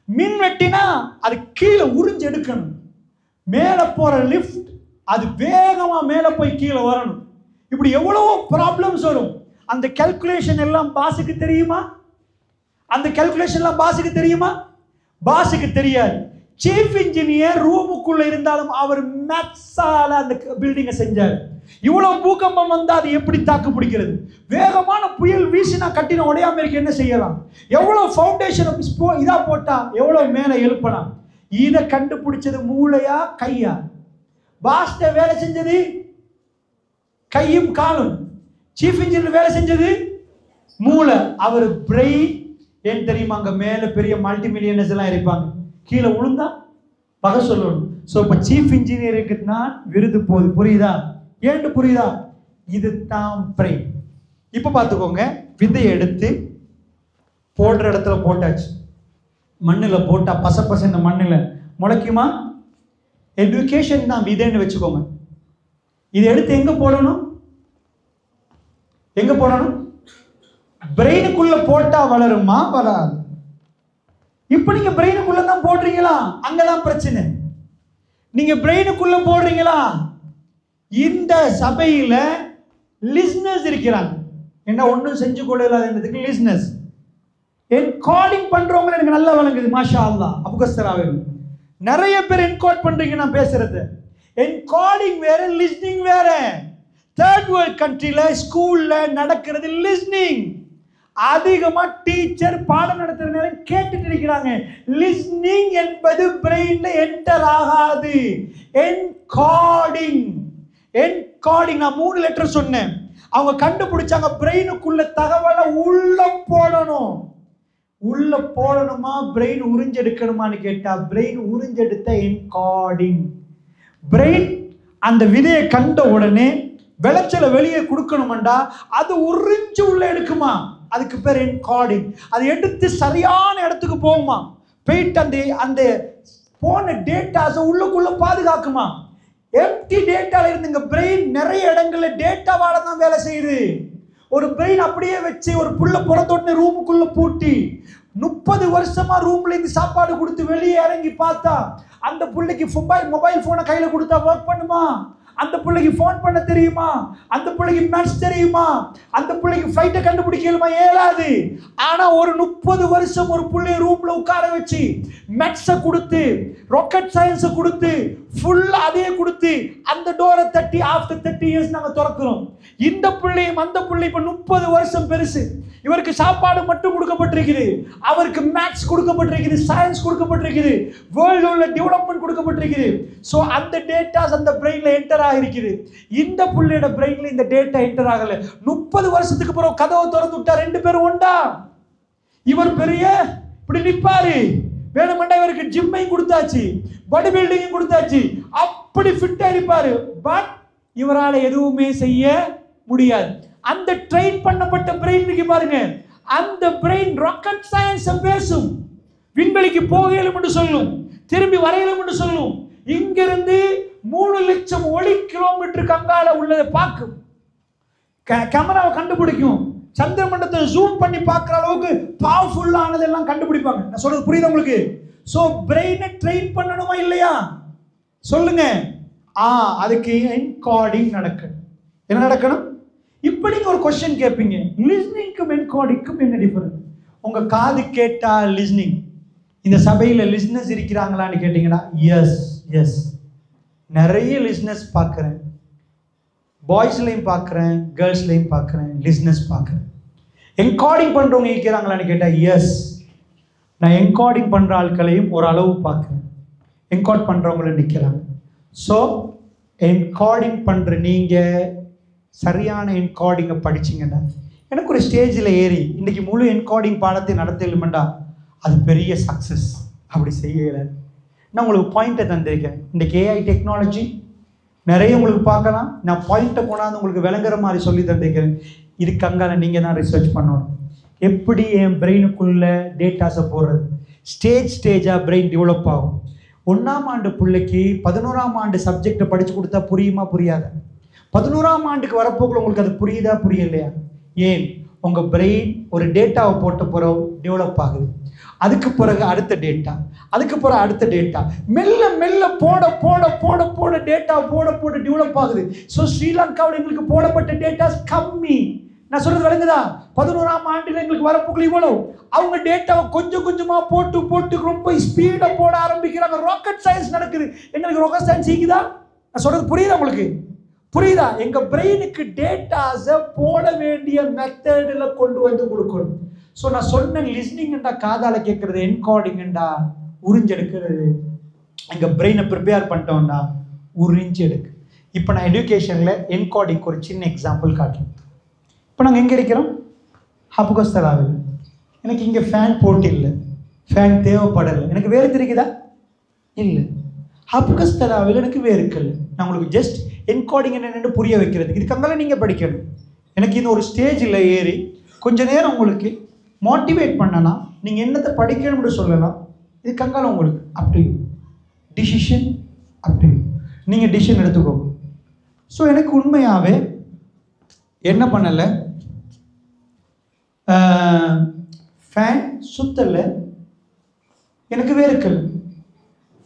A: மின் வெட்டினா அது கீழே உறிஞ்சு எடுக்கணும். மேலே போற லிஃப்ட் அது வேகமா மேலே போய் கீழே வரணும். இப்படி எவ்வளவோ ப்ராப்ளம்ஸ் வரும். அந்த கால்குலேஷன் எல்லாம் பாஸுக்கு தெரியுமா? அந்த கால்குலேஷன் எல்லாம் பாஸுக்கு தெரியுமா? பாஸுக்கு தெரியாது. சீஃப் இன்ஜினியர் ரூமுக்குள்ள இருந்தாலும் அவர் மேத்ஸால அந்த பில்டிங்கை செஞ்சார். இவ்வளவு பூகம்பம் வந்தா அது எப்படி தாக்கு பிடிக்கிறது? வேகமான புயல் வீசினா கட்டின உடையாம இருக்க என்ன செய்யலாம்? எவ்வளவு ஃபவுண்டேஷன் இதா போட்டா எவ்வளவு மேல எழுப்பலாம்? இதை கண்டுபிடிச்சது மூளையா கையா? பாஸ்ட வேலை செஞ்சது கையும் காலும், சீஃப் இன்ஜினியர் வேலை செஞ்சது மூளை. அவர் பிரெயின். ஏன் தெரியுமா? அங்க மேல பெரிய மல்டி மில்லியனர்ஸ் எல்லாம் இருப்பாங்க, கீழே விழுந்தா பகை சொல்லணும். ஸோ இப்போ சீஃப் இன்ஜினியருக்கு தான் விருது போகுது. புரியுதா? ஏன்னு புரியுதா? இது தான் பிரெயின். இப்போ பார்த்துக்கோங்க, விதையை எடுத்து போடுற இடத்துல போட்டாச்சு, மண்ணில் போட்டா பச இந்த மண்ணில் முளைக்குமா? எஜுகேஷன் தான் விதைன்னு வச்சுக்கோங்க. இதை எடுத்து எங்க போடணும்? எங்க போடணும்? பிரெயினுக்குள்ள போட்டா வளருமா? வளராது. இப்ப நீங்க பிரெயினுக்குள்ள தான் போடுறீங்களா? அங்கதான் பிரச்சனை. நீங்க பிரெயினுக்குள்ள போடுறீங்களா? இந்த சபையில லிஸ்னர்ஸ் இருக்கிறாங்க. என்ன ஒன்றும் செஞ்சு கொள்ளலாதுன்றதுக்கு லிஸ்னர்ஸ். என்கோடிங் பண்றவங்க எனக்கு நல்லா வழங்குது, மாஷா அல்லாஹ். அபுகஸ்தராவே நிறைய பேர் என்கோட் பண்றீங்க நான் பேசுறது. என்கோடிங் வேற, லிஸ்னிங் வேற. தேர்ட் வேர்ல்ட் கண்ட்ரில ஸ்கூல்ல நடக்கிறது லிஸ்னிங். அதிகமா டீச்சர் பாடம் நடத்துற நேரம் கேட்டுட்டு இருக்கிறாங்க. லிஸ்னிங் என்பது பிரெயின்ல என்டர் ஆகாது. என்கோடிங். என்கோடிங் நான் 3 லெட்டர் சொன்னேன். அவங்க கண்டுபிடிச்சாங்க பிரெயினுக்குள்ள தகவலை உள்ள போடணும். உள்ள போடணுமா பிரெயின் உறிஞ்செடுக்கணுமான்னு கேட்டா பிரெயின் உறிஞ்செடுத்த என்கோடிங். பிரெயின் அந்த விதையை கண்ட உடனே விளைச்சலை வெளியே கொடுக்கணும்டா அது உறிஞ்சு உள்ள எடுக்குமா, அதுக்கு பேர் என்கோடிங். அது எடுத்து சரியான இடத்துக்கு போகுமா, போயிட்டு அந்த போன டேட்டாஸை உள்ளுக்குள்ள பாதுகாக்குமா. எம்டி டேட்டால இருந்துங்க பிரெயின் நிறைய இடங்கள்ல டேட்டாவால தான் வேலை செய்யுது. ஒரு பிரெயின் அப்படியே வச்சு ஒரு புள்ள பிறந்தோடனே ரூமுக்குள்ள பூட்டி 30 வருஷமா ரூம்ல இருந்து சாப்பாடு கொடுத்து வெளியே இறங்கி பார்த்தா அந்த பிள்ளைக்கு மொபைல் போனை கையில கொடுத்தா ஒர்க் பண்ணுமா? அந்த பிள்ளைக்கு போன் பண்ண தெரியுமா? அந்த பிள்ளைக்கு மேத்ஸ் தெரியுமா? அந்த பிள்ளைக்கு ஃப்ளைட்டை கண்டுபிடிக்கலுமா? இயலாது. ஆனா ஒரு 30 வருஷம் ஒரு பிள்ளைய ரூம்ல உட்கார வச்சு மேத்ஸை கொடுத்து ராக்கெட் சயின்ஸை கொடுத்து ஃபுல்லா அதே கொடுத்து அந்த டோரை தட்டி ஆஃப்டர் 30 இயர்ஸ் நாங்க திறக்கிறோம். இந்த பிள்ளையும் அந்த பிள்ளை இப்ப 30 வருஷம் பெருசு. இவருக்கு சாப்பாடு மட்டும் கொடுக்கப்பட்டிருக்குது, அவருக்கு மேத்ஸ் கொடுக்கப்பட்டிருக்குது, சயின்ஸ் கொடுக்கப்பட்டிருக்குது, வேர்ல்ட்ல உள்ள டெவலப்மெண்ட் கொடுக்கப்பட்டிருக்குது. சோ அந்த டேட்டாஸ் அந்த பிரெயின்ல என்டர் ஆகிருக்குது. இந்த புள்ளையோட பிரெயின்ல இந்த டேட்டா என்டர் ஆகல. 30 வருஷத்துக்கு பிறகு கதவை திறந்து விட்டா 2 பேரும் ஒண்டா. இவர் பெரிய இப்படி நிப்பாரு, வேணுமெண்டா இவருக்கு ஜிம்மையும் கொடுத்தாச்சு, பாடி பில்டிங்கும் கொடுத்தாச்சு, அப்படி ஃபிட்டா இருப்பாரு. பட் இவரால் எதுவுமே செய்ய முடியாது. அந்த ட்ரெயின் பண்ணப்பட்ட பிரெயின் இருக்கு பாருங்க, அந்த பிரெயின் ராக்கெட் சயின்ஸ் பேசும், விண்வெளிக்கு போகலும் என்று சொல்லும், திரும்பி வரையலும் என்று சொல்லும். இங்கிருந்து 3 லட்சம் ஒளி கிலோமீட்டருக்கு அங்கால உள்ளதை பார்க்கும், கேமராவை கண்டுபிடிக்கும், சந்திர மண்டலத்தை ஜூம் பண்ணி பார்க்குற அளவுக்கு பவர்ஃபுல்லானதெல்லாம் கண்டுபிடிப்பாங்க. நான் சொல்றது புரியுது உங்களுக்கு? சோ பிரெயினை ட்ரெயின் பண்ணணுமா இல்லையா சொல்லுங்க. அதுக்கு என்கோடிங் நடக்கணும். என்ன நடக்கணும்? இப்ப நீங்க ஒரு क्वेश्चन கேட்பீங்க, லிஸ்னிங்க்கும் என்கோடிங்க்கும் என்ன டிஃபரன்ஸ்? உங்க காது கேட்டா லிஸ்னிங். இந்த சபையில லிஸ்னஸ் இருக்கிறாங்களான்னு கேட்டீங்கன்னா எஸ் நிறைய லிஸ்னஸ் பார்க்குறேன், பாய்ஸ்லையும் பார்க்குறேன், கேர்ள்ஸ்லையும் பார்க்குறேன், லிஸ்னஸ் பார்க்குறேன். என்கோடிங் பண்றவங்க இருக்கிறாங்களான்னு கேட்டா எஸ், நான் என்கோடிங் பண்ற ஆட்களையும் ஒரு அளவு பார்க்குறேன், என்கோட் பண்றவங்கள நிற்கிறாங்க. ஸோ என்கோடிங் பண்ற நீங்க சரியான என்கோடிங்கை படிச்சிங்கன்னா, எனக்கு ஒரு ஸ்டேஜில் ஏறி இன்றைக்கி முழு என்கோடிங் பாடத்தை நடத்தலுமெண்டா அது பெரிய சக்ஸஸ். அப்படி செய்யலை. நான் உங்களுக்கு பாயிண்ட்டை தந்திருக்கேன். இன்றைக்கி ஏஐ டெக்னாலஜி நிறைய உங்களுக்கு பார்க்கலாம். நான் பாயிண்ட்டை கொண்டாந்து உங்களுக்கு விளங்குற மாதிரி சொல்லி தந்திருக்கிறேன். இதுக்கு அங்கால நீங்கள் தான் ரிசர்ச் பண்ணணும். எப்படி என் பிரெயினுக்குள்ளே டேட்டாஸை போடுறது, ஸ்டேஜாக பிரெயின் டெவலப் ஆகும். 1ஆம் ஆண்டு பிள்ளைக்கு 11ஆம் ஆண்டு சப்ஜெக்டை படித்து கொடுத்தா புரியுமா புரியாத? 11ஆம் ஆண்டுக்கு வரப்போக்குள்ள உங்களுக்கு அது புரியுதா புரியலையா? ஏன்? உங்கள் பிரெயின் ஒரு டேட்டாவை போட்ட பிறகு டெவலப் ஆகுது. அதுக்கு பிறகு அடுத்த டேட்டா, அதுக்கு பிறகு அடுத்த டேட்டா, மெல்ல மெல்ல போட போட போட போட டேட்டா போட போட டெவலப் ஆகுது. ஸோ ஸ்ரீலங்காவில் எங்களுக்கு போடப்பட்ட டேட்டாஸ் கம்மி. நான் சொல்றது விளங்குதா? 11ஆம் ஆண்டில் எங்களுக்கு வரப்போக்குள்ள இவ்வளவு. அவங்க டேட்டாவை கொஞ்சம் கொஞ்சமாக போட்டு போட்டு ரொம்ப ஸ்பீடாக போட ஆரம்பிக்கிறாங்க. ராக்கெட் சயின்ஸ் நடக்குது. எங்களுக்கு ராக்கெட் சயின்ஸ் இருக்குதா? நான் சொல்றது புரியுதா உங்களுக்கு? புரியுதா? எங்க பிரெயினுக்கு டேட்டாஸை போட வேண்டிய மெத்தடில் கொண்டு வந்து கொடுக்கணும். ஸோ நான் சொன்ன லிஸ்னிங்டா காதால கேட்கறது, என்கோடிங்கண்டா உறிஞ்செடுக்கிறது. எங்கள் பிரெயினை ப்ரிப்பேர் பண்ணிட்டோம்டா உறிஞ்சு எடுக்கு. இப்போ நான் எஜுகேஷனில் என்கோடிங் ஒரு சின்ன எக்ஸாம்பிள் காட்டுறேன். இப்போ நாங்கள் எங்கே இருக்கிறோம்? ஹப்புகஸ்தலாவில். எனக்கு இங்கே ஃபேன் போட்டு இல்லை, ஃபேன் தேவைப்படலை. எனக்கு வேறு தெரியுதா? இல்லை. ஹப்புகஸ்தலாவில் எனக்கு வேறுக்கல். நான் உங்களுக்கு ஜஸ்ட் என்கோடிங் என்னென்னு புரிய வைக்கிறதுக்கு இதுக்கங்கால நீங்கள் படிக்கணும். எனக்கு இந்த ஒரு ஸ்டேஜில் ஏறி கொஞ்ச நேரம் உங்களுக்கு மோட்டிவேட் பண்ணலாம், நீங்கள் என்னத்தை படிக்கணும்னு சொல்லலாம். இதுக்கங்கால உங்களுக்கு அப்படி டிசிஷன் அப்படி நீங்கள் டிசிஷன் எடுத்துக்கோங்க. ஸோ எனக்கு உண்மையாகவே என்ன பண்ணலை, ஃபேன் சுத்தலை, எனக்கு வேறுக்கல்.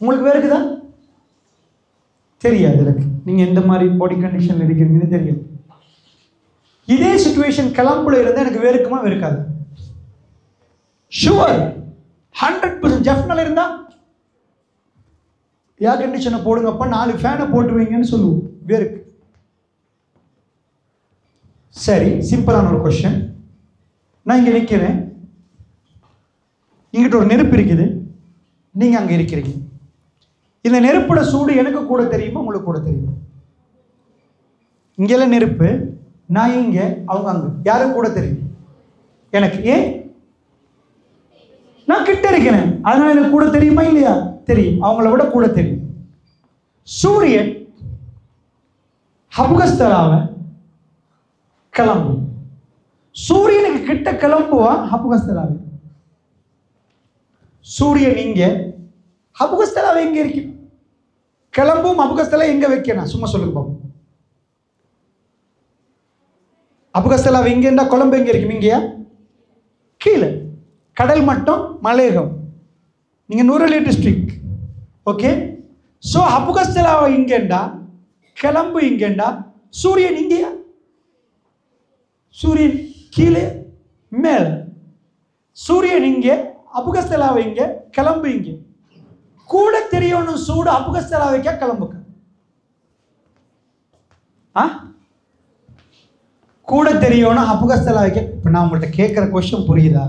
A: உங்களுக்கு வேறுக்குதா? தெரியாது. எனக்கு நீங்கள் எந்த மாதிரி பாடி கண்டிஷனில் இருக்கிறீங்கன்னு தெரியும். இதே சிச்சுவேஷன் கிளம்புல இருந்தால் எனக்கு வேறுக்குமா வேறுக்காது? ஷுவர் 100% ஜெஃப்னல் இருந்தால் ஏர் கண்டிஷனை போடுங்கப்பா, 4 ஃபேனை போட்டு வைங்கன்னு சொல்லுவோம், வேறுக்கு. சரி, சிம்பிளான ஒரு கொஸ்டின். நான் இங்கே நிற்கிறேன், இங்கிட்ட ஒரு நெருப்பு இருக்குது, நீங்கள் அங்கே இருக்கிறீங்க. இந்த நெருப்போட சூடு எனக்கு கூட தெரியுமா உங்களுக்கு கூட தெரியுமா? இங்கெல்லாம் நெருப்பு, நான் இங்கே, அவங்க அங்கே. யாரும் கூட தெரியும்? எனக்கு. ஏன்? நான் கிட்ட இருக்கிறேன், அதனால எனக்கு கூட தெரியுமா இல்லையா? தெரியும். அவங்கள விட கூட தெரியும். சூரியன் ஹப்புகஸ்தலாவை கிளம்பும். சூரியனுக்கு கிட்ட கிளம்புவா ஹப்புகஸ்தலாவை. சூரியன் இங்க, அபுகஸ்தலாவை எங்க இருக்கு? கிளம்பும் அபுகஸ்தலா எங்க வைக்கணும்? சும்மா சொல்லுங்க பாப்போம். அபுகஸ்தலாவை இங்க இருந்தா கொழம்பு எங்க இருக்கு? இங்கயா? கீழே கடல் மட்டம், மலையகம். நீங்க நூரலி டிஸ்ட்ரிக்ட். ஓகே. ஸோ அபுகஸ்தலாவை இங்கேண்டா, கிளம்பு இங்கேண்டா, சூரியன் இங்கேயா? சூரியன் கீழே மேல். சூரியன் இங்கே, அபுகஸ்தலாவை இங்கே, கிளம்பு இங்கே. கூட தெரியணும் சூடு அபுகஸ்தலாவைக்கா கிளம்புக்க? கூட தெரியணும் அபுகஸ்தலாவைக்க. இப்போ நான் உங்கள்கிட்ட கேட்குற கொஸ்டின் புரியுதா?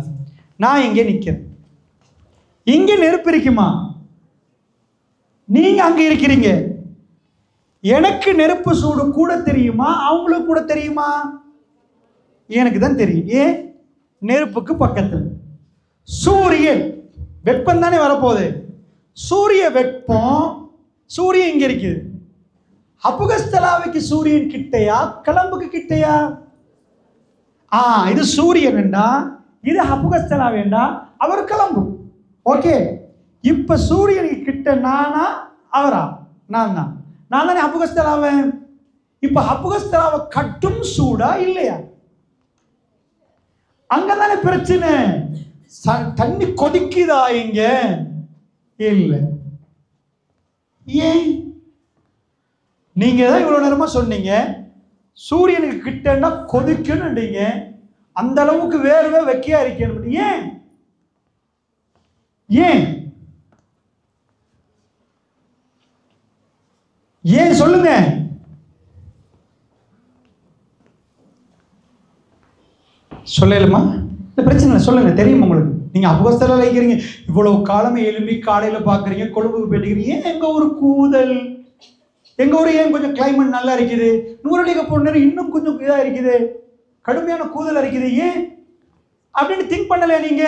A: நான் இங்கே நிற்கிறேன், இங்கே நெருப்பு இருக்குமா? நீங்க அங்க இருக்கிறீங்க. எனக்கு நெருப்பு சூடு கூட தெரியுமா? அவங்களுக்கு கூட தெரியுமா? எனக்கு தான் தெரியும். ஏன்? நெருப்புக்கு பக்கத்தில் சூரியன் வெப்பம் தானே வரப்போகுது. சூரிய வெப்பம், சூரியன் இங்க இருக்குது. அபுகஸ்தலாவைக்கு சூரியன் கிட்டையா, கிளம்புக்கு கிட்டையா? இது சூரியன் வேண்டா, இது அபுகஸ்தலா வேண்டா, அவர் கிளம்பு. ஓகே. இப்ப சூரியனுக்கு கிட்ட நானா அவரா? நான் தான். நான் தானே அபுகஸ்தலாவை. இப்ப அபுகஸ்தலாவை கட்டும் சூடா இல்லையா? அங்கதானே பிரச்சனை. தண்ணி கொதிக்குதா இங்க? இல்லை. ஏன்? நீங்க தான் இவ்வளவு நேரமா சொன்னீங்க சூரியனுக்கு கிட்டன்னா கொதிக்கணும்ன்றீங்க. அந்த அளவுக்கு வேர்வை வெக்கையா இருக்கணும். ஏன்? ஏன்? ஏன் சொல்லுங்க. சொல்லலுமா? இந்த பிரச்சனை இல்லை, சொல்லுங்க. தெரியும் உங்களுக்கு. நீங்க அபுகஸ்தலா இருக்கிறீங்க, இவ்வளவு காலமே எழும்பி காலையில பாக்குறீங்க, கொழும்புக்கு போயிட்டு ஏன் எங்க ஒரு கூதல், எங்க ஊர் ஏன் கொஞ்சம் கிளைமேட் நல்லா இருக்குது, நூறடிக்க போன நேரம் இன்னும் கொஞ்சம் இதா இருக்குது, கடுமையான கூதல் இருக்குது, ஏன் அப்படின்னு திங்க் பண்ணல நீங்க?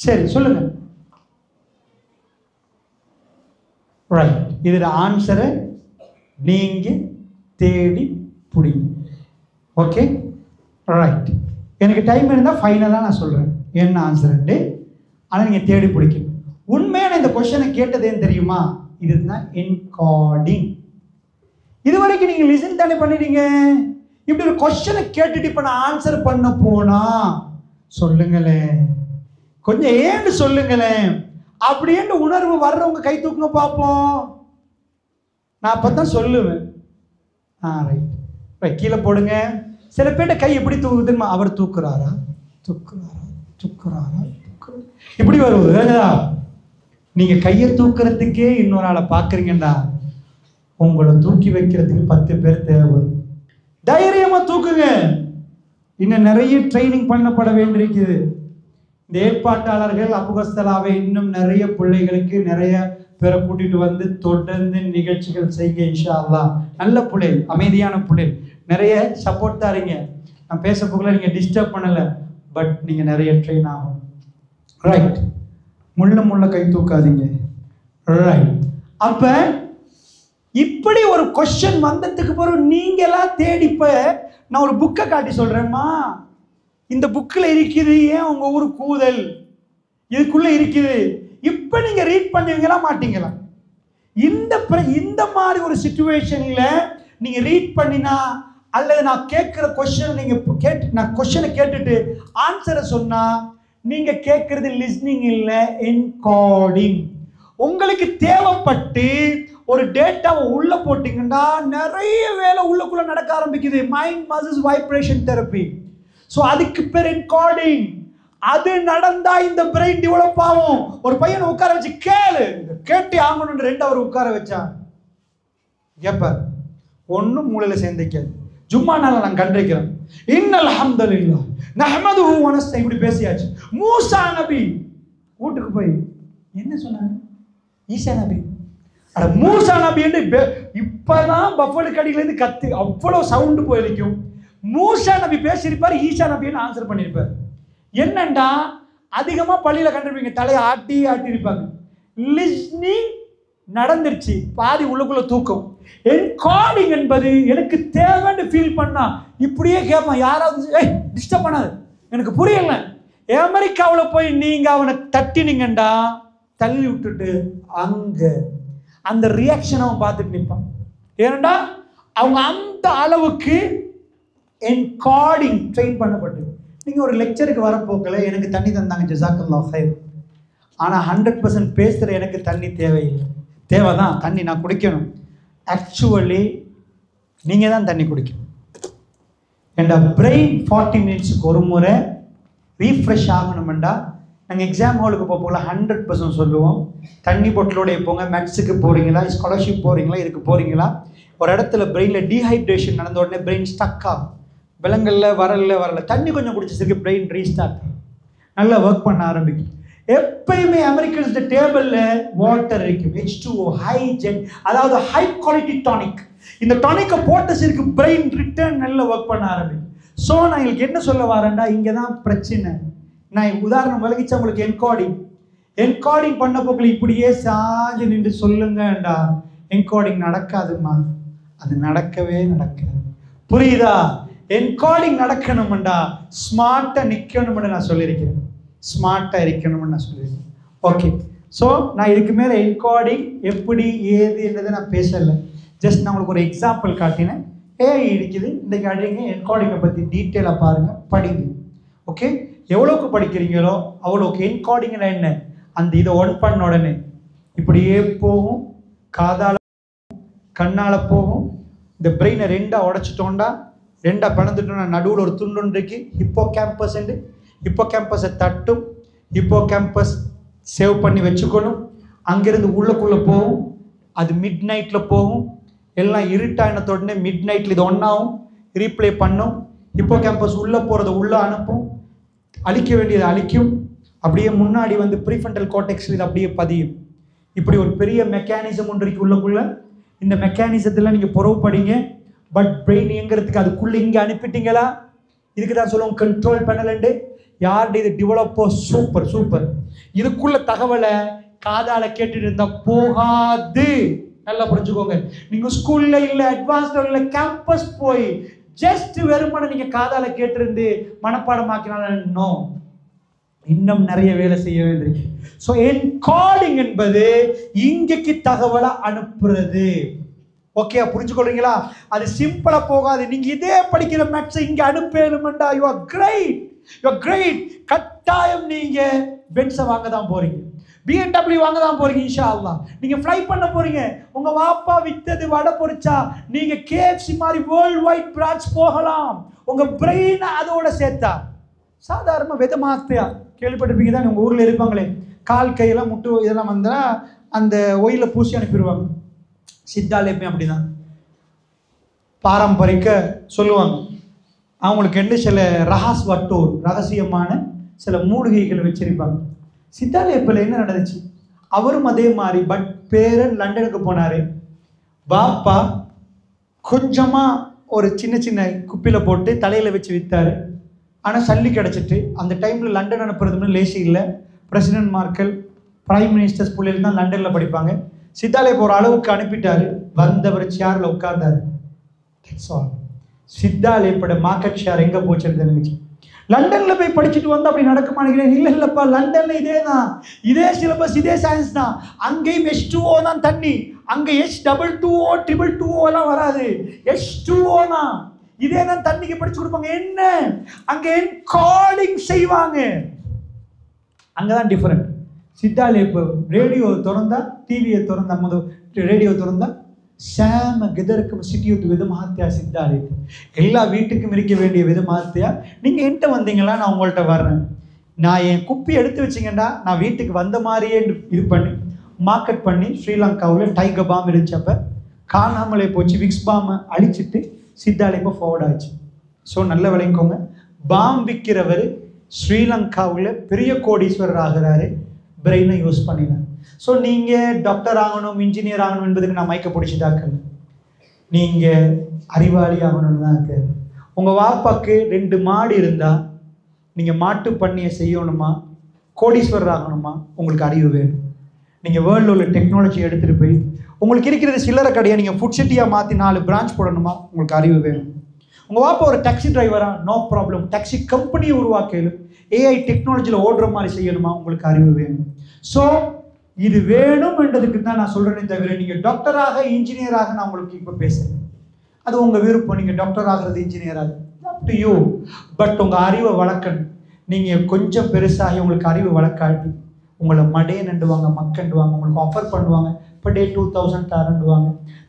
A: சரி சொல்லுங்க. ரைட். இதுல ஆன்சரை நீங்க தேடி பிடிங்க. Okay right. எனக்கு டைம் இருந்தால் ஃபைனலாக நான் சொல்கிறேன் என்ன ஆன்சர்ண்டு. ஆனால் நீங்கள் தேடி பிடிக்கணும். உண்மையான இந்த கொஸ்டினை கேட்டதேன்னு தெரியுமா? இதுதான் என்கோடிங். இது வரைக்கும் நீங்கள் லிசன் தானே பண்ணிட்டீங்க. இப்படி ஒரு கொஸ்டினை கேட்டுட்டு இப்போ நான் ஆன்சர் பண்ண போனா சொல்லுங்களேன், கொஞ்சம் ஏன்னு சொல்லுங்களேன். அப்படின்ற உணர்வு வர்றவங்க கை தூக்குங்க பார்ப்போம். நான் அப்போ தான் சொல்லுவேன். ரைட். கீழே போடுங்க. சில பேர்ட்ட கை எப்படி தூக்குது தெரியுமா? அவர் தூக்குறாரா, தூக்குறாரா, தூக்குறாரா, இப்படி வருவது. நீங்க கையை தூக்குறதுக்கே இன்னொரு ஆளை பாக்குறீங்கடா, உங்களை தூக்கி வைக்கிறதுக்கு 10 பேர் தேவை. தைரியமா தூக்குங்க. இன்னும் நிறைய ட்ரைனிங் பண்ணப்பட வேண்டியிருக்குது. இந்த ஏற்பாட்டாளர்கள் அபுகஸ்தலாவை இன்னும் நிறைய பிள்ளைகளுக்கு நிறைய பேரை கூட்டிட்டு வந்து தொடர்ந்து நிகழ்ச்சிகள் செய்ய இன்ஷா அல்லாஹ். நல்ல பிள்ளைகள், அமைதியான பிள்ளைகள், நிறைய சப்போர்ட் தாரீங்க. நான் பேச போகல, நீங்க டிஸ்டர்ப் பண்ணல, பட் நீங்க நிறைய ட்ரெயின் ஆகும். ரைட். முள்ள கை தூக்காதீங்க. ரைட். அப்ப இப்படி ஒரு கொஸ்டின் வந்ததுக்கு பிறகு நீங்களா தேடிப்ப நான் ஒரு புக்கை காட்டி சொல்றேம்மா, இந்த புக்கில் இருக்குது, ஏன் உங்க ஊரு கூதல் இதுக்குள்ள இருக்குது. இப்ப நீங்க ரீட் பண்ணுவீங்களா மாட்டீங்களா? இந்த மாதிரி ஒரு சிச்சுவேஷன்ல நீங்க ரீட் பண்ணினா, அல்லது நான் கேட்கிற கொஸ்டின் நீங்க நான் கொஸ்டினை கேட்டுட்டு ஆன்சரை சொன்னா, நீங்க கேட்கறது லிஸ்னிங் இல்ல, என்கோடிங். உங்களுக்கு தேவைப்பட்டு ஒரு டேட்டாவை உள்ள போட்டீங்கன்னா நிறைய வேலை உள்ளுக்குள்ள நடக்க ஆரம்பிக்குது. Mind muscles vibration therapy. So அதுக்கு பேர் என்கோடிங். அது நடந்தா இந்த பிரெயின் டெவலப் ஆகும். ஒரு பையனை உட்கார வச்சு கேட்டு ஆகணும் 2 அவர் உட்கார வச்சான். எப்ப ஒன்னும் மூளையில சேர்ந்துக்காது. ஜும்மா நாள் நான் கண்டிருக்கிறேன். இன்னல் ஹம்துலில்லாஹ் நஹ்மதுஹு வ நஸ்தஈன் இப்படி பேசியாச்சு. மூசா நபி வீட்டுக்கு போய் என்ன சொன்னாங்க? ஈசா நபி. அட மூசா நபி என்று இப்பதான் பஃபல் கடியில இருந்து கத்து அவ்வளவு சவுண்டு போயிருக்கும். மூசா நபி பேசியிருப்பார், ஈசா நபின்னு ஆன்சர் பண்ணியிருப்பார். என்னண்டா அதிகமா பள்ளியில கண்டிருப்பீங்க, தலையை ஆட்டி இருப்பாங்க. லிஸ்னிங் நடந்துருச்சு, பாதி உள்ளுக்குள்ள தூக்கம். என்கோடிங் என்பது எனக்கு தேவைன்னு ஃபீல் பண்ணா இப்படியே கேட்பான். யாராவது டிஸ்டர்ப் பண்ணாது, எனக்கு புரியல, அமெரிக்காவில் போய் நீங்க அவனை தட்டினீங்கண்டா, தள்ளி விட்டுட்டு அங்க அந்த ரியாக்ஷன் அவன் பார்த்துட்டு நிற்பான். ஏனண்டா அவங்க அந்த அளவுக்கு என்கார்டிங் ட்ரெயின் பண்ணப்பட்டு. நீங்க ஒரு லெக்சருக்கு வரப்போக்கல எனக்கு தண்ணி தந்தாங்க, ஜஸாக்கல்லாஹ் ஹைர். ஆனால் 100% பேசுகிற எனக்கு தண்ணி தேவையில்லை. தேவைதான், தண்ணி நான் குடிக்கணும். ஆக்சுவலி நீங்கள் தான் தண்ணி குடிக்கணும். என் பிரெயின் 40 மினிட்ஸுக்கு ஒரு முறை ரீஃப்ரெஷ் ஆகணுமெண்டா நாங்கள் எக்ஸாம் ஹாலுக்கு போகல 100% சொல்லுவோம், தண்ணி பொட்டலோடைய போங்க. மேக்ஸுக்கு போகிறீங்களா, ஸ்காலர்ஷிப் போகிறீங்களா, இதுக்கு போகிறீங்களா, ஒரு இடத்துல பிரெயினில் டீஹைட்ரேஷன் நடந்த உடனே பிரெயின் ஸ்டக் ஆகும். விலங்கல்ல வரல தண்ணி கொஞ்சம் குடிச்சிருக்கு, பிரெயின் ரீஸ்டார்ட் நல்லா ஒர்க் பண்ண ஆரம்பிக்கும். எப்பயுமே அமெரிக்கன்ஸ் டேபிளில் வாட்டர் இருக்கும், H2O, ஹைஜென், அதாவது ஹை குவாலிட்டி டானிக். இந்த டானிக்கை போட்டஸிற்கு பிரெயின் ரிட்டர்ன் நல்லா ஒர்க் பண்ண ஆரம்பிக்கும். ஸோ நான் உங்களுக்கு என்ன சொல்ல வரேன்டா, இங்கே தான் பிரச்சனை. நான் உதாரணம் விளக்கிச்சா உங்களுக்கு என்கார்டிங் பண்ண போக்கில் இப்படியே சாஞ்சு நின்று சொல்லுங்கண்டா, என்கார்டிங் நடக்காதுமா, அது நடக்கவே நடக்காது. புரியுதா? என்கார்டிங் நடக்கணும்டா ஸ்மார்ட்டாக நிற்கணும்னு நான் சொல்லியிருக்கிறேன், ஸ்மார்ட்டாக இருக்கணும்னு நான் சொல்லியிருக்கேன். ஓகே, ஸோ நான் இதுக்கு மேலே என்கார்டிங் எப்படி ஏது என்றதை நான் பேசலை, ஜஸ்ட் நான் உங்களுக்கு ஒரு எக்ஸாம்பிள் காட்டினேன். இருக்குது இன்றைக்கு அழிங்க, என்கார்டிங்கை பற்றி டீட்டெயிலாக பாருங்கள், படிங்க. ஓகே, எவ்வளோக்கு படிக்கிறீங்களோ அவ்வளோக்கு. என்கார்டிங்னா என்ன, அந்த இதை ஒன் பண்ண உடனே இப்படியே போகும், காதால் கண்ணால் போகும். இந்த பிரெயினை ரெண்டாக உடைச்சிட்டோண்டா, ரெண்டாக பிளந்துட்டோம்னா நடுவில் ஒரு துண்டு இருக்கு, ஹிப்போ கேம்பஸை தட்டும். ஹிப்போ கேம்பஸ் சேவ் பண்ணி வச்சுக்கணும். அங்கேருந்து உள்ளுக்குள்ளே போகும், அது மிட் நைட்டில் போகும். எல்லாம் இருட்டான உடனே மிட் நைட்டில் இது ஒன்றாகும், ரீப்ளே பண்ணும். ஹிப்போ கேம்பஸ் உள்ளே போகிறத உள்ளே அனுப்பும், அழிக்க வேண்டியதை அழிக்கும். அப்படியே முன்னாடி வந்து ப்ரீஃப்ரண்டல் கார்டெக்ஸ் இது அப்படியே பதியும். இப்படி ஒரு பெரிய மெக்கானிசம் ஒன்று இருக்கு உள்ளுக்குள்ளே. இந்த மெக்கானிசத்தில் நீங்கள் பொறவு படிங்க. பட் பிரெயின் இயங்கிறதுக்கு அதுக்குள்ளே இங்கே அனுப்பிட்டீங்களா, இதுக்கு தான் சொல்லுவோம் கண்ட்ரோல் பண்ணலண்டு. யார்கிட்ட இது டெவலப்போ சூப்பர். இதுக்குள்ள தகவலை காதால கேட்டுட்டு இருந்தா போகாது. நல்லா புரிஞ்சுக்கோங்க. நீங்க ஸ்கூல்ல இல்ல, அட்வான்ஸ்ல இல்ல, கேம்பஸ் போய் ஜஸ்ட் வெறுமனே நீங்க காதால கேட்டிருந்து மனப்பாடமாக்கினாலும் இன்னும் நிறைய வேலை செய்ய வேண்டியிருக்கு. ஸோ என்கார்டிங் என்பது இங்கேக்கு தகவலை அனுப்புறது. ஓகே, புரிஞ்சுக்கொள்றீங்களா? அது சிம்பிளா போகாது. நீங்க இதே படிக்கிற மேத்ஸ் இங்க அனுப்பணும்டா, யூ ஆர் கிரேட். கட்டாயம் நீங்க பென்ஸை வாங்க தான் போறீங்க, BMW வாங்க தான் போறீங்க இன்ஷா அல்லாஹ். நீங்க ஃப்ளை பண்ண போறீங்க. உங்க வாப்பா வித்தது வடை பொரிச்சா நீங்க KFC மாதிரி வேர்ல்ட் வைட் பிரான்ச் போகலாம். உங்க பிரெயினை அதோட சேர்த்தா. சாதாரண வித மாத்தியா கேள்விப்பட்டிருப்பீங்க தான், உங்க ஊர்ல இருப்பாங்களே, கால் கையெல்லாம் முட்டு இதெல்லாம் வந்தா அந்த ஒயில பூசி அனுப்பிடுவாங்க. சித்தாலேயுமே அப்படிதான் பாரம்பரிக்க சொல்லுவாங்க. அவங்களுக்கு என்ன சில ரகசியமான சில மூலிகைகள் வச்சிருப்பாங்க. சித்தாலேயப்பில் என்ன நடந்துச்சு, அவரும் அதே மாதிரி. பட் பேரன் லண்டனுக்கு போனாரு. பாப்பா கொஞ்சமா ஒரு சின்ன குப்பில போட்டு தலையில வச்சு வித்தாரு. ஆனால் சல்லி கிடச்சிட்டு. அந்த டைம்ல லண்டன் அனுப்புறதுன்னு லேசி இல்லை. பிரசிடென்ட் மார்க்கல், பிரைம் மினிஸ்டர்ஸ் பிள்ளைகள் தான் லண்டன்ல படிப்பாங்க. சித்தாலே போகிற அளவுக்கு அனுப்பிட்டாரு. வந்தவர் சேர்ல உட்கார்ந்தாரு. சித்தாலேப்போட மார்க்கெட் ஷேர் எங்க போச்சுன்னு தெரிஞ்சிச்சு. லண்டன்ல போய் படிச்சுட்டு வந்து அப்படி நடக்குமா நினைக்கிறேன். இல்லப்பா, லண்டன்ல இதே சிலபஸ், இதே சயின்ஸ் தான். அங்கேயும் H2O தான் தண்ணி. அங்க H2O, H2O எல்லாம் வராது, H2O தான். இதே தான் தண்ணிக்கு படிச்சு கொடுப்பாங்க. என்ன அங்க என்கார்டிங் செய்வாங்க, அங்கதான் டிஃபரெண்ட். சித்தாலே இப்போ ரேடியோ திறந்தா, டிவியை திறந்தா, ரேடியோ திறந்தா சாம கெதருக்கும் சிட்டியுத்து விதமாத்தியா. சித்தாலே எல்லா வீட்டுக்கும் இருக்க வேண்டிய விதமாத்தியா. நீங்க என்கிட்ட வந்தீங்களா, நான் உங்கள்கிட்ட வர்றேன். நான் என் குப்பி எடுத்து வச்சிங்கன்னா நான் வீட்டுக்கு வந்த மாதிரியே இது பண்ணி மார்க்கெட் பண்ணி. ஸ்ரீலங்காவில் டைகர் பாம் இருந்துச்சப்ப காணாமலே போச்சு. விக்ஸ் பாமை அழிச்சிட்டு சித்தாலே இப்போ ஃபார்வர்ட் ஆச்சு. ஸோ நல்ல விளங்கிக்கோங்க, பாம் விற்கிறவர் ஸ்ரீலங்காவில் பெரிய கோடீஸ்வரர் ஆகிறாரு, பிரெயினை யூஸ் பண்ணினார். ஸோ நீங்கள் டாக்டர் ஆகணும், இன்ஜினியர் ஆகணும் என்பதுக்கு நான் மைக்க பிடிச்சிதாக்கல. நீங்கள் அறிவாளி ஆகணும்னு தான் இருக்கு. உங்கள் வாப்பாக்கு 2 மாடு இருந்தால் நீங்கள் மாட்டு பண்ணியை செய்யணுமா, கோடீஸ்வரர் ஆகணுமா, உங்களுக்கு அறிவு வேணும். நீங்கள் வேர்ல்டில் உள்ள டெக்னாலஜி எடுத்துகிட்டு போய் உங்களுக்கு இருக்கிறது சில்லறை கடையை நீங்கள் ஃபுட் சிட்டியாக மாற்றி 4 பிரான்ச் போடணுமா, உங்களுக்கு அறிவு வேணும். உங்கள் வாப்பா ஒரு டாக்ஸி டிரைவரா? No problem. டாக்ஸி கம்பெனியை உருவாக்கலும் ஏஐ டெக்னாலஜியில் ஓடுற மாதிரி செய்யணுமா? உங்களுக்கு அறிவு வேணும். ஸோ இது வேணும் என்றதுக்கு தான் நான் சொல்கிறேனே தவிர நீங்கள் டாக்டராக இன்ஜினியராக நான் உங்களுக்கு இப்போ பேசுகிறேன். அது உங்கள் விருப்பம். நீங்கள் டாக்டர் ஆகிறது, இன்ஜினியர் ஆகுது, அப் டு யூ. பட் உங்கள் அறிவை வளர்க்கணும். நீங்கள் கொஞ்சம் பெருசாகி உங்களுக்கு அறிவு வளர்க்காட்டி உங்களை மடே நண்டுவாங்க, மக்கண்டுவாங்க, உங்களுக்கு ஆஃபர் பண்ணுவாங்க. இப்போ டே 2000 தாரண்டுவாங்க,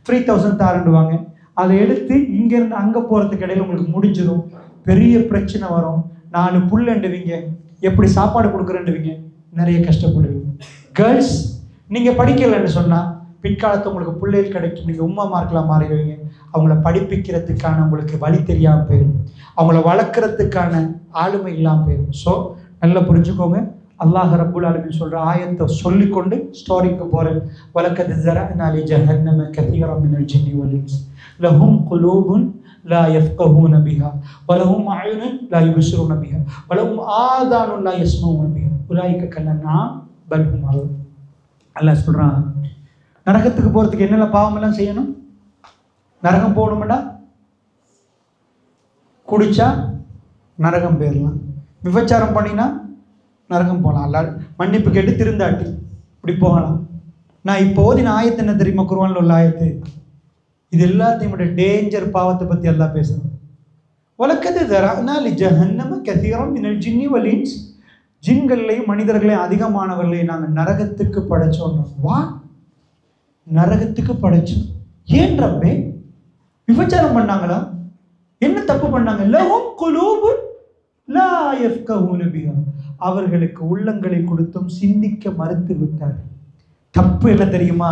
A: 3000 தாரண்டுவாங்க. அதை எடுத்து இங்கேருந்து அங்கே போகிறதுக்கு இடையில உங்களுக்கு முடிஞ்சிடும். பெரிய பிரச்சனை வரும். 4 புல்லண்டுவீங்க, எப்படி சாப்பாடு கொடுக்குறேன்னுவீங்க, நிறைய கஷ்டப்படுவீங்க. கேர்ள்ஸ், நீங்கள் படிக்கலைன்னு சொன்னால் பிற்காலத்து உங்களுக்கு பிள்ளைகள் கிடைக்கும். நீங்கள் உம்மா மார்க்கெலாம் மாறிடுவீங்க. அவங்கள படிப்பிக்கிறதுக்கான உங்களுக்கு வழி தெரியாமல் போயிடும். அவங்கள வளர்க்குறதுக்கான ஆளுமை இல்லாமல் போயிடும். ஸோ நல்லா புரிஞ்சுக்கோங்க. அல்லாஹ் ரப்புல் ஆலமீன் சொல்கிற ஆயத்தை சொல்லிக்கொண்டு ஸ்டோரிக்கு போகிறேன். வலக்கத் ஸரஅனா லி ஜஹன்னம கஸீரன் மினல் ஜின்னி வல் இன்ஸ் லஹும் குலூபுன் லா யஃப்கஹூன பிஹா வலஹும் அயுனுன் லா யுப்ஸிரூன பிஹா வலஹும் ஆதானுன் லா யஸ்மஊன பிஹா உலாயிக கல்லன்ஆம் பல் ஹும் அதல். அல்லாஹ் சொல்கிறான், நரகத்துக்கு போகிறதுக்கு என்னென்ன பாவமெல்லாம் செய்யணும்? நரகம் போகணுமெண்டா குடிச்சா நரகம் போயிடலாம், விபச்சாரம் பண்ணினா நரகம் போகலாம், அல்ல மன்னிப்பு கேட்டு திருந்தாட்டி இப்படி போகலாம். நான் இப்போ ஓதின ஆயத்து என்ன தெரியுமா? குர்ஆன்ல உள்ள ஆயத்து. இது எல்லாத்தையும் விட டேஞ்சர் பாவத்தை பற்றி எல்லாம் பேசணும். வலக்கத் ஸரஅனா லி ஜஹன்னம கஸீரன் மினல் ஜின்னி வல் இன்ஸ். ஜின்கள்லையும் மனிதர்களையும் அதிகமானவர்களையும் நாங்கள் நரகத்துக்கு படைச்சோம். வா, நரகத்துக்கு படைச்சோம். ஏன் ரப்பே? விபச்சாரம் பண்ணாங்களா? என்ன தப்பு பண்ணாங்க? லஹும் குலூபுன் லா யஃப்கஹூன பிஹா. அவர்களுக்கு உள்ளங்களை கொடுத்தும் சிந்திக்க மறுத்து விட்டார். தப்பு என்ன தெரியுமா?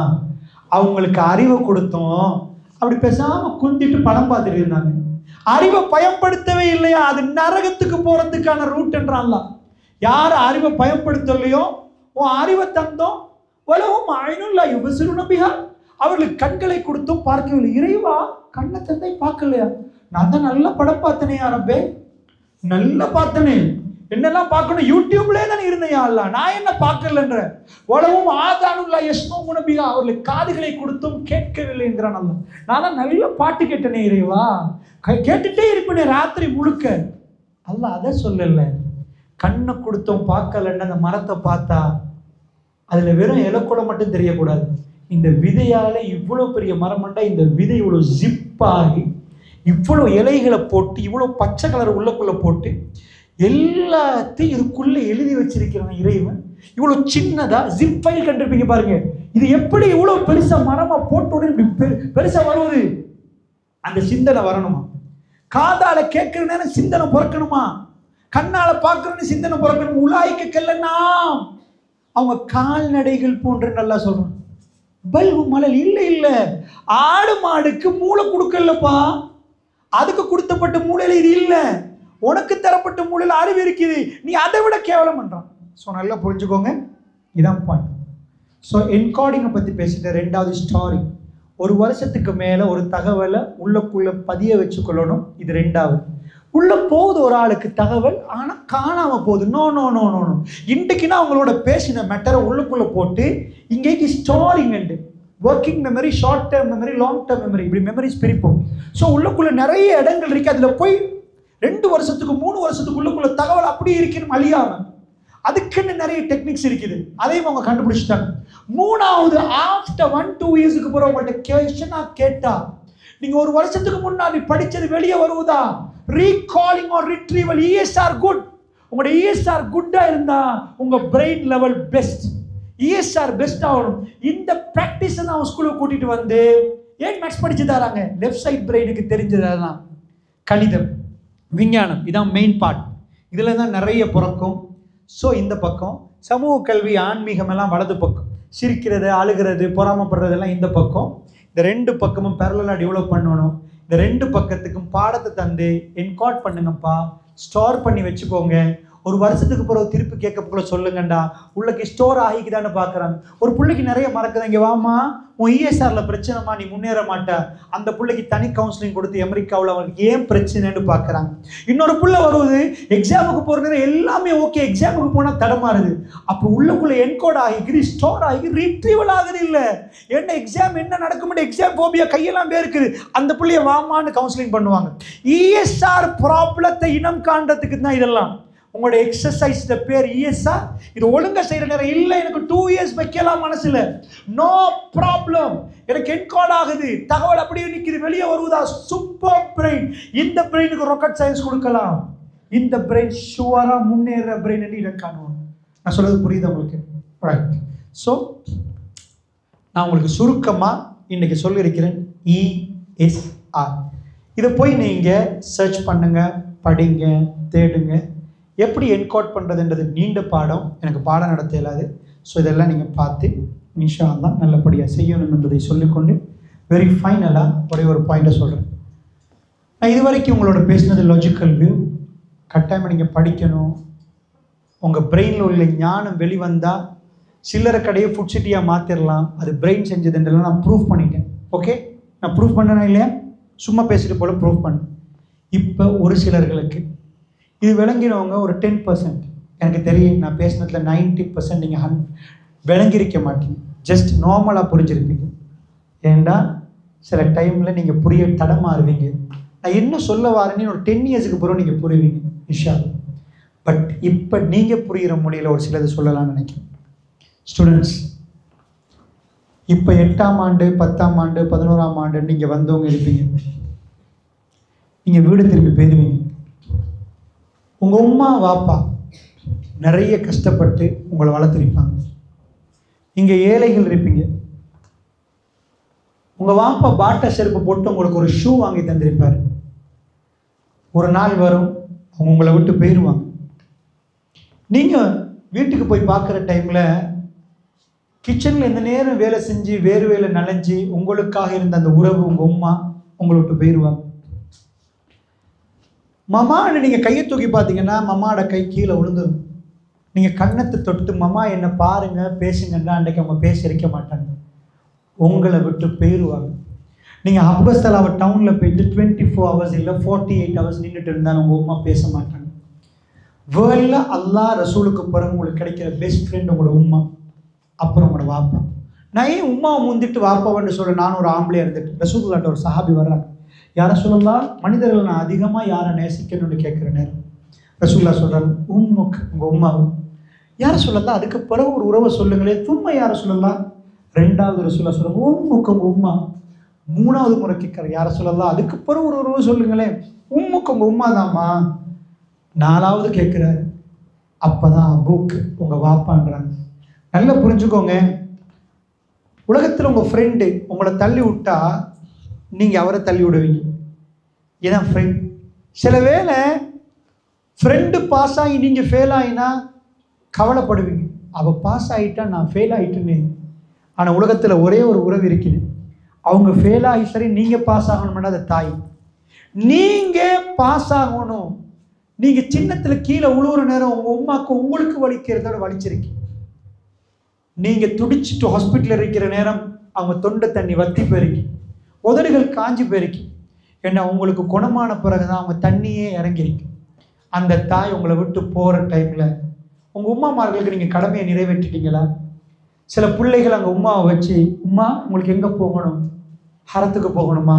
A: அவங்களுக்கு அறிவை கொடுத்தோம், அப்படி பேசாம குந்திட்டு படம் பார்த்துட்டு இருந்தாங்க. அறிவை பயன்படுத்தவே இல்லையா? அது நரகத்துக்கு போறதுக்கான ரூட் என்றான்ல. யார் அறிவை பயன்படுத்தலையோ உன் அறிவை தந்தோம். வலஹும் அய்னுன் லா யுப்ஸிரூன பிஹா. அவர்களுக்கு கண்களை கொடுத்தும் பார்க்கவில்லை. இறைவா, கண்ணை தந்தை பார்க்கலையா? நான் தான் நல்ல படம் பார்த்தனே ரப்பே, நல்ல பார்த்தனே. என்னெல்லாம் பார்க்கணும்? யூடியூப்லேயே தானே இருந்தேன் அல்ல, நான் என்ன பார்க்கலன்ற. வலஹும் ஆதானுன் லா யஸ்மஊன பிஹா. அவர்களுக்கு காதுகளை கொடுத்தும் கேட்கவில்லை என்கிறான் அல்ல. நான் தான் நல்ல பாட்டு கேட்டனே இறைவா, கேட்டுட்டே இருப்பேனே ராத்திரி முழுக்க. அல்ல அதை சொல்லல. கண்ணை கொடுத்தோம் பார்க்கலன்னு அந்த மரத்தை பார்த்தா அதுல வெறும் இலக்குள்ள மட்டும் தெரியக்கூடாது. இந்த விதையால இவ்வளோ பெரிய மரமண்டா, இந்த விதை இவ்வளோ ஜிப்பாகி இவ்வளோ இலைகளை போட்டு இவ்வளோ பச்சை கலர் உள்ளக்குள்ள போட்டு எல்லாத்தையும் இதுக்குள்ள எழுதி வச்சிருக்கிறான் இறைவன். இவ்வளோ சின்னதா ஜிப் ஃபைல் கண்டிருப்பீங்க பாருங்க. இது எப்படி இவ்வளோ பெருசா மரமா போட்டு உடனே பெருசா வருவது? அந்த சிந்தனை வரணுமா? காதால கேட்கிற நேரம் சிந்தனை பிறக்கணுமா? கண்ணால பார்க்கணும்னு சிந்தனை பிறக்கணும். உலாய்க்க கல்லன்னா அவங்க கால்நடைகள் போன்று நல்லா சொல்றான். பல்பு மலல் இல்லை இல்லை, ஆடு மாடுக்கு மூளை கொடுக்கலப்பா, அதுக்கு கொடுத்தப்பட்ட மூளையில இது இல்லை, உனக்கு தரப்பட்ட மூளையில அறிவு இருக்குது, நீ அதை விட கேவலம் பண்றான். ஸோ நல்லா புரிஞ்சுக்கோங்க, இதான் பாயிண்ட். ஸோ என்கோடிங்கை பற்றி பேசிட்டேன். ரெண்டாவது ஸ்டோரி. ஒரு வருஷத்துக்கு மேலே ஒரு தகவலை உள்ளக்குள்ள பதிய வச்சுக்கொள்ளணும். இது ரெண்டாவது. உள்ள போகுது ஒரு ஆளுக்கு தகவல், ஆனால் காணாமல் போகுது. No no no no no. இன்றைக்குன்னா அவங்களோட பேசின மேட்டரை உள்ளுக்குள்ளே போட்டு இங்கேக்கு ஸ்டோரிங்ண்டு working memory, short term memory, long term memory, இப்படி மெமரிஸ் பிரிப்போம். ஸோ உள்ளுக்குள்ளே நிறைய இடங்கள் இருக்குது. அதில் போய் 2 வருஷத்துக்கு 3 வருஷத்துக்கு உள்ளுக்குள்ள தகவல் அப்படியே இருக்கணும் அழியாமல். அதுக்குன்னு நிறைய டெக்னிக்ஸ் இருக்குது, அதையும் அவங்க கண்டுபிடிச்சிட்டாங்க. மூணாவது, ஆஃப்டர் 1-2 இயர்ஸுக்கு பிறகு உங்கள்கிட்ட கொஸ்டினாக கேட்டா நீங்கள் ஒரு வருஷத்துக்கு முன்னாடி படித்தது வெளியே வருவதா? Recalling or retrieval, ESR good. உங்களோட இஎஸ்ஆர் குட்டாக இருந்தால் உங்கள் brain level best. ESR best ஆகணும். இந்த ப்ராக்டிஸை நான் ஸ்கூலுக்கு கூட்டிகிட்டு வந்து ஏன் மேக்ஸ் படித்து தராங்க? லெஃப்ட் சைட் பிரெயினுக்கு தெரிஞ்சதான் கணிதம், விஞ்ஞானம், இதான் மெயின் பார்ட். இதில் தான் நிறைய பிறக்கும். ஸோ இந்த பக்கம் சமூக கல்வி, ஆன்மீகம் எல்லாம் வலது பக்கம். சிரிக்கிறது, அழுகிறது, பொறாமப்படுறதெல்லாம் இந்த பக்கம். இந்த 2 பக்கமும் பேரலாக டெவலப் பண்ணணும். இந்த 2 பக்கத்துக்கும் பாடத்தை தந்து என்கோட் பண்ணுங்கப்பா, ஸ்டோர் பண்ணி வச்சுக்கோங்க. ஒரு வருஷத்துக்கு பிறகு திருப்பி கேட்கக்குள்ள சொல்லுங்கண்டா, உள்ளக்கு ஸ்டோர் ஆகிக்குதான்னு பார்க்குறாங்க. ஒரு பிள்ளைக்கு நிறைய மறக்குது, இங்கே வாமா உன் இஎஸ்ஆர்ல பிரச்சனைமா, நீ முன்னேற மாட்ட. அந்த பிள்ளைக்கு தனி கவுன்சிலிங் கொடுத்து அமெரிக்காவில் அவனுக்கு ஏன் பிரச்சனைன்னு பார்க்குறாங்க. இன்னொரு பிள்ளை வருவது எக்ஸாமுக்கு போகிற நேரம் எல்லாமே ஓகே, எக்ஸாமுக்கு போனால் தடமாறுது. அப்போ உள்ளக்குள்ளே என்கோட் ஆகி ஸ்டோர் ஆகி ரீட்ரீவல் ஆகுது. இல்லை என்ன எக்ஸாம் என்ன நடக்கும், எக்ஸாம் போபியா கையெல்லாம் பேருக்குது. அந்த பிள்ளைய வாமான்னு கவுன்சிலிங் பண்ணுவாங்க. இஎஸ்ஆர் ப்ராப்ளத்தை இனம் காண்றதுக்கு தான் இதெல்லாம். உங்களோட எக்ஸசைஸ் பேர் இஎஸ்ஆர். இது ஒழுங்கா செய்யற நேரம் இல்லை, எனக்கு 2 இயர்ஸ் வைக்கலாம் மனசுல, நோ ப்ராப்ளம், எனக்கு என்கோட் ஆகுது, தகவல் அப்படியே நிற்குது, வெளியே வருவதா, சூப்பர் பிரெயின். இந்த பிரெயினுக்கு ராக்கெட் சயின்ஸ் கொடுக்கலாம். இந்த பிரெயின் ஷுவரா முன்னேற பிரெயின் என்று இடம் காணுவோம். நான் சொல்றது புரியுது உங்களுக்கு? ரைட். ஸோ நான் உங்களுக்கு சுருக்கமாக இன்னைக்கு சொல்லியிருக்கிறேன் இஎஸ்ஆர். இதை போய் நீங்கள் சர்ச் பண்ணுங்க, படிங்க, தேடுங்க. எப்படி என்கோட் பண்ணுறதுன்றது நீண்ட பாடம், எனக்கு பாடம் நடத்த இயலாது. ஸோ இதெல்லாம் நீங்கள் பார்த்து இன்ஷா அல்லாஹ் நல்லபடியாக செய்யணும் என்பதை சொல்லிக்கொண்டு வெரி ஃபைனலாக ஒரே ஒரு பாயிண்ட்டை சொல்கிறேன். நான் இது வரைக்கும் உங்களோட பேசினது லாஜிக்கல் வியூ. கட்டாயமாக நீங்கள் படிக்கணும். உங்கள் பிரெயினில் உள்ள ஞானம் வெளிவந்தால் சில்லறை கடையை ஃபுட் சிட்டியாக மாற்றிடலாம். அது பிரெயின் செஞ்சதுன்றலாம் நான் ப்ரூவ் பண்ணிட்டேன். ஓகே, நான் ப்ரூவ் பண்ணேனா இல்லையா? சும்மா பேசிட்டு போல ப்ரூவ் பண்ணேன். இப்போ ஒரு சிலர்களுக்கு இது விளங்கினவங்க ஒரு 10%. எனக்கு தெரியும் நான் பேசினதில் 90% நீங்கள் விளங்கியிருக்க மாட்டீங்க. ஜஸ்ட் நார்மலாக புரிஞ்சிருப்பீங்க. ஏண்டா சில டைமில் நீங்கள் புரிய தடமாறுவீங்க. நான் என்ன சொல்ல வரேன்னு ஒரு 10 இயர்ஸுக்கு பிறகு நீங்கள் புரிவீங்க இன்ஷா அல்லாஹ். பட் இப்போ நீங்கள் புரிகிற மொழியில் ஒரு சிலது சொல்லலாம்னு நினைக்கிறேன். ஸ்டூடெண்ட்ஸ், இப்போ 8ஆம் ஆண்டு 10ஆம் ஆண்டு 11ஆம் ஆண்டு நீங்கள் வந்தவங்க இருப்பீங்க. நீங்கள் வீடு திரும்பி போயிடுவீங்க. உங்கள் உம்மா வாப்பா நிறைய கஷ்டப்பட்டு உங்களை வளர்த்துருப்பாங்க. இங்கே ஏழைகள் இருப்பீங்க. உங்கள் வாப்பா பாட்டா செருப்பு போட்டு உங்களுக்கு ஒரு ஷூ வாங்கி தந்திருப்பார். ஒரு நாள் வரும் அவங்க உங்களை விட்டு போயிடுவாங்க. நீங்கள் வீட்டுக்கு போய் பார்க்குற டைமில் கிச்சனில் எந்த நேரம் வேலை செஞ்சு வேறு வேலை நனைஞ்சு உங்களுக்காக இருந்த அந்த உறவு உங்கள் உம்மா உங்களை விட்டு போயிடுவாங்க. மமான்னு நீங்கள் கையை தூக்கி பார்த்தீங்கன்னா மம்மாவோட கை கீழே விழுந்துடும். நீங்கள் கண்ணத்தை தொட்டு மம்மா என்னை பாருங்க பேசுங்கன்னா அன்றைக்கு அவங்க பேச இருக்க மாட்டாங்க, உங்களை விட்டு போயிடுவாங்க. நீங்கள் அப்பஸ்தலாவை டவுனில் போயிட்டு 24 hours இல்லை 48 hours நின்றுட்டு இருந்தாலும் உங்கள் அம்மா பேச மாட்டாங்க. வேர்ல்டில் அல்லாஹ் ரசூலுக்கு பிறகு உங்களுக்கு கிடைக்கிற பெஸ்ட் ஃப்ரெண்ட் உங்களோட உம்மா, அப்புறம் உங்களோட வாப்பா. நான் ஏன் உம்மாவை முந்திட்டு வாப்பாவன்னு சொல்ல, நானும் ஒரு ஆம்பளையாக இருந்துட்டு ரசூலுல்லாஹ்ட்ட ஒரு சஹாபி வர்றாங்க. யாரை சொல்லலாம், மனிதர்கள் நான் அதிகமாக யாரை நேசிக்கணும்னு கேட்குற நேரம் ரசூலுல்லாஹ் சொல்கிறாங்க உம்முக்கு, உங்கள் உம்மாவும். யாரை சொல்லலாம், அதுக்கு பிறகு ஒரு உறவை சொல்லுங்களே, தும்மை யாரை சொல்லலாம். 2வது ரசூலுல்லாஹ் சொல்கிறாங்க உம்முக்கு உங்கள் உம்மா. 3வது முறை கேட்குற யாரை சொல்லலாம், அதுக்கு பிறகு ஒரு உறவை சொல்லுங்களேன், உம்முக்கு உங்கள் உம்மா தாம்மா. 4வது கேட்குறாரு, அப்போ தான் அபூக்கு உங்கள் வாப்பான்றாங்க. நல்லா புரிஞ்சுக்கோங்க, உலகத்தில் உங்கள் ஃப்ரெண்டு உங்களை தள்ளி விட்டா நீங்கள் அவரை தள்ளி விடுவீங்க. ஏதான் ஃப்ரெண்ட். சில வேளை ஃப்ரெண்டு பாஸ் ஆகி நீங்கள் ஃபெயில் ஆகினா கவலைப்படுவீங்க, அவள் பாஸ் ஆகிட்டா நான் ஃபெயில் ஆகிட்டுன்னு. ஆனால் உலகத்தில் ஒரே ஒரு உறவு இருக்குது, அவங்க ஃபெயில் ஆகி சரி நீங்கள் பாஸ் ஆகணும்னா அது தாய். நீங்கள் பாஸ் ஆகணும். நீங்கள் சின்னத்தில் கீழே உழுவுற நேரம் உங்கள் உமாக்கு உங்களுக்கு வலிக்கிறதோட வலிச்சிருக்கு. நீங்கள் துடிச்சிட்டு ஹாஸ்பிட்டலில் இருக்கிற நேரம் அவங்க தொண்டை தண்ணி வத்தி போயிருக்கு, உதடுகள் காஞ்சி போயிருக்கு. ஏன்னா உங்களுக்கு குணமான பிறகு தான் அவங்க தண்ணியே இறங்கிருக்கு. அந்த தாய் உங்களை விட்டு போகிற டைமில் உங்கள் உமாமார்களுக்கு நீங்கள் கடமையை நிறைவேற்றிட்டீங்களா? சில பிள்ளைகள் அங்கே உமாவை வச்சு, உமா உங்களுக்கு எங்கே போகணும், ஹரத்துக்கு போகணுமா,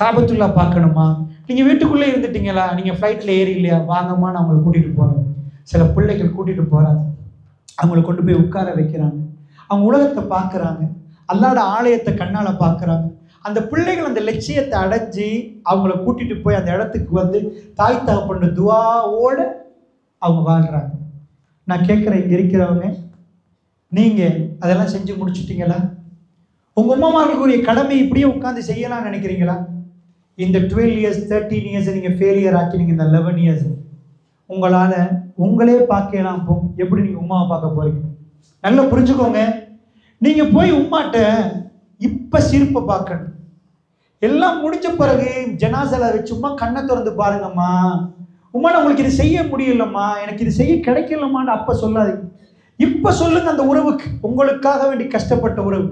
A: காபத்துல்லா பார்க்கணுமா, நீங்கள் வீட்டுக்குள்ளே இருந்துட்டீங்களா, நீங்கள் ஃப்ளைட்டில் ஏறி இல்லையா, வாங்கம்மா நான் அவங்களை கூட்டிகிட்டு போகிறேன். சில பிள்ளைகள் கூட்டிகிட்டு போகிறாங்க, அவங்கள கொண்டு போய் உட்கார வைக்கிறாங்க, அவங்க உலகத்தை பார்க்குறாங்க, அல்லாஹ்வோட ஆலயத்தை கண்ணால் பார்க்குறாங்க. அந்த பிள்ளைகள் அந்த லட்சியத்தை அடைஞ்சி அவங்கள கூட்டிகிட்டு போய் அந்த இடத்துக்கு வந்து தாய் தகப்பன்ற துவாவோடு அவங்க வாழ்கிறாங்க. நான் கேட்குறேன், இங்கே இருக்கிறவங்க, நீங்கள் அதெல்லாம் செஞ்சு முடிச்சுட்டீங்களா? உங்கள் அம்மாமார்களுக்குரிய கடமை இப்படியே உட்காந்து செய்யலாம்னு நினைக்கிறீங்களா? இந்த 12 years 13 years நீங்கள் ஃபெயிலியர் ஆக்கினீங்க. இந்த 11 years உங்களால் உங்களே பார்க்கலாம். போ எப்படி நீங்கள் உமாவை பார்க்க போகிறீங்க? நல்லா புரிஞ்சுக்கோங்க. நீங்கள் போய் உமாட்ட இப்போ சிரிப்பை பார்க்கணும். எல்லாம் முடிஞ்ச பிறகு ஜனாசல வச்சுமா கண்ணை திறந்து பாருங்கம்மா, உம்மா உங்களுக்கு இது செய்ய முடியலம்மா, எனக்கு இது செய்ய கிடைக்கலம்மான்னு அப்ப சொல்லாதீங்க. இப்ப சொல்லுங்க அந்த உறவுக்கு, உங்களுக்காக வேண்டி கஷ்டப்பட்ட உறவு.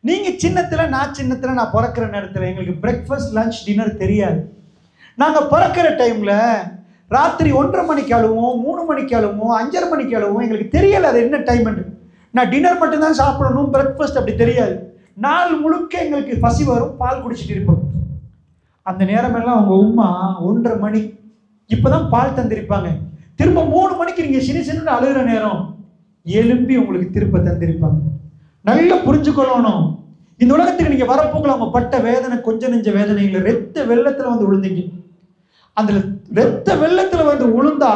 A: நீங்க சின்னத்துல, நான் பிறக்கிற நேரத்துல எங்களுக்கு பிரேக்ஃபாஸ்ட், லஞ்ச், டின்னர் தெரியாது. நாங்க பிறக்கிற டைம்ல ராத்திரி 1:30 மணிக்கு அழுவோம், 3 மணிக்கு அழுவோம், 5:30 மணிக்கு அழுவோம். எங்களுக்கு தெரியல அது என்ன டைம். நான் டின்னர் மட்டும்தான் சாப்பிடணும், பிரேக்ஃபாஸ்ட் அப்படி தெரியாது. நாள் முழுக்க எங்களுக்கு பசி வரும், பால் குடிச்சிட்டு இருப்போம். அந்த நேரமெல்லாம் அவங்க உம்மா 1:30 மணி இப்பதான் பால் தந்திருப்பாங்க. திரும்ப 3 மணிக்கு நீங்க சின்ன அழுகிற நேரம் எலும்பி உங்களுக்கு திருப்ப தந்திருப்பாங்க. நல்லா புரிஞ்சுக்கொள்ளணும், இந்த உலகத்துக்கு நீங்க வரப்போக்குள்ள அவங்க பட்ட வேதனை கொஞ்ச நெஞ்ச வேதனை இல்லை. ரத்த வெள்ளத்துல வந்து விழுந்தீங்க. அந்த ரத்த வெள்ளத்துல வந்து விழுந்தா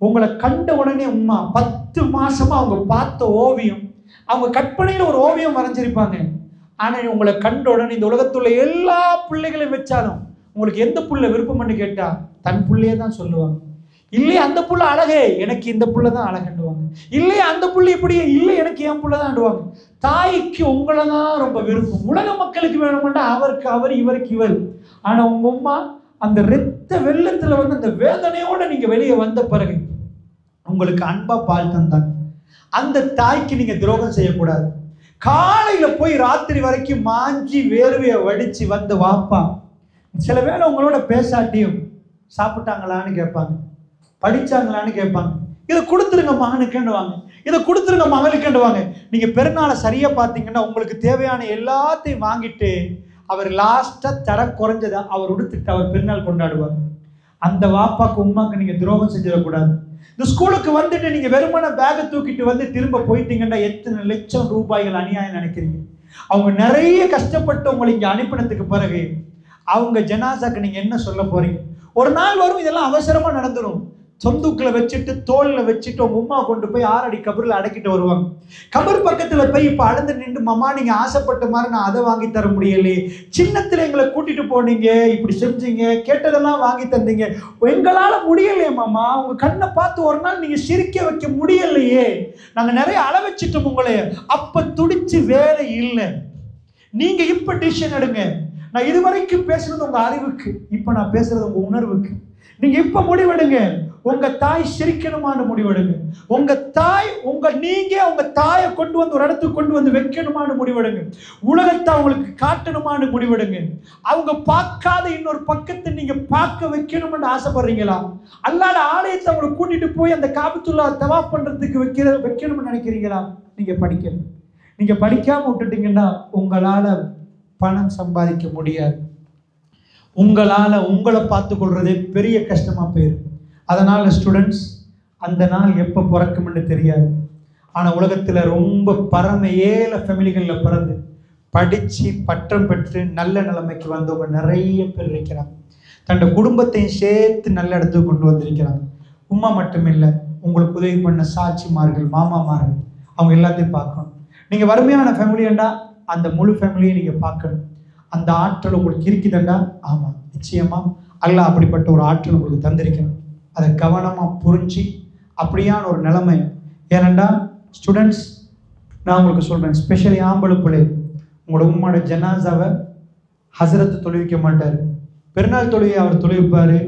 A: உங்களை கண்ட உடனே உம்மா 10 மாசமா அவங்க பார்த்த ஓவியம், அவங்க கற்பனையில ஒரு ஓவியம் வரைஞ்சிருப்பாங்க. ஆனா உங்களை கண்ட உடனே இந்த உலகத்துள்ள எல்லா பிள்ளைகளையும் வச்சாலும் உங்களுக்கு எந்த புள்ள விருப்பம்னு கேட்டா தன் பிள்ளையே தான் சொல்லுவாங்க. இல்லையே அந்த புள்ள அழகே, எனக்கு இந்த புள்ள தான் அழகுண்டுவாங்க. இல்லையே அந்த புள்ள இப்படியே, இல்லை எனக்கு என் புள்ள தான் ஆண்டுவாங்க. தாய்க்கு உங்களை தான் ரொம்ப விருப்பம். உலக மக்களுக்கு வேணும்னா அவருக்கு அவர், இவருக்கு இவர். ஆனா உங்க அம்மா அந்த இரத்த வெள்ளத்துல வந்து அந்த வேதனையோட நீங்க வெளியே வந்த பிறகு உங்களுக்கு அன்பா பால் தந்தாங்க. அந்த தாய்க்கு நீங்க துரோகம் செய்யக்கூடாது. காலையில போய் ராத்திரி வரைக்கும் மாஞ்சி வேர்வையை வடிச்சு வந்த வாப்பா சில வேளை உங்களோட பேசாட்டியும் சாப்பிட்டாங்களான்னு கேட்பாங்க, படிச்சாங்களான்னு கேட்பாங்க. இதை கொடுத்துருங்க மகனுக்குண்டுவாங்க, இதை கொடுத்துருங்க மகளுக்குண்டுவாங்க. நீங்க பெருநாளை சரியா பார்த்தீங்கன்னா உங்களுக்கு தேவையான எல்லாத்தையும் வாங்கிட்டு அவர் லாஸ்டா தர குறைஞ்சதை அவர் உடுத்துட்டு அவர் பெருநாள் கொண்டாடுவார். அந்த வாப்பாக்கு உம்மாக்கு நீங்க துரோகம் செஞ்சிடக்கூடாது. இந்த ஸ்கூலுக்கு வந்துட்டு நீங்க வெறுமன பேகை தூக்கிட்டு வந்து திரும்ப போயிட்டீங்கன்னா எத்தனை லட்சம் ரூபாய்கள் அநியாயம் நினைக்கிறீங்க. அவங்க நிறைய கஷ்டப்பட்டு உங்களை இங்க அனுப்பினதுக்கு பிறகு அவங்க ஜனாசாக்கு நீங்க என்ன சொல்ல போறீங்க? ஒரு நாள் வரும் இதெல்லாம் அவசரமா நடந்துடும். சொந்தூக்கில் வச்சுட்டு தோல்ல வச்சுட்டு உங்க உமா கொண்டு போய் 6 அடி கபரில் அடக்கிட்டு வருவாங்க. கபர் பக்கத்துல போய் இப்ப அழுந்து நின்று மாமா நீங்க ஆசைப்பட்ட மாதிரி நான் அதை வாங்கி தர முடியலையே, சின்னத்துல எங்களை கூட்டிட்டு போனீங்க, இப்படி செஞ்சீங்க, கேட்டதெல்லாம் வாங்கி தந்தீங்க, எங்களால முடியலையே மாமா, உங்க கண்ணை பார்த்து ஒரு நாள் நீங்க சிரிக்க வைக்க முடியலையே, நாங்க நிறைய அள வச்சுட்டோம் உங்களை. அப்ப துடிச்சு வேற இல்லை. நீங்க இப்ப டிசிஷன் எடுங்க. நான் இதுவரைக்கும் பேசுறது உங்க அறிவுக்கு, இப்ப நான் பேசுறது உங்க உணர்வுக்கு. நீங்க இப்ப முடிவெடுங்க. உங்க தாய் சிரிக்கணுமான்னு முடிவெடுங்க. உங்க தாய் நீங்க உங்க தாயை கொண்டு வந்து ஒரு இடத்துக்கு கொண்டு வந்து வைக்கணுமான்னு முடிவெடுங்க. உலகத்தை அவங்களுக்கு காட்டணுமான்னு முடிவெடுங்க. அவங்க பார்க்காத இன்னொரு பக்கத்தை நீங்க பார்க்க வைக்கணும்னு ஆசைப்படுறீங்களா? அல்லாத ஆலயத்தை அவங்களை கூட்டிட்டு போய் அந்த காபத்துல்லா தவாப் பண்றதுக்கு வைக்கணும்னு நினைக்கிறீங்களா? நீங்க படிக்கணும். நீங்க படிக்காம விட்டுட்டீங்கன்னா உங்களால பணம் சம்பாதிக்க முடியாது. உங்களால உங்களை பார்த்து கொள்றதே பெரிய கஷ்டமா போயிடும். அதனால ஸ்டூடெண்ட்ஸ், அந்த நாள் எப்போ பிறக்கும்னு தெரியாது. ஆனால் உலகத்தில் ரொம்ப பரம ஏழை ஃபேமிலிகளில் பிறந்து படித்து பட்டம் பெற்று நல்ல நிலைமைக்கு வந்தவங்க நிறைய பேர் இருக்கிறாங்க. தன்னோட குடும்பத்தையும் சேர்த்து நல்ல இடத்துக்கு கொண்டு வந்திருக்கிறாங்க. உம்மா மட்டும் இல்லை, உங்களுக்கு உதவி பண்ண சாட்சிமார்கள், மாமாமார்கள், அவங்க எல்லாத்தையும் பார்க்கணும். நீங்கள் வறுமையான ஃபேமிலியாண்டா அந்த முழு ஃபேமிலியை நீங்கள் பார்க்கணும். அந்த ஆற்றல் உங்களுக்கு இருக்குதுண்டா, ஆமாம் நிச்சயமாக அல்லாஹ் அப்படிப்பட்ட ஒரு ஆற்றல் உங்களுக்கு தந்திருக்கணும். அதை கவனமாக புரிஞ்சு அப்படியான ஒரு நிலைமை. ஏனண்டா ஸ்டூடெண்ட்ஸ், நான் உங்களுக்கு சொல்கிறேன், ஸ்பெஷலி ஆம்பளை பிள்ளை, உங்களோட உம்மாவோட ஜனாசாவை ஹசரத்து தொழுவிக்க மாட்டார். பெருநாள் தொழுவை அவர் தொழுவிப்பார்,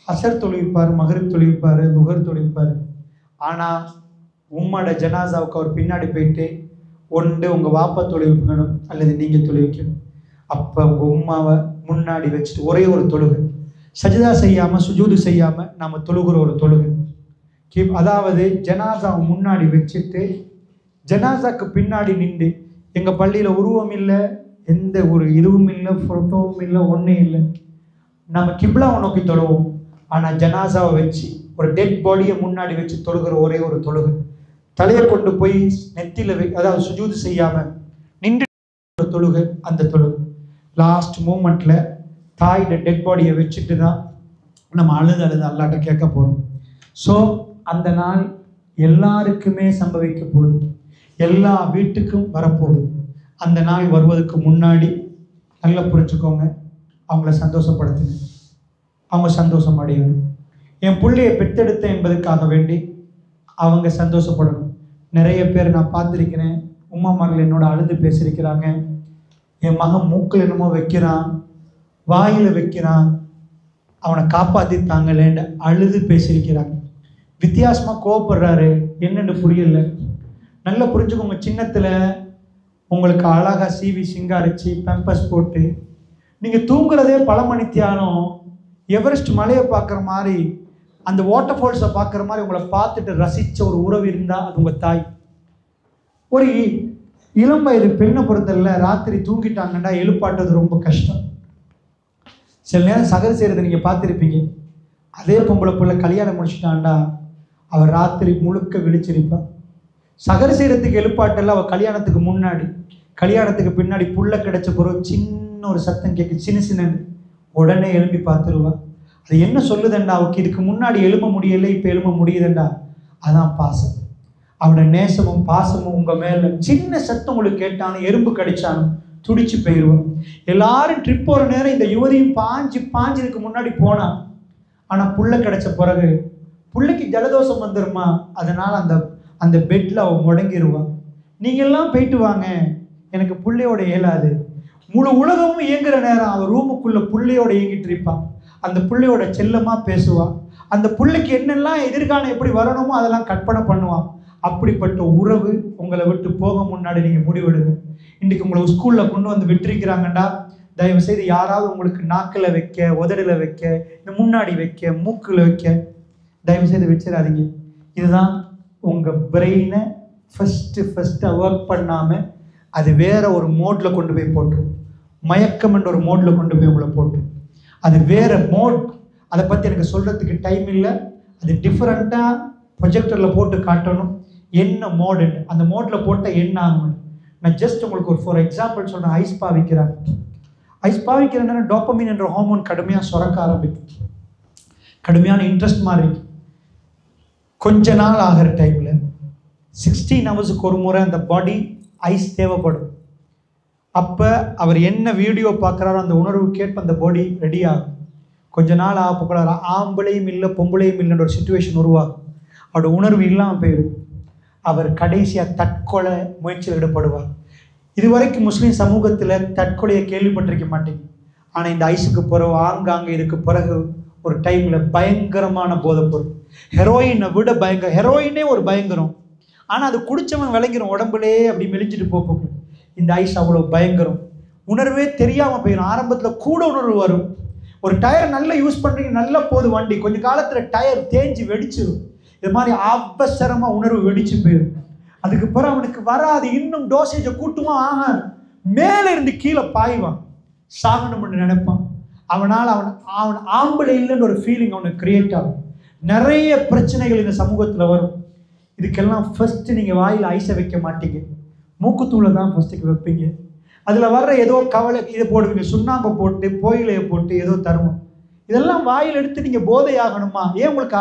A: அசர் தொழுவிப்பார், மகரிப் தொழுவிப்பார், துஹர் தொழுவிப்பார். ஆனால் உம்மாவோட ஜனாசாவுக்கு அவர் பின்னாடி போயிட்டு ஒன்று உங்கள் வாப்பா தொழுவிக்கணும் அல்லது நீங்கள் தொழுவிக்கணும். அப்போ உங்கள் உம்மாவை முன்னாடி வச்சுட்டு ஒரே ஒரு தொழுகை, சஜிதா செய்யாமல் சுஜூது செய்யாமல் நாம் தொழுகிற ஒரு தொழுகை. அதாவது ஜனாசாவை முன்னாடி வச்சுட்டு ஜனாசாக்கு பின்னாடி நின்று, எங்கள் பள்ளியில் உருவம் இல்லை, எந்த ஒரு இதுவும் இல்லை, ஃபோட்டோவும் இல்லை, ஒன்றும் இல்லை, நம்ம கிப்லாவை நோக்கி தொழுவோம். ஆனால் ஜனாசாவை வச்சு ஒரு டெட் பாடியை முன்னாடி வச்சு தொழுகிற ஒரே ஒரு தொழுகை. தலையை கொண்டு போய் நெத்தியில் அதாவது சுஜூது செய்யாமல் நின்று தொழுகை. அந்த தொழுகை லாஸ்ட் மூமெண்ட்ல தாயோட டெட் பாடியை வச்சுட்டு தான் நம்ம அழுது அல்லாட்ட கேட்க போகிறோம். ஸோ அந்த நாள் எல்லாருக்குமே சம்பவிக்க போகுது, எல்லா வீட்டுக்கும் வரப்போகுது. அந்த நாள் வருவதற்கு முன்னாடி நல்லா புரிஞ்சுக்கோங்க, அவங்கள சந்தோஷப்படுத்துங்க, அவங்க சந்தோஷம் அடையணும். என் பிள்ளையை பெற்றெடுத்த என்பதற்காக வேண்டி அவங்க சந்தோஷப்படணும். நிறைய பேர் நான் பார்த்துருக்கிறேன், உம்மாமார்கள் என்னோட அழுது பேசியிருக்கிறாங்க. என் மகன் மூக்கில் என்னமோ வைக்கிறான், வாயில் வைக்கிறான், அவனை காப்பாற்றித்தாங்களேன்னு அழுது பேசியிருக்கிறாங்க. வித்தியாசமாக கோவப்படுறாரு, என்னென்னு புரியல. நல்லா புரிஞ்சுக்கோங்க, சின்னத்தில் உங்களுக்கு அழகாக சீவி சிங்காரிச்சு பெம்பஸ் போட்டு நீங்கள் தூங்குறதே பல மணி தியானம், எவரெஸ்ட் மலையை பார்க்குற மாதிரி, அந்த வாட்டர் ஃபால்ஸை பார்க்குற மாதிரி உங்களை பார்த்துட்டு ரசித்த ஒரு உறவு இருந்தால் அது உங்கள் தாய். ஒரு இளம் வயது பெண்ணை பொறுத்தல ராத்திரி தூங்கிட்டாங்கன்னா எழுப்பாட்டது ரொம்ப கஷ்டம். சில நேரம் சகர் செய்கிறத நீங்கள் பார்த்துருப்பீங்க. அதே பொம்பளை பிள்ளை கல்யாணம் முடிச்சுட்டான்டா அவர் ராத்திரி முழுக்க விழிச்சிருப்பான். சகர் செய்கிறதுக்கு எழுப்பாட்டல அவள் கல்யாணத்துக்கு முன்னாடி, கல்யாணத்துக்கு பின்னாடி புள்ள கிடைச்ச பிறகு சின்ன ஒரு சத்தம் கேட்கு, சின்ன உடனே எழுப்பி பார்த்துருவா. அது என்ன சொல்லுதண்டா, அவருக்கு இதுக்கு முன்னாடி எழும்ப முடியலை, இப்போ எழும்ப முடியுதுண்டா. அதான் பாசம். அவனோட நேசமும் பாசமும் உங்கள் மேலே. சின்ன சத்தம் உங்களுக்கு கேட்டாலும் எறும்பு கடிச்சாலும் துடிச்சு போயிடுவோம். எல்லாரும் ட்ரிப் போகிற நேரம் இந்த யுவதியும் பாஞ்சதுக்கு முன்னாடி போனான். ஆனால் புள்ள கிடைச்ச பிறகு பிள்ளைக்கு ஜலதோஷம் வந்துடுமா, அதனால் அந்த பெட்டில் அவன் முடங்கிடுவான். நீங்கள்லாம் போயிட்டு வாங்க, எனக்கு பிள்ளையோட இயலாது. முழு உலகமும் இயங்குற நேரம் அவன் ரூமுக்குள்ளே பிள்ளையோட இயங்கிட்டு இருப்பான். அந்த பிள்ளையோட செல்லமாக பேசுவான். அந்த பிள்ளைக்கு என்னெல்லாம் எதிர்காலம் எப்படி வரணுமோ அதெல்லாம் கற்பனை பண்ணுவான். அப்படிப்பட்ட உறவு உங்களை விட்டு போக முன்னாடி நீங்கள் முடிவெடுங்க. இன்றைக்கி உங்களை ஸ்கூலில் கொண்டு வந்து விட்டுருக்கிறாங்கண்டா, தயவு செய்து யாராவது உங்களுக்கு நாக்கில் வைக்க, உதடில் வைக்க, இந்த முன்னாடி வைக்க, மூக்கில் வைக்க தயவு செய்து வச்சிடாதீங்க. இதுதான் உங்கள் பிரெயினை ஃபஸ்ட்டு ஒர்க் பண்ணாமல் அது வேற ஒரு மோடில் கொண்டு போய் போட்டுரும். மயக்கம் என்ற ஒரு மோடில் கொண்டு போய் உங்களை போட்டுரும். அது வேற மோட். அதை பற்றி எனக்கு சொல்கிறதுக்கு டைம் இல்லை. அது டிஃப்ரெண்ட்டாக ப்ரொஜெக்டரில் போட்டு காட்டணும் என்ன மோடு, அந்த மோடில் போட்டால் என்ன ஆகும். நான் ஜஸ்ட் உங்களுக்கு ஒரு ஃபார் எக்ஸாம்பிள் சொல்கிறேன். ஐஸ் பாவிக்கிறாங்க. ஐஸ் பாவிக்கிறேன்னா டோப்பமின் என்ற ஹார்மோன் கடுமையாக சுரக்க ஆரம்பிக்கும். கடுமையான இன்ட்ரெஸ்ட் மாதிரி இருக்கு. கொஞ்ச நாள் ஆகிற டைமில் 16 ஹவர்ஸுக்கு ஒரு முறை அந்த பாடி ஐஸ் தேவைப்படும். அப்போ அவர் என்ன வீடியோ பார்க்குறாரோ அந்த உணர்வு கேட்ப அந்த பாடி ரெடி ஆகும். கொஞ்ச நாள் ஆகப்போக்குள்ள ஆம்பளையும் இல்லை பொம்பளையும் இல்லைன்ற ஒரு சுச்சுவேஷன் உருவாகும். அவரோட உணர்வு இல்லாமல் போயிடும். அவர் கடைசியாக தற்கொலை முயற்சியில் ஈடுபடுவார். இதுவரைக்கும் முஸ்லீம் சமூகத்தில் தற்கொலையை கேள்விப்பட்டிருக்க மாட்டேங்க. ஆனால் இந்த ஐஸுக்கு பிறகு ஆங்காங்கே இதுக்கு பிறகு ஒரு டைமில் பயங்கரமான போதைப்பொருள், ஹெரோயினை விட பயங்கர, ஹெரோயினே ஒரு பயங்கரம். ஆனால் அது குடித்தவன் விளங்கிடும், உடம்புலே அப்படி மெலிஞ்சிட்டு போகும். இந்த ஐஸ் அவ்வளோ பயங்கரம். உணர்வே தெரியாமல் போயிடும். ஆரம்பத்தில் கூட உணர்வு வரும். ஒரு டயர் நல்லா யூஸ் பண்ணுறீங்க, நல்லா போகுது வண்டி, கொஞ்சம் காலத்தில் டயர் தேஞ்சு வெடிச்சிடும். இது மாதிரி அவசரமாக உணர்வு வெடிச்சு போயிடும். அதுக்கு பிறகு அவனுக்கு வராது, இன்னும் டோசேஜை கூட்டுவான், ஆக மேலே இருந்து கீழே பாய்வான், சாகணும்னு நினைப்பான். அவனால் அவன் ஆம்பளை இல்லைன்னு ஒரு ஃபீலிங் அவனுக்கு கிரியேட் ஆகும். நிறைய பிரச்சனைகள் இந்த சமூகத்தில் வரும். இதுக்கெல்லாம் ஃபஸ்ட்டு நீங்கள் வாயில் ஐஸை வைக்க மாட்டீங்க, மூக்குத்தூளை தான் ஃபஸ்ட்டுக்கு வைப்பீங்க. அதில் வர்ற ஏதோ கவலை இதை போடுவீங்க, சுண்ணாம்பை போட்டு புகையிலையை போட்டு ஏதோ தருவோம். இதெல்லாம் வாயில் எடுத்து நீங்கள் போதையாகணுமா? ஏன் உங்களுக்கு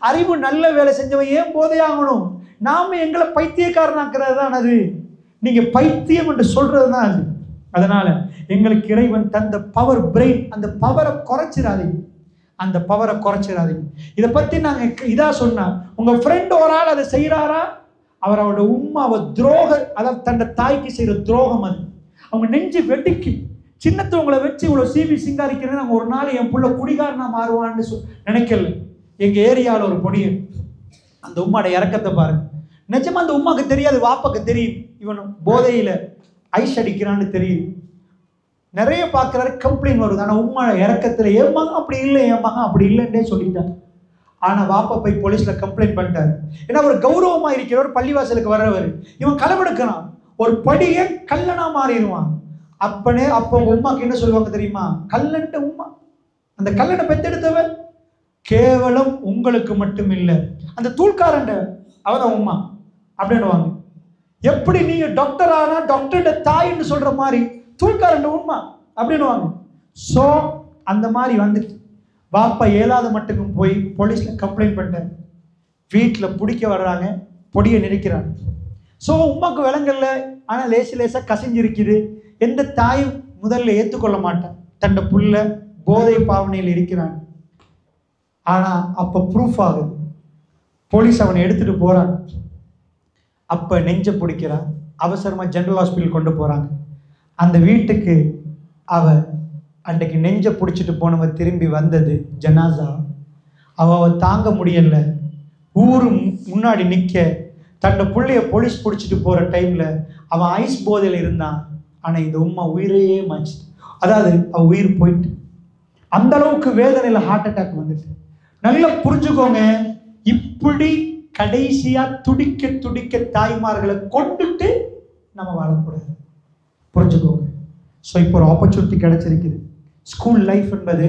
A: அறிவு நல்ல வேலை செஞ்சவன் ஏன் போதையாகணும்? நாம் எங்களை பைத்தியக்காரனாக்குறது தான் அது. நீங்கள் பைத்தியம் என்று சொல்கிறது தான் அது. அதனால் எங்களுக்கு இறைவன் தந்த பவர் பிரெயின், அந்த பவரை குறைச்சிடாதீங்க, அந்த பவரை குறைச்சிடாதீங்க. இதை பற்றி நாங்கள் இதாக சொன்னால், உங்கள் ஃப்ரெண்டு ஒரு ஆள் அதை செய்கிறாரா, அவரோட உம்மாவை துரோகம், அதாவது தன்னை தாய்க்கு செய்கிற துரோகம் அது. அவங்க நெஞ்சு வெட்டிக்கு சின்னத்தை உங்களை வச்சு இவ்வளோ சீவி சிங்காரிக்கிறேன்னு நாங்கள் ஒரு நாள் என் பிள்ளை குடிகாரனா மாறுவான்னு நினைக்கல. எங்கள் ஏரியாவில் ஒரு பொடியன், அந்த உம்மாட இறக்கத்தை பாருங்க. நிஜமா அந்த உம்மாக்கு தெரியாது, வாப்பாக்கு தெரியும் இவன் போதையில் ஐஸ் அடிக்கிறான்னு தெரியுது. நிறைய பார்க்குறாரு, கம்ப்ளைண்ட் வருது. ஆனால் உம்மா இறக்கத்தில் என் மகன் அப்படி இல்லை, என் மகன் அப்படி இல்லைன்னே சொல்லிட்டான். ஆனால் வாப்பா போய் போலீஸில் கம்ப்ளைண்ட் பண்ணிட்டாரு. ஏன்னா ஒரு கௌரவமாக இருக்கிறவர், பள்ளிவாசலுக்கு வர்றவர், இவன் களவெடுக்கிறான், ஒரு படியை கல்லனா மாறிடுவான். அப்போ உம்மாக்கு என்ன சொல்லுவாங்க தெரியுமா? கல்லன்ட்ட உம்மா, அந்த கல்லனை பெத்தெடுத்தவர் கேவலம் உங்களுக்கு மட்டும் இல்லை, அந்த தூள்காரண்ட அவதான் உம்மா அப்படின்னுவாங்க. எப்படி நீங்க டாக்டர் ஆனா டாக்டர்ட தாயின்னு சொல்ற மாதிரி தூள்காரண்ட உம்மா அப்படின்னுவாங்க. ஸோ அந்த மாதிரி வந்துட்டு வாப்பா 7வது மட்டுக்கும் போய் போலீஸில் கம்ப்ளைண்ட் பண்ணிட்டேன். வீட்டில் பிடிக்க வர்றாங்க, பொடியை நினைக்கிறாங்க. ஸோ உமாக்கு விலங்கல்ல, ஆனால் லேசாக கசிஞ்சிருக்குது. எந்த தாயும் முதல்ல ஏற்றுக்கொள்ள மாட்டான் தன்னை புள்ள போதை பாவனையில் இருக்கிறான். ஆனால் அப்போ ப்ரூஃப் ஆகுது, போலீஸ் அவனை எடுத்துகிட்டு போகிறாங்க. அப்போ நெஞ்சை பிடிக்கிறான், அவசரமாக ஜென்ரல் ஹாஸ்பிட்டல் கொண்டு போகிறாங்க. அந்த வீட்டுக்கு அவ
B: அன்றைக்கு நெஞ்சை பிடிச்சிட்டு போனவ திரும்பி வந்தது ஜனாசா. அவ தாங்க முடியல. ஊரு முன்னாடி நிற்க தன்னோட பிள்ளைய போலீஸ் பிடிச்சிட்டு போகிற டைமில் அவன் ஐஸ் போதையில் இருந்தான். ஆனால் இந்த உம்மா உயிரையே மாச்சு. அதாவது அவள் உயிர் போயிட்டு அந்த அளவுக்கு வேதனையில் ஹார்ட் அட்டாக் வந்துட்டு. நல்லா புரிஞ்சுக்கோங்க, இப்படி கடைசியாக துடிக்க துடிக்க தாய்மார்களை கொண்டுட்டு நம்ம வாழக்கூடாது. புரிஞ்சுக்கோங்க. ஸோ இப்போ ஒரு ஆப்பர்ச்சுனிட்டி கிடைச்சிருக்குது. ஸ்கூல் லைஃப் என்பது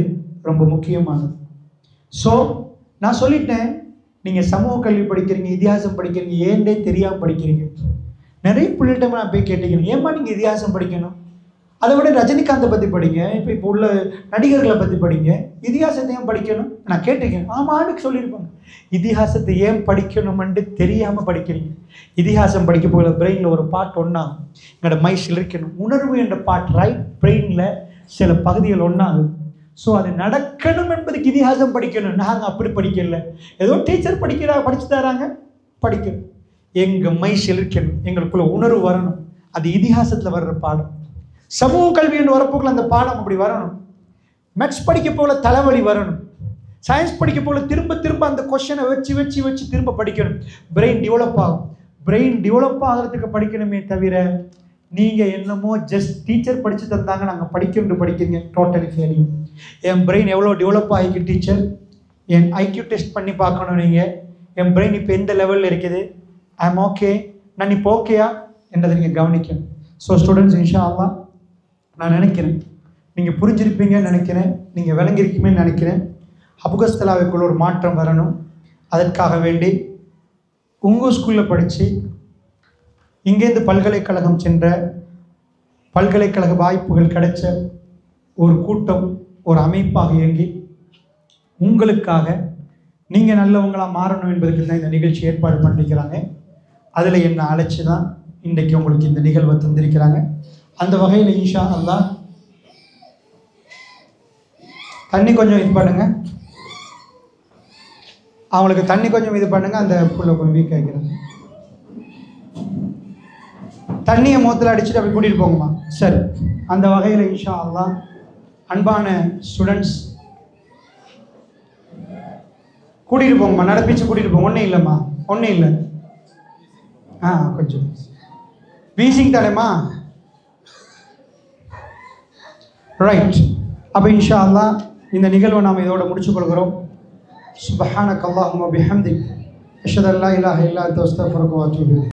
B: ரொம்ப முக்கியமானது. ஸோ நான் சொல்லிட்டேன், நீங்கள் சமூக கல்வி படிக்கிறீங்க, இதிகாசம் படிக்கிறீங்க, ஏன்டே தெரியாமல் படிக்கிறீங்க. நிறைய பிள்ளைகிட்ட நான் போய் கேட்டுக்கிறேன், ஏமா நீங்கள் இதிகாசம் படிக்கணும்? அதை விட ரஜினிகாந்தை பற்றி படிங்க, இப்போ உள்ள நடிகர்களை பற்றி படிங்க, இதிகாசத்தை ஏன் படிக்கணும் நான் கேட்டிருக்கேன். ஆமான்னு சொல்லியிருப்பாங்க. இதிகாசத்தை ஏன் படிக்கணுமென்று தெரியாமல் படிக்கிறீங்க. இதிகாசம் படிக்க போகிற பிரெயினில் ஒரு பாட்டு ஒன்றாகும். எங்களோட மைசில் இருக்கணும் உணர்வு என்ற பாட்டு ரைட் பிரெயினில் சில பகுதிகள் ஒன்றாகும். ஸோ அது நடக்கணும் என்பதுக்கு இதிகாசம் படிக்கணும். நாங்கள் அப்படி படிக்கல, ஏதோ டீச்சர் படிச்சு தராங்க படிக்கணும். எங்கள் மைசில் இருக்கணும், எங்களுக்குள்ள உணர்வு வரணும். அது இதிகாசத்தில் வர்ற பாடம். சமூக கல்வி என்று வரப்போக்கில் அந்த பாடம் அப்படி வரணும். மேத்ஸ் படிக்க போல தலைவலி வரணும். சயின்ஸ் படிக்க போல திரும்ப திரும்ப அந்த கொஸ்டினை வச்சு வச்சு வச்சு திரும்ப படிக்கணும். பிரெயின் டெவலப் ஆகும். பிரெயின் டெவலப் ஆகிறதுக்கு படிக்கணுமே தவிர நீங்கள் என்னமோ ஜஸ்ட் டீச்சர் படித்து தந்தாங்க நாங்கள் படிக்கணும்னு படிக்கிறீங்க, டோட்டலி ஃபெயிலிங். என் பிரெயின் எவ்வளோ டெவலப் ஆகிக்கு டீச்சர், என் ஐக்யூ டெஸ்ட் பண்ணி பார்க்கணும். நீங்கள் என் பிரெயின் இப்போ எந்த லெவலில் இருக்குது, ஐ எம் ஓகே, நான் இப்போ ஓகேயா என்றதை நீங்கள் கவனிக்கணும். ஸோ ஸ்டூடெண்ட்ஸ், இன்ஷா அல்லாஹ் நான் நினைக்கிறேன் நீங்கள் புரிஞ்சிருப்பீங்கன்னு நினைக்கிறேன், நீங்கள் விளங்கிருக்கீங்கன்னு நினைக்கிறேன். அபுகஸ் தலாவுக்குள்ள ஒரு மாற்றம் வரணும். அதற்காக வேண்டி உங்கள் ஸ்கூலில் படித்து இங்கேருந்து பல்கலைக்கழகம் சென்ற, பல்கலைக்கழக வாய்ப்புகள் கிடைச்ச ஒரு கூட்டம், ஒரு அமைப்பாக இயங்கி உங்களுக்காக நீங்கள் நல்லவங்களாக மாறணும் என்பதுக்கு தான் இந்த நிகழ்ச்சி ஏற்பாடு பண்ணிக்கிறாங்க. அதில் என்னை அழைச்சி தான் இன்றைக்கு உங்களுக்கு இந்த நிகழ்வை தந்திருக்கிறாங்க. அந்த வகையில் இன்ஷா அல்லாஹ் தண்ணி கொஞ்சம் இது பண்ணுங்க, அவங்களுக்கு தண்ணி கொஞ்சம் இது பண்ணுங்க. அந்த புள்ள கொஞ்சம் வீக் ஆகிக்கிறாங்க. தண்ணியை முகத்தில் அடிச்சுட்டு அப்படி கூட்டிகிட்டு போங்கம்மா. சரி, அந்த வகையில் இன்ஷா அல்லாஹ் அன்பான ஸ்டூடெண்ட்ஸ் கூட்டிகிட்டு போங்கம்மா, நடப்பிச்சு கூட்டிகிட்டு போங்க. ஒன்றும் இல்லைம்மா, ஒன்றும் இல்லை. கொஞ்சம் வீசிங் தானேம்மா. ரைட். அப்போ இன்ஷா அல்லாஹ் இந்த நிகழ்வை நாம் இதோட முடிச்சு கொள்கிறோம். சுப்ஹானக அல்லாஹும்ம பிஹம்திக் அஷ்ஹது அல்லா இலாஹா இல்லா அன்த அஸ்தக்ஃபிருக வ அத்தூபு இலைக்.